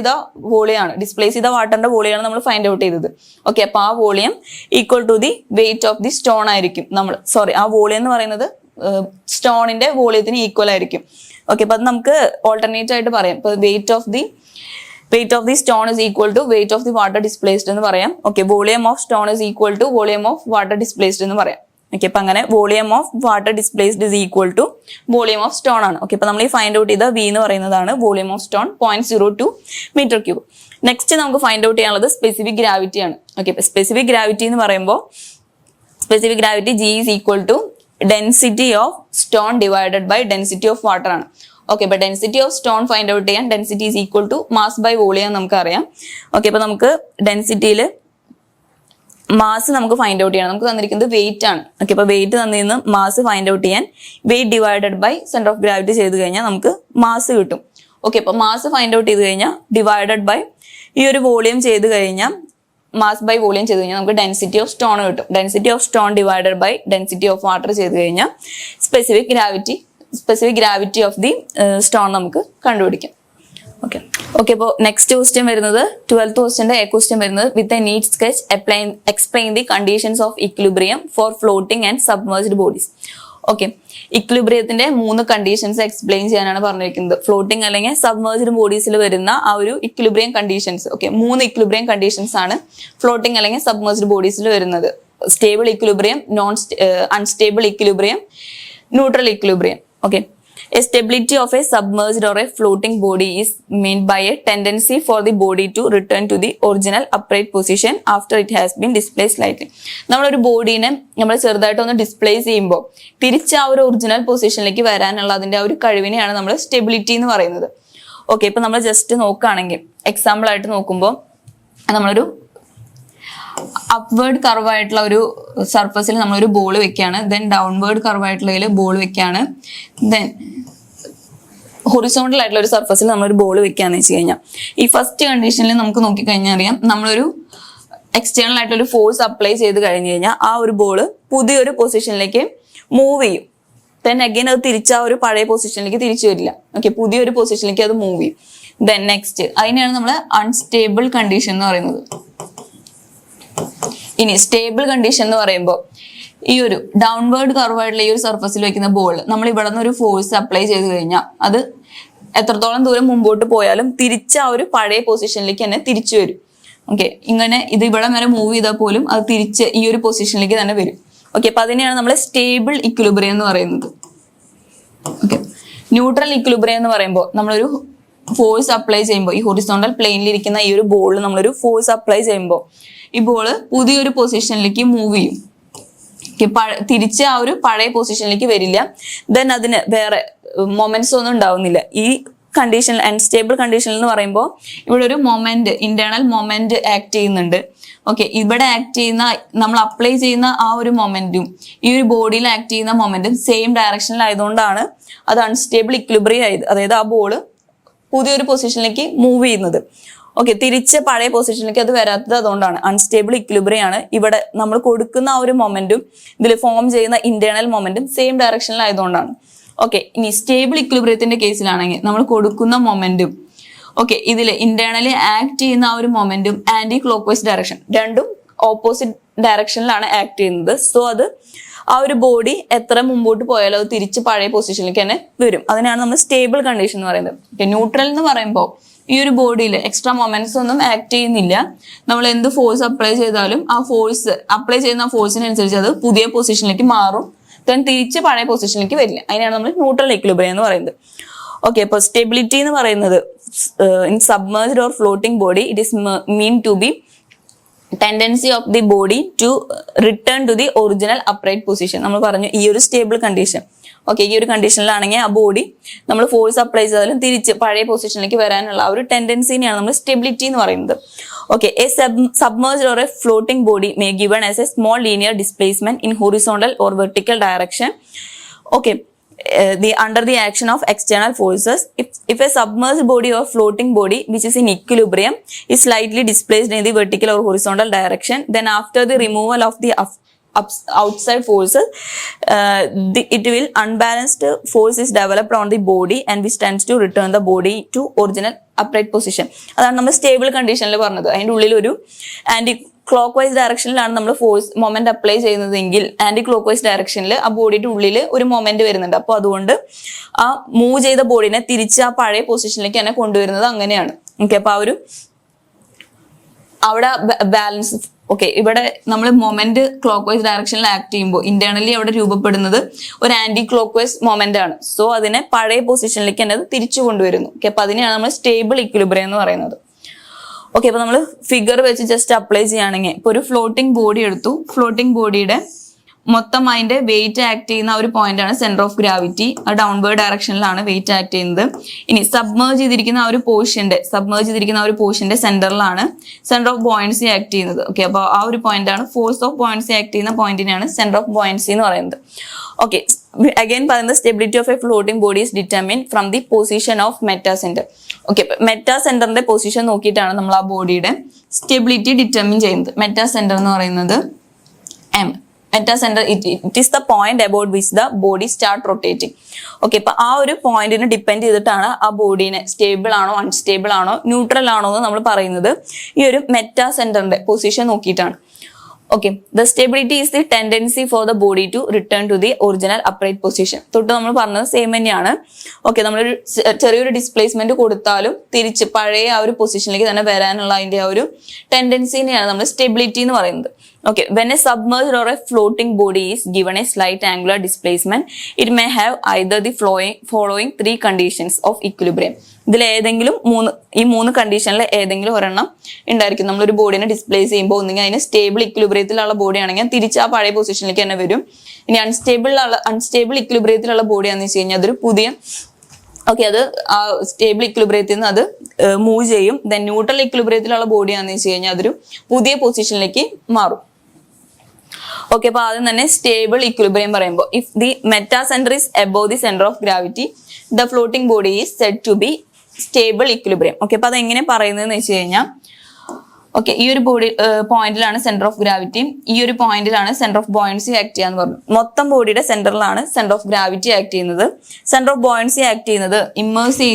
ചെയ്ത വാട്ടറിന്റെ വോളിയാണ് നമ്മൾ ഫൈൻഡ് ഔട്ട് ചെയ്തത്. ഓക്കെ, അപ്പോൾ ആ volume equal to the weight of the stone ആയിരിക്കും. ആ വോളിയം എന്ന് പറയുന്നത് സ്റ്റോണിന്റെ വോളിയത്തിന് ഈക്വൽ ആയിരിക്കും. ഓക്കെ, അപ്പൊ അത് നമുക്ക് ഓൾട്ടർനേറ്റ് ആയിട്ട് പറയാം. ഇപ്പൊ weight of the stone is equal to weight of the water displaced എന്ന് പറയാം. Okay, volume of stone is equal to volume of water displaced എന്ന് പറയാം. ഓക്കെ, അപ്പൊ അങ്ങനെ volume of water displaced is equal to volume of stone ആണ്. Okay, അപ്പൊ നമ്മൾ ഈ ഫൈൻഡ് ഔട്ട് ചെയ്ത വി എന്ന് പറയുന്നതാണ് volume of stone 0.02 metre cube. Next നമുക്ക് ഫൈൻഡ് ഔട്ട് ചെയ്യാനുള്ളത് സ്പെസിഫിക് ഗ്രാവിറ്റി ആണ്. ഓക്കെ, സ്പെസിഫിക് ഗ്രാവിറ്റി എന്ന് പറയുമ്പോൾ specific gravity G is equal to density of stone divided by density of water ആണ്. ഓക്കെ, അപ്പൊ density of stone find out ചെയ്യാൻ density is equal to mass by volume നമുക്ക് അറിയാം. Okay, അപ്പൊ നമുക്ക് ഡെൻസിറ്റിയിൽ മാസ് നമുക്ക് ഫൈൻഡ് ഔട്ട് ചെയ്യണം. നമുക്ക് തന്നിരിക്കുന്നത് വെയിറ്റ് ആണ്. ഓക്കെ, അപ്പൊ വെയിറ്റ് തന്നിരുന്ന് മാസ് ഫൈൻഡ് ഔട്ട് ചെയ്യാൻ weight divided by centre of gravity ചെയ്ത് കഴിഞ്ഞാൽ നമുക്ക് മാസ് കിട്ടും. ഓക്കെ, അപ്പൊ മാസ് ഫൈൻഡ് ഔട്ട് ചെയ്ത് കഴിഞ്ഞാൽ ഡിവൈഡഡ് ബൈ ഈ ഒരു വോളിയം ചെയ്ത് കഴിഞ്ഞാൽ മാസ് ബൈ വോളിയം ചെയ്ത് കഴിഞ്ഞാൽ നമുക്ക് ഡെൻസിറ്റി ഓഫ് സ്റ്റോൺ കിട്ടും. Density of stone divided by density of water ചെയ്ത് കഴിഞ്ഞാൽ specific gravity of the stone നമുക്ക് കണ്ടുപിടിക്കാം. ഓക്കെ, അപ്പോൾ നെക്സ്റ്റ് ക്വസ്റ്റ്യൻ വരുന്നത് 12th ക്വസ്റ്റ്യന്റെ ക്വസ്റ്റ്യൻ വരുന്നത് with a neat sketch explain the conditions of equilibrium for floating and submerged bodies. Okay, ഇക്വിലിബ്രിയത്തിന്റെ 3 conditions explain ചെയ്യാനാണ് പറഞ്ഞിരിക്കുന്നത്. ഫ്ലോട്ടിംഗ് അല്ലെങ്കിൽ സബ്മേർജ്ഡ് ബോഡീസിൽ വരുന്ന ആ ഒരു equilibrium conditions. Okay, 3 equilibrium conditions ആണ് ഫ്ലോട്ടിംഗ് അല്ലെങ്കിൽ സബ്മേർജ്ഡ് ബോഡീസിൽ വരുന്നത്. Stable equilibrium, unstable equilibrium, neutral equilibrium. Okay, a stability of a submerged or a floating body is meant by a tendency for the body to return to the original upright position after it has been displaced slightly. നമ്മളൊരു ബോഡീനെ നമ്മൾ ചെറുതായിട്ടൊന്ന് displace ചെയ്യുമ്പോൾ തിരിച്ച് ആ ഒരു original പൊസിഷനിലേക്ക് വരാനുള്ള അതിന്റെ ആ ഒരു കഴിവിനെയാണ് നമ്മൾ സ്റ്റെബിലിറ്റി എന്ന് പറയുന്നത്. ഓക്കെ, ഇപ്പൊ നമ്മൾ ജസ്റ്റ് നോക്കുകയാണെങ്കിൽ എക്സാമ്പിൾ ആയിട്ട് നോക്കുമ്പോൾ നമ്മളൊരു അപ്വേർഡ് കർവ് ആയിട്ടുള്ള ഒരു സർഫസിൽ നമ്മളൊരു ബോൾ വെക്കുകയാണ്. ദെൻ ഡൗൺവേർഡ് കർവ് ആയിട്ടുള്ളതിൽ ബോൾ വെക്കുകയാണ്. ദെൻ ഹൊറിസോണ്ടൽ ആയിട്ടുള്ള ഒരു സർഫസിൽ നമ്മളൊരു ബോൾ വെക്കുകയാന്ന് വെച്ച് കഴിഞ്ഞാൽ ഈ ഫസ്റ്റ് കണ്ടീഷനിൽ നമുക്ക് നോക്കിക്കഴിഞ്ഞാൽ അറിയാം നമ്മളൊരു എക്സ്റ്റേണൽ ആയിട്ടൊരു ഫോഴ്സ് അപ്ലൈ ചെയ്ത് കഴിഞ്ഞ് കഴിഞ്ഞാൽ ആ ഒരു ബോൾ പുതിയൊരു പൊസിഷനിലേക്ക് മൂവ് ചെയ്യും. ദെൻ അഗൈൻ അത് തിരിച്ച് ആ ഒരു പഴയ പൊസിഷനിലേക്ക് തിരിച്ചു വരില്ല. ഓക്കെ, പുതിയൊരു പൊസിഷനിലേക്ക് അത് മൂവ് ചെയ്യും. ദെൻ നെക്സ്റ്റ് അതിനെയാണ് നമ്മൾ അൺസ്റ്റേബിൾ കണ്ടീഷൻ എന്ന് പറയുന്നത്. ഇനി സ്റ്റേബിൾ കണ്ടീഷൻ എന്ന് പറയുമ്പോൾ ഈ ഒരു ഡൗൺവേർഡ് കർവായിട്ടുള്ള ഈ ഒരു സർഫസിൽ വെക്കുന്ന ബോൾ നമ്മൾ ഇവിടെ നിന്ന് ഒരു ഫോഴ്സ് അപ്ലൈ ചെയ്ത് കഴിഞ്ഞാൽ അത് എത്രത്തോളം ദൂരം മുമ്പോട്ട് പോയാലും തിരിച്ച് ആ ഒരു പഴയ പൊസിഷനിലേക്ക് തന്നെ തിരിച്ചു വരും. ഓക്കെ, ഇങ്ങനെ ഇത് ഇവിടെ വരെ മൂവ് ചെയ്താൽ പോലും അത് തിരിച്ച് ഈ ഒരു പൊസിഷനിലേക്ക് തന്നെ വരും. ഓക്കെ, അപ്പൊ അതിനെയാണ് നമ്മൾ സ്റ്റേബിൾ ഇക്വിലിബ്രിയം എന്ന് പറയുന്നത്. ഓക്കെ, ന്യൂട്രൽ ഇക്വിലിബ്രിയം എന്ന് പറയുമ്പോൾ നമ്മളൊരു ഫോഴ്സ് അപ്ലൈ ചെയ്യുമ്പോൾ ഈ ഹൊറിസോണ്ടൽ പ്ലെയിനിൽ ഇരിക്കുന്ന ഈ ഒരു ബോളിൽ നമ്മളൊരു ഫോഴ്സ് അപ്ലൈ ചെയ്യുമ്പോൾ ഈ ബോള് പുതിയൊരു പൊസിഷനിലേക്ക് മൂവ് ചെയ്യും. തിരിച്ച് ആ ഒരു പഴയ പൊസിഷനിലേക്ക് വരില്ല. ദെൻ അതിന് വേറെ മൊമെന്റ്സ് ഒന്നും ഉണ്ടാവുന്നില്ല. ഈ കണ്ടീഷൻ അൺസ്റ്റേബിൾ കണ്ടീഷൻ എന്ന് പറയുമ്പോൾ ഇവിടെ ഒരു മൊമെന്റ്, ഇന്റേണൽ മൊമെന്റ് ആക്ട് ചെയ്യുന്നുണ്ട്. ഓക്കെ, ഇവിടെ ആക്ട് ചെയ്യുന്ന നമ്മൾ അപ്ലൈ ചെയ്യുന്ന ആ ഒരു മൊമെന്റും ഈ ഒരു ബോഡിയിൽ ആക്ട് ചെയ്യുന്ന മൊമെന്റും സെയിം ഡയറക്ഷനിലായതുകൊണ്ടാണ് അത് അൺസ്റ്റേബിൾ ഇക്വിലിബ്രിയം ആയത്. അതായത് ആ ബോള് പുതിയൊരു പൊസിഷനിലേക്ക് മൂവ് ചെയ്യുന്നത്. ഓക്കെ, തിരിച്ച് പഴയ പൊസിഷനിലേക്ക് അത് വരാത്തത് അതുകൊണ്ടാണ് അൺസ്റ്റേബിൾ ഇക്വിലിബ്രിയം ആണ്. ഇവിടെ നമ്മൾ കൊടുക്കുന്ന ആ ഒരു മൊമെന്റും ഇതിൽ ഫോം ചെയ്യുന്ന ഇന്റേണൽ മൊമെന്റും സെയിം ഡയറക്ഷനിലായതുകൊണ്ടാണ്. ഓക്കെ, ഇനി സ്റ്റേബിൾ ഇക്വിലിബ്രിയത്തിന്റെ കേസിലാണെങ്കിൽ നമ്മൾ കൊടുക്കുന്ന മൊമെന്റും ഓക്കെ ഇതിൽ ഇന്റേണലി ആക്ട് ചെയ്യുന്ന ആ ഒരു momentum anti clock vice direction, രണ്ടും ഓപ്പോസിറ്റ് ഡയറക്ഷനിലാണ് ആക്ട് ചെയ്യുന്നത്. സോ അത് ആ ഒരു ബോഡി എത്ര മുമ്പോട്ട് പോയാലും അത് തിരിച്ച് പഴയ പൊസിഷനിലേക്ക് തന്നെ വരും. അതിനാണ് നമ്മൾ സ്റ്റേബിൾ കണ്ടീഷൻ എന്ന് പറയുന്നത്. ഓക്കെ, ന്യൂട്രൽ എന്ന് പറയുമ്പോൾ ഈ ഒരു ബോഡിയിൽ എക്സ്ട്രാ മൊമെന്റ്സ് ഒന്നും ആക്ട് ചെയ്യുന്നില്ല. നമ്മൾ എന്ത് ഫോഴ്സ് അപ്ലൈ ചെയ്താലും ആ ഫോഴ്സ് അപ്ലൈ ചെയ്യുന്ന ഫോഴ്സിനനുസരിച്ച് അത് പുതിയ പൊസിഷനിലേക്ക് മാറും. ദെൻ തിരിച്ച് പഴയ പൊസിഷനിലേക്ക് വരില്ല. അതിനാണ് നമ്മൾ ന്യൂട്രൽ ഇക്വിലിബ്രിയം എന്ന് പറയുന്നത്. ഓക്കെ, അപ്പോൾ സ്റ്റെബിലിറ്റി എന്ന് പറയുന്നത് in submerged or floating body it is mean to be tendency of the body to return to the original upright position. നമ്മൾ പറഞ്ഞു ഈ ഒരു സ്റ്റേബിൾ കണ്ടീഷൻ. ഓക്കെ, ഈ ഒരു കണ്ടീഷനിലാണെങ്കിൽ ആ ബോഡി നമ്മൾ ഫോഴ്സ് അപ്ലൈ ചെയ്താലും തിരിച്ച് പഴയ പൊസിഷനിലേക്ക് വരാനുള്ള ആ ഒരു ടെൻഡൻസിനെയാണ് നമ്മൾ സ്റ്റെബിലിറ്റി എന്ന് പറയുന്നത്. Okay, a submerged or a floating body may given as a small linear displacement in horizontal or vertical direction. Okay, under the action of external forces. If a submerged body or floating body which is in equilibrium is slightly displaced in the vertical or horizontal direction, then after the removal of the outside forces, it will unbalanced force is developed on the body and which tends to return the body to original upright position. അതാണ് നമ്മൾ stable കണ്ടീഷനിൽ പറഞ്ഞത്. അതിൻ്റെ ഉള്ളിൽ ഒരു anti clock vice ഡയറക്ഷനിലാണ് നമ്മൾ force moment apply ചെയ്യുന്നതെങ്കിൽ ആന്റി ക്ലോക്ക് വൈസ് ഡയറക്ഷനിൽ ആ ബോഡിയുടെ ഉള്ളിൽ ഒരു മൊമെന്റ് വരുന്നുണ്ട്. അപ്പോൾ അതുകൊണ്ട് ആ മൂവ് ചെയ്ത ബോഡിനെ തിരിച്ച് ആ പഴയ പൊസിഷനിലേക്ക് തന്നെ കൊണ്ടുവരുന്നത് അങ്ങനെയാണ്. ഓക്കെ, അപ്പൊ ആ ഒരു അവിടെ ബാലൻസ്. ഓക്കെ, ഇവിടെ നമ്മൾ മൊമെന്റ് ക്ലോക്ക് വൈസ് ഡയറക്ഷനിൽ ആക്ട് ചെയ്യുമ്പോൾ ഇന്റേണലി അവിടെ രൂപപ്പെടുന്നത് ഒരു ആന്റി ക്ലോക്ക് വൈസ് മൊമെന്റ് ആണ്. സോ അതിനെ പഴയ പൊസിഷനിലേക്ക് തന്നെ അത് തിരിച്ചു കൊണ്ടുവരുന്നു. ഓക്കെ, അപ്പൊ അതിനെയാണ് നമ്മൾ സ്റ്റേബിൾ ഇക്വിലിബ്രിയം എന്ന് പറയുന്നത്. ഓക്കെ, അപ്പൊ നമ്മൾ ഫിഗർ വെച്ച് ജസ്റ്റ് അപ്ലൈ ചെയ്യുകയാണെങ്കിൽ ഇപ്പൊ ഒരു ഫ്ലോട്ടിംഗ് ബോഡി എടുത്തു. ഫ്ലോട്ടിംഗ് ബോഡിയുടെ മൊത്തം അതിന്റെ വെയിറ്റ് ആക്ട് ചെയ്യുന്ന ഒരു പോയിന്റ് ആണ് സെന്റർ ഓഫ് ഗ്രാവിറ്റി. ആ ഡൗൺവേർഡ് ഡയറക്ഷനിലാണ് വെയിറ്റ് ആക്ട് ചെയ്യുന്നത്. ഇനി സബ്മേർജ് ചെയ്തിരിക്കുന്ന ആ ഒരു പോർഷന്റെ സെന്ററിലാണ് സെന്റർ ഓഫ് ബോയൻസി ആക്ട് ചെയ്യുന്നത്. ഓക്കെ, അപ്പോൾ ആ ഒരു പോയിന്റ് ആണ് ഫോഴ്സ് ഓഫ് ബോയൻസി ആക്ട് ചെയ്യുന്ന പോയിന്റിനെയാണ് സെന്റർ ഓഫ് ബോയൻസി എന്ന് പറയുന്നത്. ഓക്കെ, അഗൈൻ പറയുന്നത് stability of A floating body is determine from the position of meta centre. Okay, meta സെന്ററിന്റെ പൊസിഷൻ നോക്കിയിട്ടാണ് നമ്മൾ ആ ബോഡിയുടെ സ്റ്റെബിലിറ്റി ഡിറ്റർമിൻ ചെയ്യുന്നത്. മെറ്റാ സെന്റർ എന്ന് പറയുന്നത് M. Meta center, it is the point about which the body start rotating. Okay, അപ്പൊ ആ ഒരു പോയിന്റിനെ ഡിപ്പെൻഡ് ചെയ്തിട്ടാണ് ആ ബോഡീനെ സ്റ്റേബിൾ ആണോ അൺസ്റ്റേബിൾ ആണോ ന്യൂട്രൽ ആണോ എന്ന് നമ്മൾ പറയുന്നത് ഈ ഒരു മെറ്റാ സെന്ററിന്റെ പൊസിഷൻ നോക്കിയിട്ടാണ്. Okay, the stability is the tendency for the body to return to the original upright position. തൊട്ട് നമ്മൾ പറഞ്ഞത് സെയിം തന്നെയാണ്. ഓക്കെ, നമ്മളൊരു ചെറിയൊരു ഡിസ്പ്ലേസ്മെന്റ് കൊടുത്താലും തിരിച്ച് പഴയ ആ ഒരു പൊസിഷനിലേക്ക് തന്നെ വരാനുള്ള അതിന്റെ ആ ഒരു ടെൻഡൻസിനെയാണ് നമ്മൾ സ്റ്റെബിലിറ്റി എന്ന് പറയുന്നത്. Okay, when a submerged or a floating body is given a slight angular displacement, it may have either the following three conditions of equilibrium. ഇതിൽ ഏതെങ്കിലും ഈ മൂന്ന് കണ്ടീഷനിൽ ഏതെങ്കിലും ഒരെണ്ണം ഉണ്ടായിരിക്കും. നമ്മളൊരു ബോഡിനെ ഡിസ്പ്ലേസ് ചെയ്യുമ്പോൾ ഒന്നുകിൽ അതിന് സ്റ്റേബിൾ ഇക്വിലിബ്രിയത്തിലുള്ള ബോഡി ആണെങ്കിൽ തിരിച്ച് ആ പഴയ പൊസിഷനിലേക്ക് തന്നെ വരും. ഇനി അൺസ്റ്റേബിൾ ഇക്വിലിബ്രിയത്തിലുള്ള ബോഡിയാണെന്ന് വെച്ച് കഴിഞ്ഞാൽ അതൊരു പുതിയ അത് ആ സ്റ്റേബിൾ ഇക്വിലിബ്രിയത്തിൽ നിന്ന് അത് മൂവ് ചെയ്യും. ദെൻ ന്യൂട്രൽ ഇക്വിലിബ്രിയത്തിലുള്ള ബോഡിയാണെന്ന് വെച്ച് കഴിഞ്ഞാൽ അതൊരു പുതിയ പൊസിഷനിലേക്ക് മാറും. ഓക്കെ, അപ്പൊ ആദ്യം തന്നെ സ്റ്റേബിൾ ഇക്വിലിബ്രിയം പറയുമ്പോൾ if the metacentre is above the centre of gravity the floating body is said to be stable equilibrium. Okay, അപ്പൊ അതെങ്ങനെ പറയുന്നതെന്ന് വെച്ച് കഴിഞ്ഞാൽ ഓക്കെ, ഈ ഒരു പോയിന്റിലാണ് സെന്റർ ഓഫ് ഗ്രാവിറ്റിയും ഈ ഒരു പോയിന്റിലാണ് സെന്റർ ഓഫ് ബോയൻസി ആക്ട് ചെയ്യാന്ന് പറഞ്ഞു. മൊത്തം ബോഡിയുടെ സെന്ററിലാണ് സെന്റർ ഓഫ് ഗ്രാവിറ്റി ആക്ട് ചെയ്യുന്നത്. സെന്റർ ഓഫ് ബോയൻസി ആക്ട് ചെയ്യുന്നത് ഇമ്മേഴ്സ്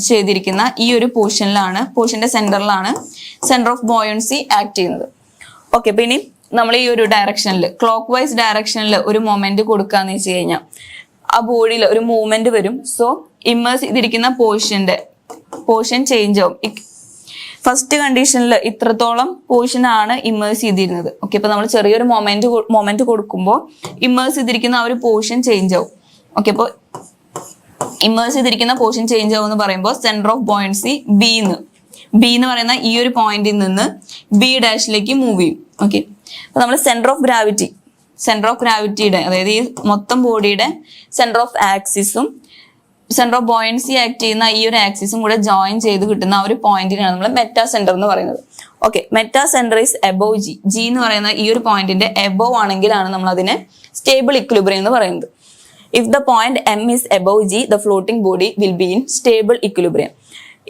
ചെയ്തിരിക്കുന്ന ഈ ഒരു പോർഷന്റെ സെന്ററിലാണ് സെന്റർ ഓഫ് ബോയൻസി ആക്ട് ചെയ്യുന്നത്. ഓക്കെ, അപ്പൊ ഇനി നമ്മൾ ഈ ഒരു ഡയറക്ഷനിൽ ക്ലോക്ക് വൈസ് ഡയറക്ഷനിൽ ഒരു മൊമെന്റ് കൊടുക്കാന്ന് വെച്ച് കഴിഞ്ഞാൽ ആ ബോഡിയിൽ ഒരു മൂവ്മെന്റ് വരും. സോ ഇമ്മേഴ്സ് ചെയ്തിരിക്കുന്ന പോർഷൻ ചേഞ്ച് ആവും. ഫസ്റ്റ് കണ്ടീഷനിൽ ഇത്രത്തോളം പോർഷൻ ആണ് ഇമ്മേഴ്സ് ചെയ്തിരുന്നത്. ഓക്കെ, അപ്പൊ നമ്മൾ ചെറിയൊരു മൊമെന്റ് കൊടുക്കുമ്പോൾ ഇമ്മേഴ്സ് ചെയ്തിരിക്കുന്ന ആ ഒരു പോർഷൻ ചേഞ്ച് ആവും. ഓക്കെ, അപ്പോൾ ഇമ്മേഴ്സ് ചെയ്തിരിക്കുന്ന പോർഷൻ ചേഞ്ച് ആവും എന്ന് പറയുമ്പോൾ സെന്റർ ഓഫ് ബോയൻസി ബി എന്ന് പറയുന്ന ഈ ഒരു പോയിന്റിൽ നിന്ന് ബി ഡാഷിലേക്ക് മൂവ് ചെയ്യും. ഓക്കെ, അപ്പൊ നമ്മൾ സെന്റർ ഓഫ് ഗ്രാവിറ്റിയുടെ അതായത് ഈ മൊത്തം ബോഡിയുടെ സെന്റർ ഓഫ് ആക്സിസും സെന്റർ ഓഫ് ബോയൻസി ആക്ട് ചെയ്യുന്ന ഈ ഒരു ആക്സിസും കൂടെ ജോയിൻ ചെയ്ത് കിട്ടുന്ന ആ ഒരു പോയിന്റിനാണ് നമ്മൾ മെറ്റാ സെന്റർ എന്ന് പറയുന്നത്. Okay, meta centre is above G എന്ന് പറയുന്ന ഈ ഒരു പോയിന്റിന്റെ എബോവ് ആണെങ്കിലാണ് നമ്മൾ അതിനെ സ്റ്റേബിൾ ഇക്വിലിബ്രിയം എന്ന് പറയുന്നത്. If the point M is above G, the floating body will be in stable equilibrium.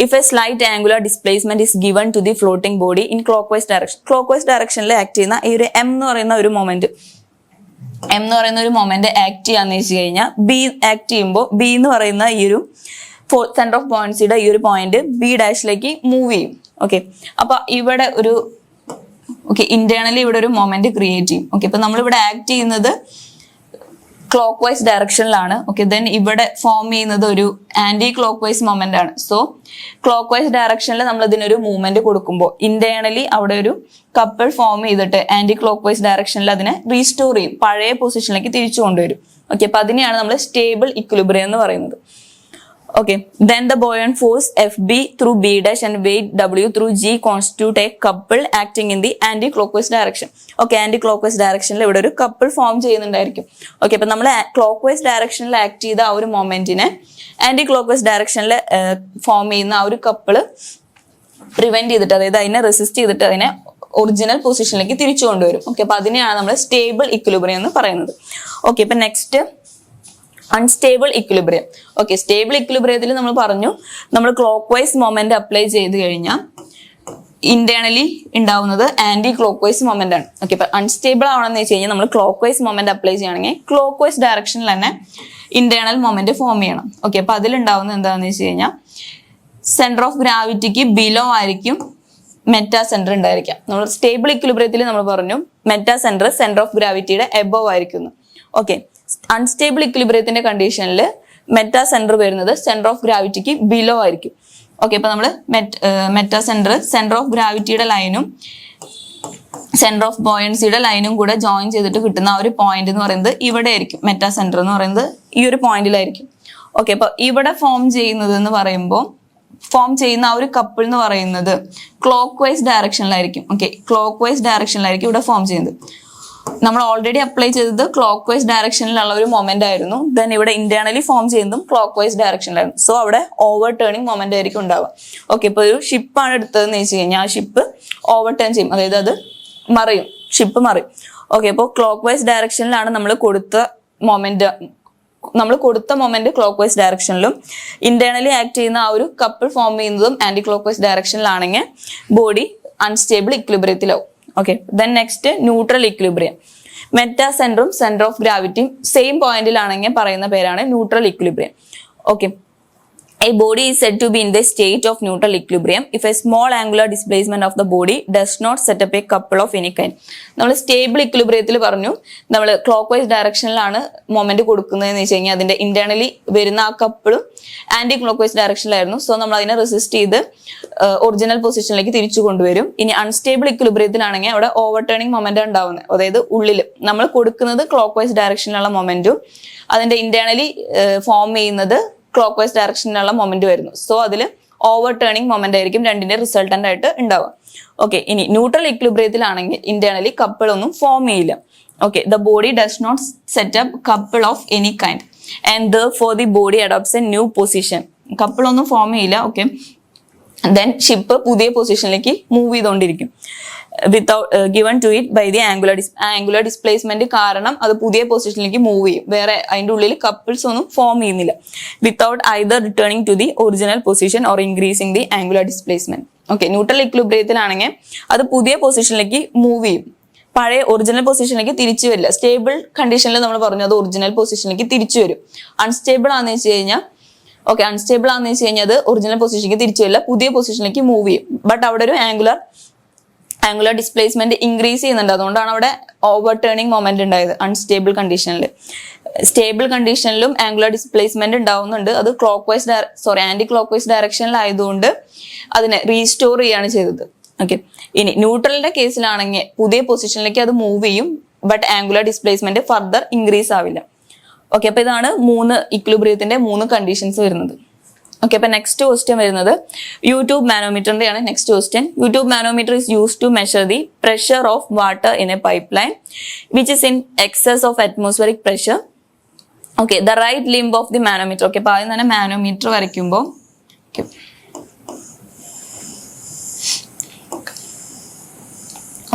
If a slight angular displacement is given to the floating body in clockwise direction act ചെയ്യുന്ന ഈ ഒരു M എന്ന് പറയുന്ന ഒരു moment act ചെയ്യാന്ന് വെച്ച് കഴിഞ്ഞാൽ B act ചെയ്യുമ്പോൾ ബി എന്ന് പറയുന്ന ഈ ഒരു സെന്റർ ഓഫ് ബോയൻസിയുടെ ഈ ഒരു പോയിന്റ് ബി ഡാഷിലേക്ക് മൂവ് ചെയ്യും. ഓക്കെ, അപ്പൊ ഇവിടെ ഇന്റേണലി ഇവിടെ ഒരു മൊമെന്റ് ക്രിയേറ്റ് ചെയ്യും. ഓക്കെ, അപ്പൊ നമ്മളിവിടെ ആക്ട് ചെയ്യുന്നത് ക്ലോക്ക് വൈസ് ഡയറക്ഷനിലാണ്. ഓക്കെ, ദെൻ ഇവിടെ ഫോം ചെയ്യുന്നത് ഒരു ആന്റി ക്ലോക്ക് വൈസ് മൊമെന്റ് ആണ്. സോ ക്ലോക്ക് വൈസ് ഡയറക്ഷനിൽ നമ്മൾ ഇതിനൊരു മൂവ്മെന്റ് കൊടുക്കുമ്പോൾ ഇന്റേണലി അവിടെ ഒരു കപ്പിൾ ഫോം ചെയ്തിട്ട് ആന്റി ക്ലോക്ക് വൈസ് ഡയറക്ഷനിൽ അതിനെ റീസ്റ്റോർ ചെയ്യും, പഴയ പൊസിഷനിലേക്ക് തിരിച്ചു കൊണ്ടുവരും. ഓക്കെ, അപ്പൊ അതിനെയാണ് നമ്മൾ സ്റ്റേബിൾ ഇക്വിലിബ്രിയം എന്ന് പറയുന്നത്. Okay, then the buoyant force Fb through B dash and weight W through G constitute a couple acting in the anti-clockwise direction. Okay, anti-clockwise direction ഇവിടെ ഒരു couple form ചെയ്യുന്നുണ്ടായിരിക്കും. Okay, അപ്പൊ നമ്മൾ clockwise directionൽ act ചെയ്ത ആ ഒരു മൊമെന്റിനെ anti-clockwise directionൽ form ചെയ്യുന്ന ആ ഒരു couple പ്രിവെന്റ് ചെയ്തിട്ട്, അതായത് അതിനെ റെസിസ്റ്റ് ചെയ്തിട്ട് അതിനെ ഒറിജിനൽ പൊസിഷനിലേക്ക് തിരിച്ചു കൊണ്ടുവരും. ഓക്കെ, അപ്പൊ അതിനെയാണ് നമ്മൾ സ്റ്റേബിൾ ഇക്വിലിബ്രിയം എന്ന് പറയുന്നത്. ഓക്കെ, ഇപ്പൊ next unstable equilibrium. Okay, stable ഇക്വിലിബ്രിയത്തിൽ നമ്മൾ പറഞ്ഞു, നമ്മൾ ക്ലോക്ക് വൈസ് മൊമെന്റ് അപ്ലൈ ചെയ്ത് കഴിഞ്ഞാൽ ഇന്റേണലി ഉണ്ടാവുന്നത് ആന്റി ക്ലോക്ക് വൈസ് മൊമെന്റ് ആണ്. ഓക്കെ, ഇപ്പൊ അൺസ്റ്റേബിൾ ആവണമെന്ന് വെച്ച് കഴിഞ്ഞാൽ നമ്മൾ ക്ലോക്ക് വൈസ് മൊമെന്റ് അപ്ലൈ ചെയ്യുകയാണെങ്കിൽ ക്ലോക്ക് വൈസ് ഡയറക്ഷനിൽ തന്നെ ഇന്റേണൽ മൊമെന്റ് ഫോം ചെയ്യണം. ഓക്കെ, അപ്പൊ അതിലുണ്ടാവുന്നത് എന്താണെന്ന് വെച്ച് കഴിഞ്ഞാൽ സെന്റർ ഓഫ് ഗ്രാവിറ്റിക്ക് ബിലോ ആയിരിക്കും മെറ്റാ സെന്റർ ഉണ്ടായിരിക്കാം. നമ്മൾ സ്റ്റേബിൾ ഇക്വിലിബ്രിയത്തിൽ നമ്മൾ പറഞ്ഞു മെറ്റാ സെന്റർ ഓഫ് ഗ്രാവിറ്റിയുടെ എബോവ് ആയിരിക്കുന്നു. ഓക്കെ, അൺസ്റ്റേബിൾ ഇക്വിലിബ്രിയത്തിന്റെ കണ്ടീഷനിൽ മെറ്റാ സെന്റർ വരുന്നത് സെന്റർ ഓഫ് ഗ്രാവിറ്റിക്ക് ബിലോ ആയിരിക്കും. ഓക്കെ, അപ്പൊ നമ്മൾ മെറ്റാ സെന്റർ ഓഫ് ഗ്രാവിറ്റിയുടെ ലൈനും സെന്റർ ഓഫ് ബോയൻസിയുടെ ലൈനും കൂടെ ജോയിൻ ചെയ്തിട്ട് കിട്ടുന്ന ആ ഒരു പോയിന്റ് എന്ന് പറയുന്നത് ഇവിടെ ആയിരിക്കും. മെറ്റാ സെന്റർ എന്ന് പറയുന്നത് ഈ ഒരു പോയിന്റിലായിരിക്കും. ഓക്കെ, അപ്പൊ ഇവിടെ ഫോം ചെയ്യുന്ന ആ ഒരു കപ്പിൾ എന്ന് പറയുന്നത് ക്ലോക്ക് വൈസ് ഡയറക്ഷനിലായിരിക്കും. ഓക്കെ, ക്ലോക്ക് വൈസ് ഡയറക്ഷനിലായിരിക്കും ഇവിടെ ഫോം ചെയ്യുന്നത്. നമ്മൾ ഓൾറെഡി അപ്ലൈ ചെയ്തത് ക്ലോക്ക് വൈസ് ഡയറക്ഷനിലുള്ള ഒരു മൊമെന്റ് ആയിരുന്നു. ദെൻ ഇവിടെ ഇന്റേണലി ഫോം ചെയ്യുന്നതും ക്ലോക്ക് വൈസ് ഡയറക്ഷനിലായിരുന്നു. സോ അവിടെ ഓവർ ടേണിംഗ് മൊമെന്റ് ആയിരിക്കും ഉണ്ടാവുക. ഓക്കെ, ഇപ്പൊ ഒരു ഷിപ്പാണ് എടുത്തതെന്ന് വെച്ച് കഴിഞ്ഞാൽ ആ ഷിപ്പ് ഓവർ ടേൺ ചെയ്യും, അതായത് അത് മറിയും, ഷിപ്പ് മറിയും. ഓക്കെ, അപ്പോൾ ക്ലോക്ക് വൈസ് ഡയറക്ഷനിലാണ് നമ്മൾ കൊടുത്ത മൊമെന്റ് ക്ലോക്ക് വൈസ് ഡയറക്ഷനിലും ഇന്റേണലി ആക്ട് ചെയ്യുന്ന ആ ഒരു കപ്പിൾ ഫോം ചെയ്യുന്നതും ആന്റി ക്ലോക്ക് വൈസ് ഡയറക്ഷനിലാണെങ്കിൽ ബോഡി അൺസ്റ്റേബിൾ ഇക്വിലിബ്രിയത്തിലാവും. Okay, then next neutral equilibrium. മെറ്റാ സെന്ററും സെന്റർ ഓഫ് ഗ്രാവിറ്റിയും സെയിം പോയിന്റിലാണെങ്കിൽ പറയുന്ന പേരാണ് neutral equilibrium. Okay, a body is said to be in the state of neutral equilibrium if a small angular displacement of the body does not set up a couple of any kind. നമ്മൾ stable ഇക്വിലിബ്രിയത്തിൽ പറഞ്ഞു നമ്മൾ clock vice ഡയറക്ഷനിലാണ് moment കൊടുക്കുന്നതെന്ന് വെച്ച് കഴിഞ്ഞാൽ അതിന്റെ internally വരുന്ന ആ കപ്പിളും anti clock vice ഡയറക്ഷനിലായിരുന്നു. So നമ്മൾ അതിനെ റെസിസ്റ്റ് ചെയ്ത് ഒറിജിനൽ പൊസിഷനിലേക്ക് തിരിച്ചു കൊണ്ടുവരും. ഇനി അൺസ്റ്റേബിൾ ഇക്വിലിബ്രിയത്തിലാണെങ്കിൽ അവിടെ ഓവർ ടേണിംഗ് മൊമെന്റ് ഉണ്ടാവുന്നത്, അതായത് ഉള്ളിൽ നമ്മൾ കൊടുക്കുന്നത് ക്ലോക്ക് വൈസ് ഡയറക്ഷനിലുള്ള മൊമെന്റും അതിന്റെ ഇന്റേണലി ഫോം ചെയ്യുന്നത് ക്ലോക്ക് വൈസ് ഡയറക്ഷനിലുള്ള മൊമെന്റ് വരുന്നു. സോ അതിൽ ഓവർ ടേണിംഗ് മൊമെന്റ് ആയിരിക്കും രണ്ടിന്റെ റിസൾട്ടന്റ് ആയിട്ട് ഉണ്ടാവുക. ഓക്കെ, ഇനി ന്യൂട്രൽ ഇക്വിലിബ്രിയത്തിലാണെങ്കിൽ ഇന്റേണലി കപ്പിൾ ഒന്നും ഫോം ചെയ്യില്ല. Okay, the body does not set up couple of any kind and therefore the body adopts a new position. Couple ഒന്നും ഫോം ചെയ്യില്ല. ഓക്കെ, ദെൻ ഷിപ്പ് പുതിയ പൊസിഷനിലേക്ക് മൂവ് ചെയ്തുകൊണ്ടിരിക്കും without given to it by the angular displacement കാരണം അത് പുതിയ പൊസിഷനിലേക്ക് move ചെയ്യും. വേറെ അതിന്റെ ഉള്ളിൽ കപ്പിൾസ് ഒന്നും ഫോം ചെയ്യുന്നില്ല. Without either returning to the original position or increasing the angular displacement. Okay, neutral ഇക്വിലിബ്രിയത്തിലാണെങ്കിൽ അത് പുതിയ പൊസിഷനിലേക്ക് മൂവ് ചെയ്യും, പഴയ ഒറിജിനൽ പൊസിഷനിലേക്ക് തിരിച്ചു വരില്ല. സ്റ്റേബിൾ കണ്ടീഷനിൽ നമ്മൾ പറഞ്ഞു അത് ഒറിജിനൽ പൊസിഷനിലേക്ക് തിരിച്ചു വരും. അൺസ്റ്റേബിൾ ആണെന്ന് വെച്ച് കഴിഞ്ഞാൽ അൺസ്റ്റേബിൾ ആണെന്ന് വെച്ച് കഴിഞ്ഞാൽ അത് ഒറിജിനൽ പൊസിഷനിലേക്ക് തിരിച്ചു വരില്ല, പുതിയ പൊസിഷനിലേക്ക് മൂവ് ചെയ്യും. ബട്ട് അവിടെ ഒരു ആംഗുലർ ഡിസ്പ്ലേസ്മെന്റ് ഇൻക്രീസ് ചെയ്യുന്നുണ്ട്, അതുകൊണ്ടാണ് അവിടെ ഓവർ ടേണിംഗ് മൊമെന്റ് ഉണ്ടായത് അൺസ്റ്റേബിൾ കണ്ടീഷനിൽ. സ്റ്റേബിൾ കണ്ടീഷനിലും ആംഗുലർ ഡിസ്പ്ലേസ്മെന്റ് ഉണ്ടാവുന്നുണ്ട്, അത് ആന്റി ക്ലോക്ക് വൈസ് ഡയറക്ഷനിലായതുകൊണ്ട് അതിനെ റീസ്റ്റോർ ചെയ്യാണ് ചെയ്തത്. ഓക്കെ, ഇനി ന്യൂട്രലിന്റെ കേസിലാണെങ്കിൽ പുതിയ പൊസിഷനിലേക്ക് അത് മൂവ് ചെയ്യും, but angular displacement further increase ആവില്ല. ഓക്കെ, അപ്പൊ ഇതാണ് ഇക്വിലിബ്രിയത്തിന്റെ 3 കണ്ടീഷൻസ് വരുന്നത്. ഓക്കെ, അപ്പൊ നെക്സ്റ്റ് ക്വസ്റ്റ്യൻ വരുന്നത് യൂട്യൂബ് മാനോമീറ്ററിന്റെ ആണ്. Next question, U tube manometer is used to measure the pressure of water in a pipe line which is in excess of atmospheric pressure. Okay, the right limb of the manometer. Okay, അപ്പൊ ആദ്യം തന്നെ manometer വരയ്ക്കുമ്പോൾ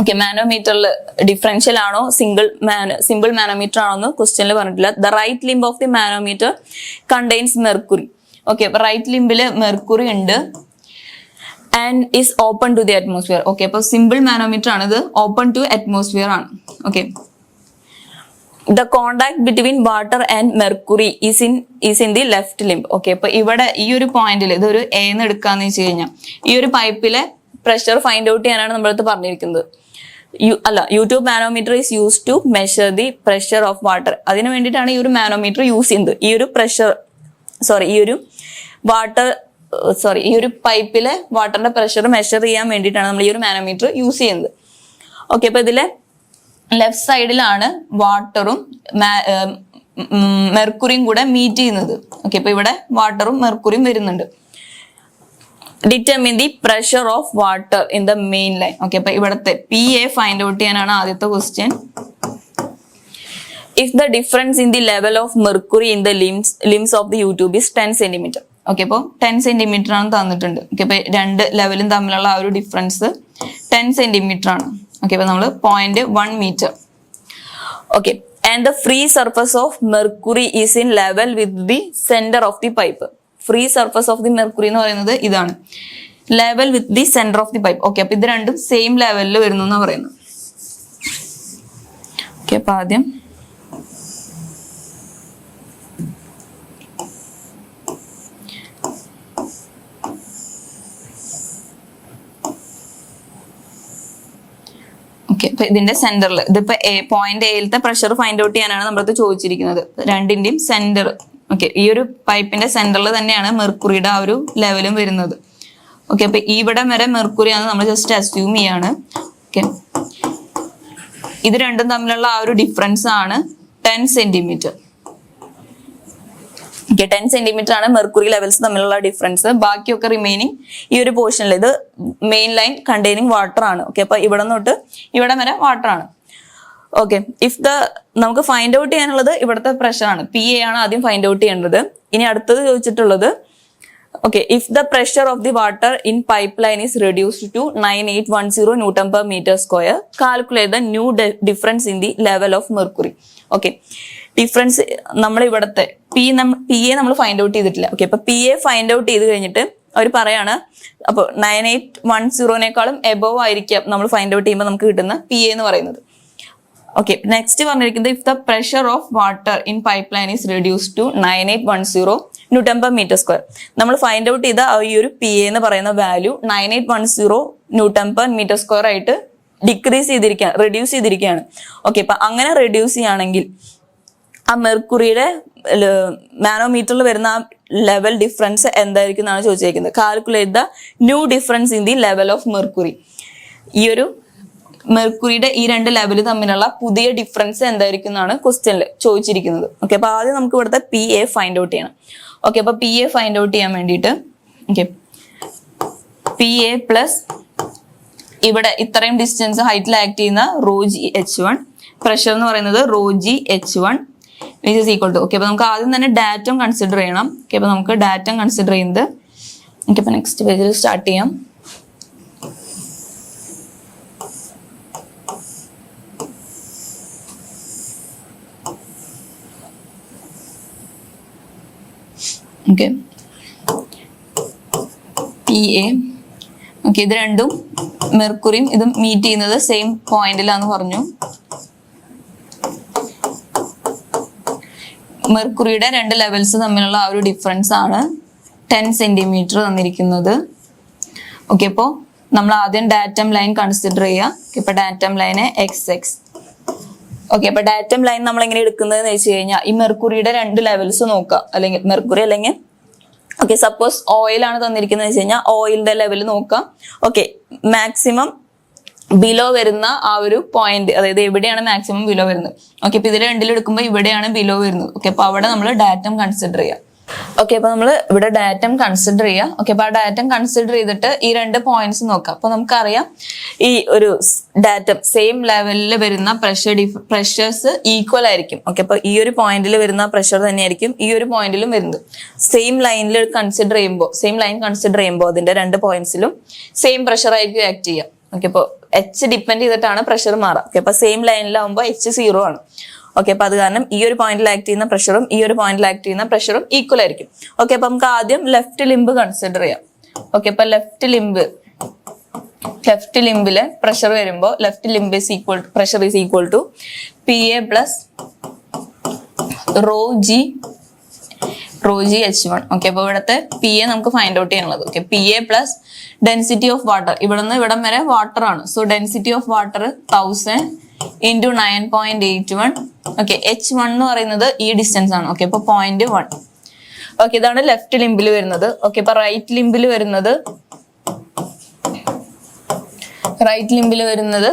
okay, മാനോമീറ്ററിൽ differential ആണോ simple manometer ആണോ എന്ന് ക്വസ്റ്റ്യനിൽ പറഞ്ഞിട്ടില്ല. The right limb of the manometer contains mercury. Okay, അപ്പൊ റൈറ്റ് ലിംബില് മെർക്കുറി ഉണ്ട് and is open to the atmosphere. Okay, അപ്പൊ സിമ്പിൾ മാനോമീറ്റർ ആണ്, ഇത് ഓപ്പൺ ടു അറ്റ്മോസ്ഫിയർ ആണ്. Okay, the contact between water and mercury is in the left limb. Okay, അപ്പൊ ഇവിടെ ഈ ഒരു പോയിന്റിൽ ഇതൊരു എന്ന് എടുക്കാന്ന് വെച്ച് കഴിഞ്ഞാൽ ഈ ഒരു പൈപ്പിലെ പ്രഷർ ഫൈൻഡ് ഔട്ട് ചെയ്യാനാണ് നമ്മളടുത്ത് പറഞ്ഞിരിക്കുന്നത്. U tube manometer is use to measure the pressure of water. അതിന് വേണ്ടിയിട്ടാണ് ഈ ഒരു മാനോമീറ്റർ യൂസ് ചെയ്യുന്നത്. ഈ ഒരു പൈപ്പിലെ വാട്ടറിന്റെ പ്രഷർ മെഷർ ചെയ്യാൻ വേണ്ടിയിട്ടാണ് നമ്മൾ ഈ ഒരു മാനോമീറ്റർ യൂസ് ചെയ്യുന്നത്. ഓക്കെ, അപ്പൊ ഇതിലെ ലെഫ്റ്റ് സൈഡിലാണ് വാട്ടറും മെർക്കുറിയും കൂടെ മീറ്റ് ചെയ്യുന്നത്. ഓക്കെ, അപ്പൊ ഇവിടെ വാട്ടറും മെർക്കുറിയും വരുന്നുണ്ട്. Determine the pressure of water in the main line. Okay, അപ്പൊ ഇവിടുത്തെ PA ഫൈൻഡ് ഔട്ട് ചെയ്യാനാണ് ആദ്യത്തെ question. If the difference in the level of mercury in the limbs of the YouTube is 10 centimetre. Okay, അപ്പോൾ 10 centimetre ആണ് തന്നിട്ടുണ്ട്. Okay, അപ്പൊ രണ്ട് ലെവലും തമ്മിലുള്ള ആ ഒരു ഡിഫറൻസ് 10 സെന്റിമീറ്റർ ആണ്. ഓക്കെ, അപ്പൊ നമ്മൾ 0.1 metre. Okay, and the free surface of mercury is in level with the centre of the pipe. Free surface of the mercury എന്ന് പറയുന്നത് ഇതാണ്, level with the centre of the pipe. Okay, അപ്പൊ ഇത് രണ്ടും same ലെവലിൽ വരുന്നു എന്ന് പറയുന്നത്. ഓക്കെ, അപ്പൊ ആദ്യം ഓക്കെ, അപ്പൊ ഇതിന്റെ സെന്ററിൽ ഇതിപ്പോ പോയിന്റ് എയിലത്തെ പ്രഷർ ഫൈൻഡ് ഔട്ട് ചെയ്യാനാണ് നമ്മളത് ചോദിച്ചിരിക്കുന്നത്. രണ്ടിന്റെയും സെന്റർ. ഓക്കെ, ഈ ഒരു പൈപ്പിന്റെ സെന്ററിൽ തന്നെയാണ് മെർക്കുറിയുടെ ആ ഒരു ലെവലും വരുന്നത്. ഓക്കെ, അപ്പൊ ഇവിടെ വരെ മെർക്കുറി ആണ് നമ്മൾ ജസ്റ്റ് അസ്യൂം ചെയ്യാണ്. ഓക്കെ, ഇത് രണ്ടും തമ്മിലുള്ള ആ ഒരു ഡിഫറൻസ് ആണ് 10 സെന്റിമീറ്റർ. ഓക്കെ, 10 സെന്റിമീറ്റർ ആണ് മെർക്കുറി ലെവൽസ് തമ്മിലുള്ള ഡിഫറൻസ്. ബാക്കിയൊക്കെ റിമൈനിങ് ഈ ഒരു പോർഷനിൽ ഇത് മെയിൻ ലൈൻ കണ്ടെയ്നിങ് വാട്ടർ ആണ്. ഓക്കെ, അപ്പൊ ഇവിടെ തൊട്ട് ഇവിടെ വരെ വാട്ടർ ആണ്. ഓക്കെ, നമുക്ക് ഫൈൻഡ് ഔട്ട് ചെയ്യാനുള്ളത് ഇവിടുത്തെ പ്രഷർ ആണ്, PA ആണ് ആദ്യം ഫൈൻഡ് ഔട്ട് ചെയ്യേണ്ടത്. ഇനി അടുത്തത് ചോദിച്ചിട്ടുള്ളത് okay, if the pressure of the water in pipe line is reduced to 9810 newton per metre square, calculate the new difference in the level of mercury. Okay, difference നമ്മൾ ഇവിടുത്തെ PA നമ്മൾ find out ചെയ്തിട്ടില്ല. Okay, അപ്പൊ PA find out ചെയ്ത് കഴിഞ്ഞിട്ട് അവർ പറയാണ് അപ്പോൾ 9810 above ആയിരിക്കാം നമ്മൾ ഫൈൻഡ് ഔട്ട് ചെയ്യുമ്പോൾ നമുക്ക് കിട്ടുന്ന PA എന്ന് പറയുന്നത്. ഓക്കെ, നെക്സ്റ്റ് പറഞ്ഞിരിക്കുന്നത് if the pressure of water in pipe line is reduced to 9810 newton per metre square. നമ്മൾ ഫൈൻഡ് ഔട്ട് ചെയ്ത ഈ ഒരു PA എന്ന് പറയുന്ന value 9810 newton per metre square ആയിട്ട് റെഡ്യൂസ് ചെയ്തിരിക്കുകയാണ്. ഓക്കെ, അപ്പൊ അങ്ങനെ റെഡ്യൂസ് ചെയ്യുകയാണെങ്കിൽ ആ മെർക്കുറിയുടെ മാനോമീറ്ററിൽ വരുന്ന ആ ലെവൽ ഡിഫറൻസ് എന്തായിരിക്കും എന്നാണ് ചോദിച്ചിരിക്കുന്നത്. Calculate the new difference in the level of mercury. ഈ ഒരു മെർക്കുറിയുടെ ഈ രണ്ട് ലെവൽ തമ്മിലുള്ള പുതിയ ഡിഫറൻസ് എന്തായിരിക്കും എന്നാണ് ക്വസ്റ്റ്യനിൽ ചോദിച്ചിരിക്കുന്നത്. ഓക്കെ, അപ്പൊ ആദ്യം നമുക്ക് ഇവിടുത്തെ PA ഫൈൻഡ് ഔട്ട് ചെയ്യണം. ഓക്കെ, അപ്പൊ PA ഫൈൻഡ് ഔട്ട് ചെയ്യാൻ വേണ്ടിയിട്ട് ഓക്കെ, PA പ്ലസ് ഇവിടെ ഇത്രയും ഡിസ്റ്റൻസ് ഹൈറ്റിൽ ആക്ട് ചെയ്യുന്ന ρgh1, പ്രഷർ എന്ന് പറയുന്നത് ρgh1 which is equal to. Okay, അപ്പൊ നമുക്ക് ആദ്യം തന്നെ ഡാറ്റം കൺസിഡർ ചെയ്യണം. ഓക്കെ, അപ്പൊ നമുക്ക് ഡാറ്റം കൺസിഡർ ചെയ്യുന്നത് ഓക്കെ, അപ്പൊ നെക്സ്റ്റ് പേജിൽ സ്റ്റാർട്ട് ചെയ്യാം. ഓക്കെ, PA ഓക്കെ, ഇത് രണ്ടും മെർക്കുറിയും ഇതും മീറ്റ് ചെയ്യുന്നത് സെയിം പോയിന്റിലാന്ന് പറഞ്ഞു. മെർക്കുറിയുടെ രണ്ട് ലെവൽസ് തമ്മിലുള്ള ആ ഒരു ഡിഫറൻസ് ആണ് 10 സെന്റിമീറ്റർ തന്നിരിക്കുന്നത്. ഓക്കെ, അപ്പോൾ നമ്മൾ ആദ്യം ഡാറ്റം ലൈൻ കൺസിഡർ ചെയ്യുക. ഇപ്പൊ ഡാറ്റം ലൈന് XX. ഓക്കെ, അപ്പൊ ഡാറ്റം ലൈൻ നമ്മൾ എങ്ങനെ എടുക്കുന്നതെന്ന് വെച്ച് കഴിഞ്ഞാൽ ഈ മെർക്കുറിയുടെ രണ്ട് ലെവൽസ് നോക്കുക. അല്ലെങ്കിൽ മെർക്കുറി അല്ലെങ്കിൽ ഓക്കെ, സപ്പോസ് ഓയിൽ ആണ് തന്നിരിക്കുന്നത് വെച്ച് കഴിഞ്ഞാൽ ഓയിലിന്റെ ലെവൽ നോക്കാം. ഓക്കെ, മാക്സിമം ബിലോ വരുന്ന ആ ഒരു പോയിന്റ്, അതായത് എവിടെയാണ് മാക്സിമം ബിലോ വരുന്നത്. ഓക്കെ, അപ്പൊ ഇതിൽ രണ്ടിലും എടുക്കുമ്പോൾ ഇവിടെയാണ് ബിലോ വരുന്നത്. ഓക്കെ, അപ്പൊ അവിടെ നമ്മൾ ഡാറ്റം കൺസിഡർ ചെയ്യാം. ഓക്കെ, അപ്പൊ നമ്മൾ ഇവിടെ ഡാറ്റം കൺസിഡർ ചെയ്യാം. ഓക്കെ, അപ്പൊ ആ ഡാറ്റം കൺസിഡർ ചെയ്തിട്ട് ഈ രണ്ട് പോയിന്റ്സ് നോക്കാം. അപ്പൊ നമുക്കറിയാം ഈ ഒരു ഡാറ്റം സെയിം ലെവലിൽ വരുന്ന പ്രഷേഴ്സ് ഈക്വൽ ആയിരിക്കും. ഓക്കെ, അപ്പൊ ഈ ഒരു പോയിന്റിൽ വരുന്ന പ്രഷർ തന്നെയായിരിക്കും ഈ ഒരു പോയിന്റിലും വരുന്നത്. സെയിം ലൈൻ കൺസിഡർ ചെയ്യുമ്പോൾ അതിന്റെ രണ്ട് പോയിന്റ്സിലും സെയിം പ്രഷർ ആയിരിക്കും ആക്ട് ചെയ്യുക. ഓക്കെ, അപ്പൊ H ഡിപ്പെൻഡ് ചെയ്തിട്ടാണ് പ്രഷർ മാറുക. ഓക്കെ, അപ്പൊ സെയിം ലൈനിലാവുമ്പോൾ H 0 ആണ്. ഓക്കെ, അപ്പൊ അത് കാരണം ഈ ഒരു പോയിന്റിൽ ആക്ട് ചെയ്യുന്ന പ്രഷറും ഈ ഒരു പോയിന്റിൽ ആക്ട് ചെയ്യുന്ന പ്രഷറും ഈക്വൽ ആയിരിക്കും. ഓക്കെ, അപ്പൊ നമുക്ക് ആദ്യം ലെഫ്റ്റ് ലിംബ് കൺസിഡർ ചെയ്യാം. ഓക്കെ, അപ്പൊ ലെഫ്റ്റ് ലിംബില് പ്രഷർ വരുമ്പോൾ left limb pressure is equal to PA plus rho g H1. Okay, അപ്പൊ ഇവിടുത്തെ PA നമുക്ക് ഫൈൻഡ് ഔട്ട് ചെയ്യാനുള്ളത്. Okay, PA plus density of water, ഇവിടെ നിന്ന് ഇവിടം വരെ വാട്ടർ ആണ്. So density of water 1000 into 9.81. Okay, H1 എന്ന് പറയുന്നത് ഈ ഡിസ്റ്റൻസ് ആണ്. ഓക്കെ, അപ്പൊ 0.1. ഓക്കെ, ഇതാണ് ലെഫ്റ്റ് ലിംബിൽ വരുന്നത്. ഓക്കെ, അപ്പൊ റൈറ്റ് ലിംബിൽ വരുന്നത്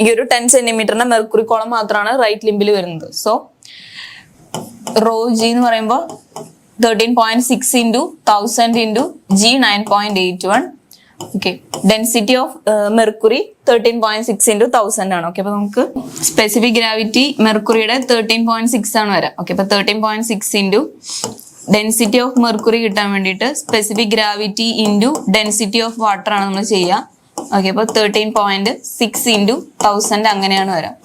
ഈ ഒരു 10 സെന്റിമീറ്ററിന്റെ മെർക്കുറി കോളം മാത്രമാണ് റൈറ്റ് ലിംബിൽ വരുന്നത്. സോ റോ ജി എന്ന് പറയുമ്പോൾ 13.6 into 1000 into G 9.81. Okay, density of mercury 13.6 into 1000 ആണ്. ഓക്കെ, അപ്പൊ നമുക്ക് സ്പെസിഫിക് ഗ്രാവിറ്റി മെർക്കുറിയുടെ 13.6 ആണ് വരാം. ഓക്കെ, അപ്പൊ 13.6 into ഡെൻസിറ്റി ഓഫ് മെർക്കുറി കിട്ടാൻ വേണ്ടിയിട്ട് specific gravity into density of water ആണ് നമ്മൾ ചെയ്യുക. ഓക്കെ, അപ്പൊ 13.6 into 1000 അങ്ങനെയാണ് വരാം.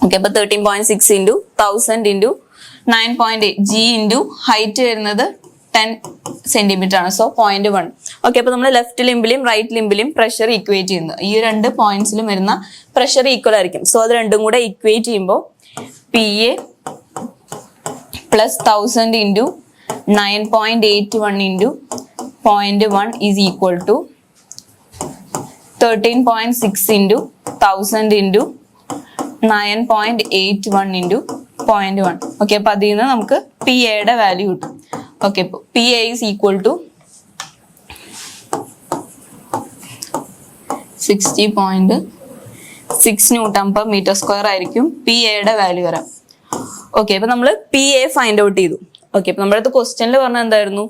ഓക്കെ, അപ്പൊ 13.6 into 1000 into 9.8 G into height വരുന്നത് 10 സെന്റിമീറ്റർ ആണ്. സോ 0.1. ഓക്കെ, അപ്പൊ നമ്മൾ ലെഫ്റ്റ് ലിംബിലും റൈറ്റ് ലിംബിലും പ്രഷർ ഇക്വേറ്റ് ചെയ്യുന്നത് ഈ രണ്ട് പോയിന്റ്സിലും വരുന്ന പ്രഷർ ഈക്വൽ ആയിരിക്കും. സോ അത് രണ്ടും കൂടെ ഇക്വേറ്റ് ചെയ്യുമ്പോൾ PA plus 1000 into 9.81 into 0.1 is equal to 13.6 into 1000 into 9.81 into 0.1. Okay, അപ്പൊ അതിൽ നിന്ന് നമുക്ക് PAയുടെ വാല്യൂ കിട്ടും. ഓക്കെ, അപ്പൊ PA is equal to 60.6 newton per metre square ആയിരിക്കും PAയുടെ വാല്യൂ വരാം. ഓക്കെ, അപ്പൊ നമ്മൾ PA ഫൈൻഡ് ഔട്ട് ചെയ്തു. ഓക്കെ, അപ്പൊ നമ്മുടെ അടുത്ത് ക്വസ്റ്റ്യനിൽ പറഞ്ഞ എന്തായിരുന്നു?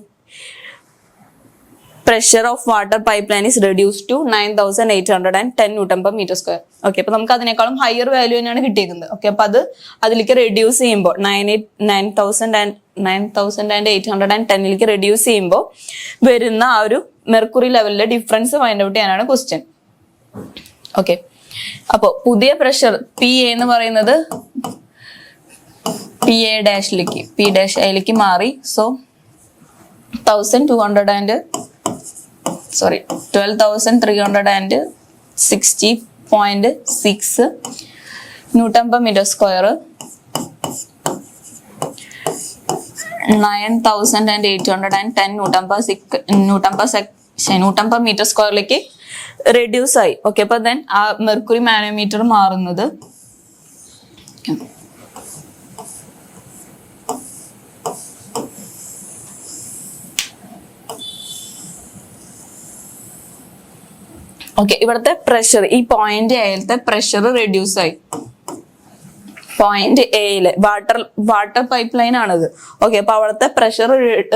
pressure of water pipeline is reduced to 9810 Newton per meter square. Okay, അപ്പൊ നമുക്ക് അതിനേക്കാളും ഹയർ വാല്യൂ തന്നെയാണ് കിട്ടിയിരിക്കുന്നത്. ഓക്കെ, അപ്പൊ അതിലേക്ക് റെഡ്യൂസ് ചെയ്യുമ്പോൾ 9810 റെഡ്യൂസ് ചെയ്യുമ്പോൾ വരുന്ന ആ ഒരു മെർക്കുറി ലെവലിലെ ഡിഫറൻസ് ഫൈൻഡ് ഔട്ട് ചെയ്യാനാണ് ക്വസ്റ്റ്യൻ. ഓക്കെ, അപ്പോൾ പുതിയ പ്രഷർ PA എന്ന് പറയുന്നത് P'-ലേക്ക് മാറി. So 12,360.6 newton per metre square 9810 newton per metre സ്ക്വയറിലേക്ക് റെഡ്യൂസ് ആയി. ഓക്കെ, അപ്പൊ ദെൻ ആ മെർക്കുറി മാനോമീറ്റർ മാറുന്നത് ഓക്കെ, ഇവിടുത്തെ പ്രഷർ ഈ പോയിന്റ് എയിലത്തെ പ്രഷർ റെഡ്യൂസ് ആയി. പോയിന്റ് എയിലെ വാട്ടർ പൈപ്പ് ലൈൻ ആണിത്. ഓക്കെ, അപ്പൊ അവിടുത്തെ പ്രഷർ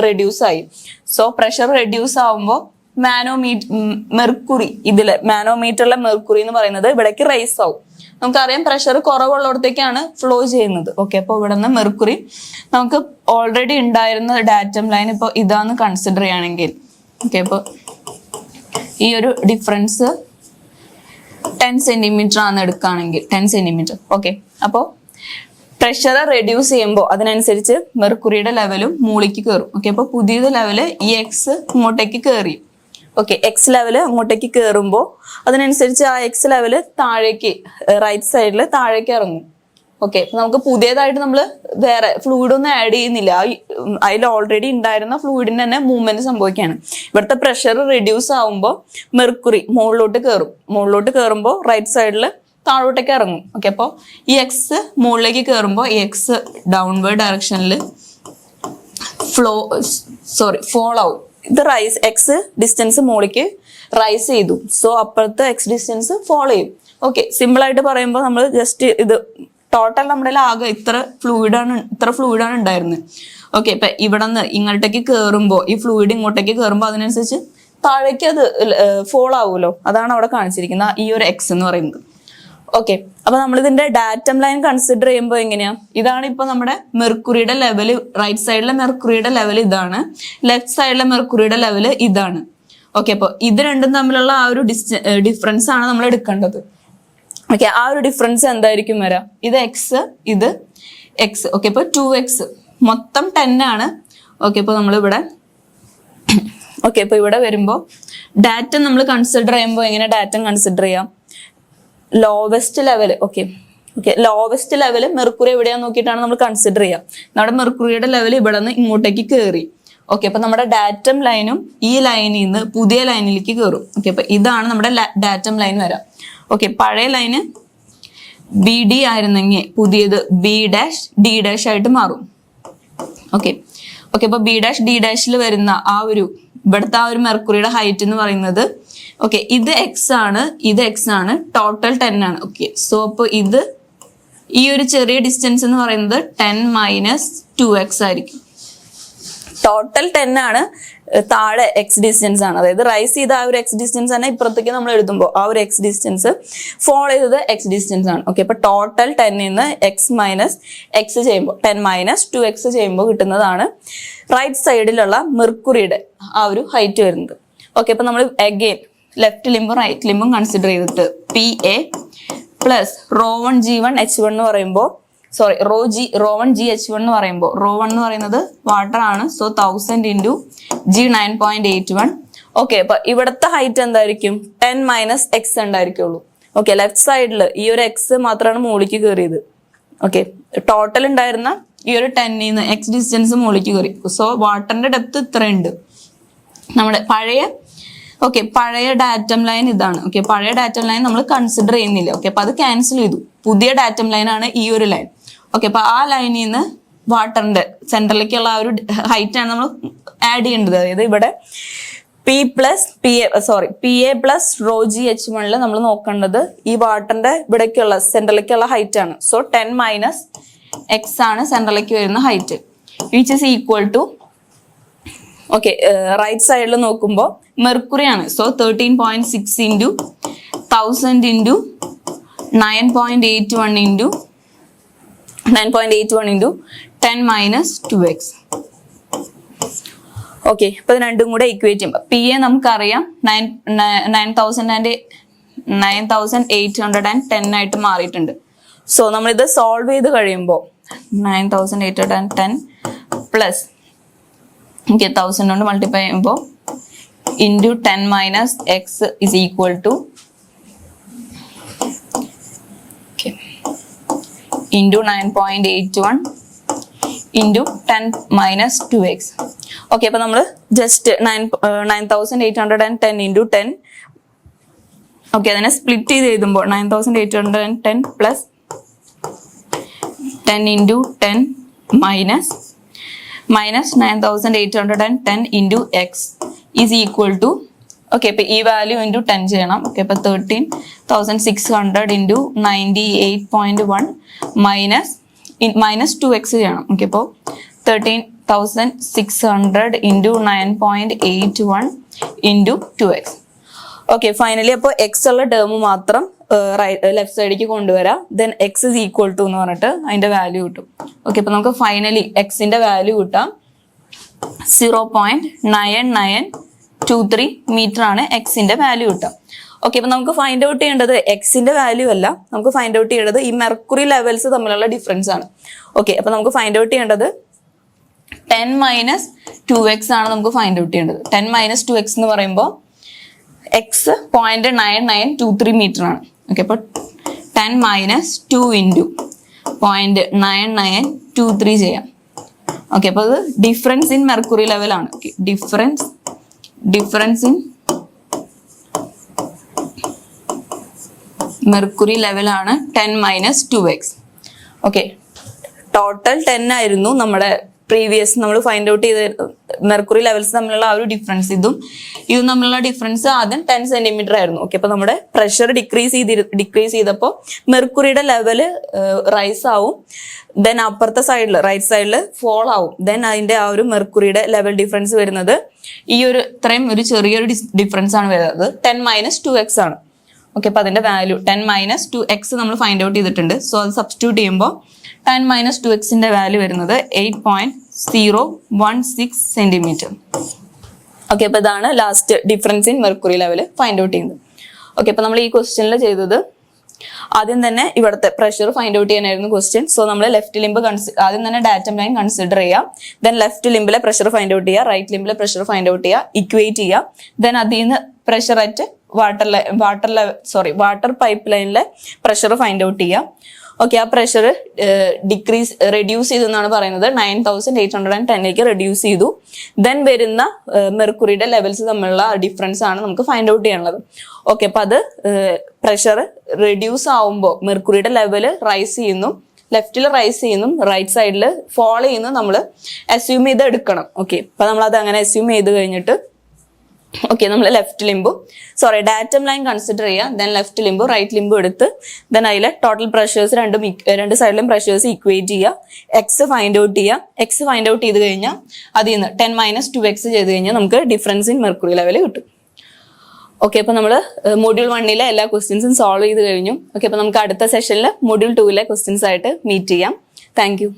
റെഡ്യൂസ് ആയി. സോ പ്രഷർ റെഡ്യൂസ് ആവുമ്പോൾ മാനോമീറ്ററിലെ മെർക്കുറി എന്ന് പറയുന്നത് ഇവിടേക്ക് റൈസ് ആവും. നമുക്കറിയാം പ്രഷർ കുറവുള്ളിടത്തേക്കാണ് ഫ്ലോ ചെയ്യുന്നത്. ഓക്കെ, അപ്പൊ ഇവിടെ നിന്ന് മെർക്കുറി നമുക്ക് ഓൾറെഡി ഉണ്ടായിരുന്ന ഡാറ്റം ലൈൻ ഇപ്പൊ ഇതാന്ന് കൺസിഡർ ചെയ്യുകയാണെങ്കിൽ, ഓക്കെ, അപ്പൊ ഈ ഒരു ഡിഫറൻസ് 10 സെന്റിമീറ്റർ ആണ് എടുക്കുകയാണെങ്കിൽ 10 സെന്റിമീറ്റർ. ഓക്കെ, അപ്പോൾ പ്രഷർ റെഡ്യൂസ് ചെയ്യുമ്പോൾ അതിനനുസരിച്ച് മെർക്കുറിയുടെ ലെവലും മുകളിലേക്ക് കയറും. ഓക്കെ, അപ്പോൾ പുതിയത് ലെവല് EX ഇങ്ങോട്ടേക്ക് കയറി. ഓക്കെ, എക്സ് ലെവല് അങ്ങോട്ടേക്ക് കയറുമ്പോൾ അതിനനുസരിച്ച് ആ എക്സ് ലെവല് താഴേക്ക് റൈറ്റ് സൈഡിൽ താഴേക്ക് ഇറങ്ങും. ഓക്കെ, നമുക്ക് പുതിയതായിട്ട് നമ്മൾ വേറെ ഫ്ലൂയിഡ് ഒന്നും ആഡ് ചെയ്യുന്നില്ല. അതിൽ ഓൾറെഡി ഉണ്ടായിരുന്ന ഫ്ലൂയിഡിന് തന്നെ മൂവ്മെന്റ് സംഭവിക്കുകയാണ്. ഇവിടുത്തെ പ്രഷർ റിഡ്യൂസ് ആവുമ്പോൾ മെർക്കുറി മുകളിലോട്ട് കയറുമ്പോൾ റൈറ്റ് സൈഡിൽ താഴോട്ടേക്ക് ഇറങ്ങും. ഓക്കെ, അപ്പോൾ ഈ എക്സ് മുകളിലേക്ക് കയറുമ്പോൾ ഈ എക്സ് ഡൗൺവേർഡ് ഡയറക്ഷനിൽ ഫോൾ ആവും. ഇത് എക്സ് ഡിസ്റ്റൻസ് മുകളിലേക്ക് റൈസ് ചെയ്തു, സോ അപ്പുറത്തെ എക്സ് ഡിസ്റ്റൻസ് ഫോളോ ചെയ്യും. ഓക്കെ, സിമ്പിൾ ആയിട്ട് പറയുമ്പോൾ നമ്മൾ ജസ്റ്റ് ഇത് ടോട്ടൽ നമ്മുടെ ആകെ ഇത്ര ഫ്ലൂയിഡാണ് ഉണ്ടായിരുന്നത്. ഓക്കെ, ഇപ്പൊ ഇവിടെ നിന്ന് ഇങ്ങോട്ടേക്ക് കയറുമ്പോൾ ഈ ഫ്ലൂയിഡ് ഇങ്ങോട്ടേക്ക് കയറുമ്പോൾ അതിനനുസരിച്ച് താഴേക്ക് അത് ഫോൾ ആവുമല്ലോ. അതാണ് അവിടെ കാണിച്ചിരിക്കുന്ന ഈ ഒരു എക്സ് എന്ന് പറയുന്നത്. ഓക്കെ, അപ്പൊ നമ്മൾ ഇതിന്റെ ഡാറ്റം ലൈൻ കൺസിഡർ ചെയ്യുമ്പോൾ എങ്ങനെയാ, ഇതാണ് ഇപ്പൊ നമ്മുടെ മെർക്കുറിയുടെ ലെവല്. റൈറ്റ് സൈഡിലെ മെർക്കുറിയുടെ ലെവൽ ഇതാണ്, ലെഫ്റ്റ് സൈഡിലെ മെർക്കുറിയുടെ ലെവല് ഇതാണ്. ഓക്കെ, അപ്പൊ ഇത് രണ്ടും തമ്മിലുള്ള ആ ഒരു ഡിഫറൻസ് ആണ് നമ്മൾ എടുക്കേണ്ടത്. ഓക്കെ, ആ ഒരു ഡിഫറൻസ് എന്തായിരിക്കും വരാം, ഇത് എക്സ് ഇത് എക്സ്. ഓക്കെ, ഇപ്പൊ 2x മൊത്തം 10 ആണ്. ഓക്കെ, ഇപ്പൊ നമ്മളിവിടെ ഇപ്പൊ ഇവിടെ വരുമ്പോൾ ഡാറ്റ നമ്മൾ കൺസിഡർ ചെയ്യുമ്പോൾ എങ്ങനെ ഡാറ്റ കൺസിഡർ ചെയ്യാം, lowest level. Okay, lowest level mercury എവിടെയാന്ന് നോക്കിയിട്ടാണ് നമ്മൾ കൺസിഡർ ചെയ്യുക. നമ്മുടെ മെർക്കുറിയുടെ ലെവൽ ഇവിടെ നിന്ന് ഇങ്ങോട്ടേക്ക് കയറി. ഓക്കെ, അപ്പൊ നമ്മുടെ ഡാറ്റം ലൈനും ഈ ലൈനിൽ നിന്ന് പുതിയ ലൈനിലേക്ക് കയറും. ഓക്കെ, അപ്പൊ ഇതാണ് നമ്മുടെ ഡാറ്റം ലൈൻ വരാം. ഓക്കെ, പഴയ ലൈന് BD ആയിരുന്നെങ്കിൽ പുതിയത് B', D' ആയിട്ട് മാറും. ഓക്കെ, അപ്പൊ B', D' വരുന്ന ആ ഒരു ഇവിടുത്തെ ആ ഒരു മെർക്കുറിയുടെ ഹൈറ്റ് എന്ന് പറയുന്നത്, ഓക്കെ, ഇത് എക്സ് ആണ്, ടോട്ടൽ 10 ആണ്. ഓക്കെ, സോ അപ്പൊ ഇത് ഈ ഒരു ചെറിയ ഡിസ്റ്റൻസ് എന്ന് പറയുന്നത് 10 - 2x ആയിരിക്കും. ടോട്ടൽ 10 ആണ്, താഴെ എക്സ് ഡിസ്റ്റൻസ് ആണ്. അതായത് റൈസ് ചെയ്ത ആ ഒരു എക്സ് ഡിസ്റ്റൻസ് തന്നെ ഇപ്പുറത്തേക്ക് നമ്മൾ എഴുതുമ്പോൾ ആ ഒരു എക്സ് ഡിസ്റ്റൻസ് ഫോളോ ചെയ്തത് എക്സ് ഡിസ്റ്റൻസ് ആണ്. ഓക്കെ, അപ്പൊ ടോട്ടൽ 10 എക്സ് മൈനസ് എക്സ് ചെയ്യുമ്പോൾ 10 - 2x ചെയ്യുമ്പോൾ കിട്ടുന്നതാണ് റൈറ്റ് സൈഡിലുള്ള മെർക്കുറിയുടെ ആ ഒരു ഹൈറ്റ് വരുന്നത്. ഓക്കെ, അപ്പൊ നമ്മൾ അഗെയിൻ ലെഫ്റ്റ് ലിംബും റൈറ്റ് ലിംബും കൺസിഡർ ചെയ്തിട്ട് PA പ്ലസ് ρ1G1H1 എന്ന് പറയുമ്പോൾ ρ1GH1 എന്ന് പറയുമ്പോൾ ρ1 എന്ന് പറയുന്നത് വാട്ടർ ആണ്. So 1000 × G 9.81. ഓക്കെ, അപ്പൊ ഇവിടുത്തെ ഹൈറ്റ് എന്തായിരിക്കും, 10 - x ഉണ്ടായിരിക്കുള്ളൂ. ഓക്കെ, ലെഫ്റ്റ് സൈഡിൽ ഈ ഒരു എക്സ് മാത്രമാണ് മുകളിലേക്ക് കയറിയത്. ഓക്കെ, ടോട്ടൽ ഉണ്ടായിരുന്ന ഈ ഒരു 10 എക്സ് ഡിസ്റ്റൻസ് മുകളിലേക്ക് കയറി. സോ വാട്ടറിന്റെ ഡെപ്ത് ഇത്രയുണ്ട്. നമ്മുടെ പഴയ ഡാറ്റം ലൈൻ ഇതാണ്. ഓക്കെ, പഴയ ഡാറ്റം ലൈൻ നമ്മൾ കൺസിഡർ ചെയ്യുന്നില്ല. ഓക്കെ, അപ്പൊ അത് ക്യാൻസൽ ചെയ്തു. പുതിയ ഡാറ്റം ലൈൻ ആണ് ഈ ഒരു ലൈൻ. ഓക്കെ, അപ്പൊ ആ ലൈനിൽ നിന്ന് വാട്ടറിന്റെ സെന്ററിലേക്കുള്ള ആ ഒരു ഹൈറ്റ് ആണ് നമ്മൾ ആഡ് ചെയ്യേണ്ടത്. അതായത് ഇവിടെ PA പ്ലസ് ρGH1 നമ്മൾ നോക്കേണ്ടത് ഈ വാട്ടറിന്റെ ഇവിടേക്കുള്ള സെന്ററിലേക്കുള്ള ഹൈറ്റ് ആണ്. സോ 10 - x ആണ് സെന്ററിലേക്ക് വരുന്ന height, which is equal to, okay, right സൈഡിൽ നോക്കുമ്പോൾ മെർക്കുറി ആണ്. So 13.6 × 1000 × 9.81 × 10 - 2x. ഓക്കെ, ഇപ്പൊ ഇത് രണ്ടും കൂടെ ഇക്വേറ്റ് ചെയ്യുമ്പോൾ PA നമുക്കറിയാം 9810 ആയിട്ട് മാറിയിട്ടുണ്ട്. സോ നമ്മളിത് സോൾവ് ചെയ്ത് കഴിയുമ്പോൾ 9810 പ്ലസ് 1000 കൊണ്ട് മൾട്ടിപ്ലൈ ചെയ്യുമ്പോൾ into 10 - x is equal to into 9.81 into 10 - 2x. Okay, അപ്പൊ നമ്മൾ ജസ്റ്റ് 9810 ഇൻറ്റു 10, ഓക്കെ, അതിനെ സ്പ്ലിറ്റ് ചെയ്ത് എഴുതുമ്പോൾ 9810 plus 10 into 10 minus 9810 into x is equal to, okay, ഇപ്പൊ ഈ വാല്യൂ ഇൻറ്റു 10 ചെയ്യണം. ഓക്കെ, അപ്പൊ 13,600 ഇൻറ്റു 98.1 മൈനസ് 2x ചെയ്യണം. ഓക്കെ, അപ്പോൾ 13,600 into 9.81 into 2x. Okay, finally അപ്പോൾ എക്സ് ഉള്ള ടേം മാത്രം ലെഫ്റ്റ് സൈഡിലേക്ക് കൊണ്ടുവരാം. Then x is equal to എന്ന് പറഞ്ഞിട്ട് അതിന്റെ വാല്യൂ കിട്ടും. ഓക്കെ, അപ്പൊ നമുക്ക് ഫൈനലി എക്സിന്റെ വാല്യൂ കിട്ടാം 0.9923 മീറ്റർ ആണ് എക്സിന്റെ വാല്യൂ കിട്ടാം. ഓക്കെ, അപ്പൊ നമുക്ക് ഫൈൻഡ് ഔട്ട് ചെയ്യേണ്ടത് എക്സിന്റെ വാല്യൂ അല്ല, നമുക്ക് ഫൈൻഡ് ഔട്ട് ചെയ്യേണ്ടത് ഈ മെർക്കുറി ലെവൽസ് തമ്മിലുള്ള ഡിഫറൻസ് ആണ്. ഓക്കെ, അപ്പൊ നമുക്ക് ഫൈൻഡ് ഔട്ട് ചെയ്യേണ്ടത് 10 - 2x ആണ് നമുക്ക് ഫൈൻഡ് ഔട്ട് ചെയ്യേണ്ടത്. 10 - 2x എന്ന് പറയുമ്പോൾ എക്സ് 0.9923 മീറ്റർ ആണ്. ഓക്കെ, അപ്പോൾ 10 - 2 ഇൻറ്റു 0.9923 ചെയ്യാം. ഓക്കെ, അപ്പോൾ അത് ഡിഫറൻസ് ഇൻ മെർക്കുറി ലെവലാണ്. ഓക്കെ, ഡിഫറൻസ് ഇൻ മെർക്കുറി ലെവലാണ് 10 - 2x. ഓക്കെ, ടോട്ടൽ 10 ആയിരുന്നു നമ്മുടെ പ്രീവിയസ് നമ്മൾ ഫൈൻഡ് ഔട്ട് ചെയ്ത മെർക്കുറി ലെവൽസ് തമ്മിലുള്ള ആ ഒരു ഡിഫറൻസ്. ഇതും തമ്മിലുള്ള ഡിഫറൻസ് ആദ്യം 10 സെന്റിമീറ്റർ ആയിരുന്നു. ഓക്കെ, അപ്പൊ നമ്മുടെ പ്രഷർ ഡിക്രീസ് ചെയ്തപ്പോൾ മെർക്കുറിയുടെ ലെവല് റൈസ് ആവും. ദെൻ അപ്പുറത്തെ സൈഡിൽ റൈറ്റ് സൈഡിൽ ഫോൾ ആവും. ദെൻ അതിന്റെ ആ ഒരു മെർക്കുറിയുടെ ലെവൽ ഡിഫറൻസ് വരുന്നത് ഇത്രയും ഒരു ചെറിയൊരു ഡിഫറൻസ് ആണ് വരുന്നത്. 10 - 2x ആണ്. ഓക്കെ, അപ്പൊ അതിന്റെ വാല്യൂ 10 - 2x നമ്മൾ ഫൈൻഡ് ഔട്ട് ചെയ്തിട്ടുണ്ട്. സോ അത് സബ്സ്റ്റിറ്റ്യൂട്ട് ചെയ്യുമ്പോൾ 10 - 2x വാല്യൂ വരുന്നത് 8.016 സെന്റിമീറ്റർ. ഓക്കെ, അപ്പൊ ഇതാണ് last difference in mercury level find out ചെയ്യുന്നത്. ഓക്കെ, അപ്പൊ നമ്മൾ ഈ ക്വസ്റ്റ്യനിൽ ചെയ്തത് ആദ്യം തന്നെ ഇവിടുത്തെ പ്രഷർ ഫൈൻഡ് ഔട്ട് ചെയ്യാനായിരുന്നു ക്വസ്റ്റ്യൻ. സോ നമ്മൾ ലെഫ്റ്റ് ലിംബ് ആദ്യം തന്നെ ഡാറ്റം ലൈൻ കൺസിഡർ ചെയ്യാം. ദെൻ ലെഫ്റ്റ് ലിംബിലെ പ്രഷർ ഫൈൻഡ് ഔട്ട് ചെയ്യുക, റൈറ്റ് ലിംബിലെ പ്രഷർ ഫൈൻഡ് ഔട്ട് ചെയ്യുക, ഇക്വേറ്റ് ചെയ്യുക. ദെൻ അതിൽ നിന്ന് പ്രഷർ അറ്റ് വാട്ടർ പൈപ്പ് ലൈനിലെ പ്രഷർ ഫൈൻഡ് ഔട്ട് ചെയ്യുക. ഓക്കെ, ആ പ്രഷർ റെഡ്യൂസ് ചെയ്തു എന്നാണ് പറയുന്നത്. 9810 റെഡ്യൂസ് ചെയ്തു. ദെൻ വരുന്ന മെർക്കുറിയുടെ ലെവൽസ് തമ്മിലുള്ള ഡിഫറൻസ് ആണ് നമുക്ക് ഫൈൻഡ് ഔട്ട് ചെയ്യാനുള്ളത്. ഓക്കെ, അപ്പൊ അത് പ്രഷർ റെഡ്യൂസ് ആവുമ്പോൾ മെർക്കുറിയുടെ ലെവല് റൈസ് ചെയ്യുന്നു, ലെഫ്റ്റിൽ റൈസ് ചെയ്യുന്നു, റൈറ്റ് സൈഡിൽ ഫോൾ ചെയ്യുന്നു നമ്മൾ അസ്യൂം ചെയ്ത് എടുക്കണം. ഓക്കെ, അപ്പൊ നമ്മൾ അത് അങ്ങനെ അസ്യൂം ചെയ്ത് കഴിഞ്ഞിട്ട് ഓക്കെ, നമ്മൾ ഡാറ്റം ലൈൻ കൺസിഡർ ചെയ്യുക. ദെൻ ലെഫ്റ്റ് ലിംബും റൈറ്റ് ലിംബും എടുത്ത് ദെൻ അതിലെ ടോട്ടൽ പ്രഷേഴ്സ് രണ്ട് സൈഡിലും പ്രഷേഴ്സ് ഇക്വേറ്റ് ചെയ്യുക. എക്സ് ഫൈൻഡ് ഔട്ട് ചെയ്യുക. എക്സ് ഫൈൻഡ് ഔട്ട് ചെയ്ത് കഴിഞ്ഞാൽ അതിൽ നിന്ന് 10 - 2x ചെയ്ത് കഴിഞ്ഞാൽ നമുക്ക് ഡിഫറൻസ് ഇൻ മെർക്കുറി ലെവൽ കിട്ടും. ഓക്കെ, അപ്പൊ നമ്മൾ മൊഡ്യൂൾ 1 എല്ലാ ക്വസ്റ്റ്യൻസും സോൾവ് ചെയ്ത് കഴിഞ്ഞു. ഓക്കെ, അപ്പൊ നമുക്ക് അടുത്ത സെഷനിൽ മൊഡ്യൂൾ 2 ക്വസ്റ്റ്യൻസ് ആയിട്ട് മീറ്റ് ചെയ്യാം. Thank you.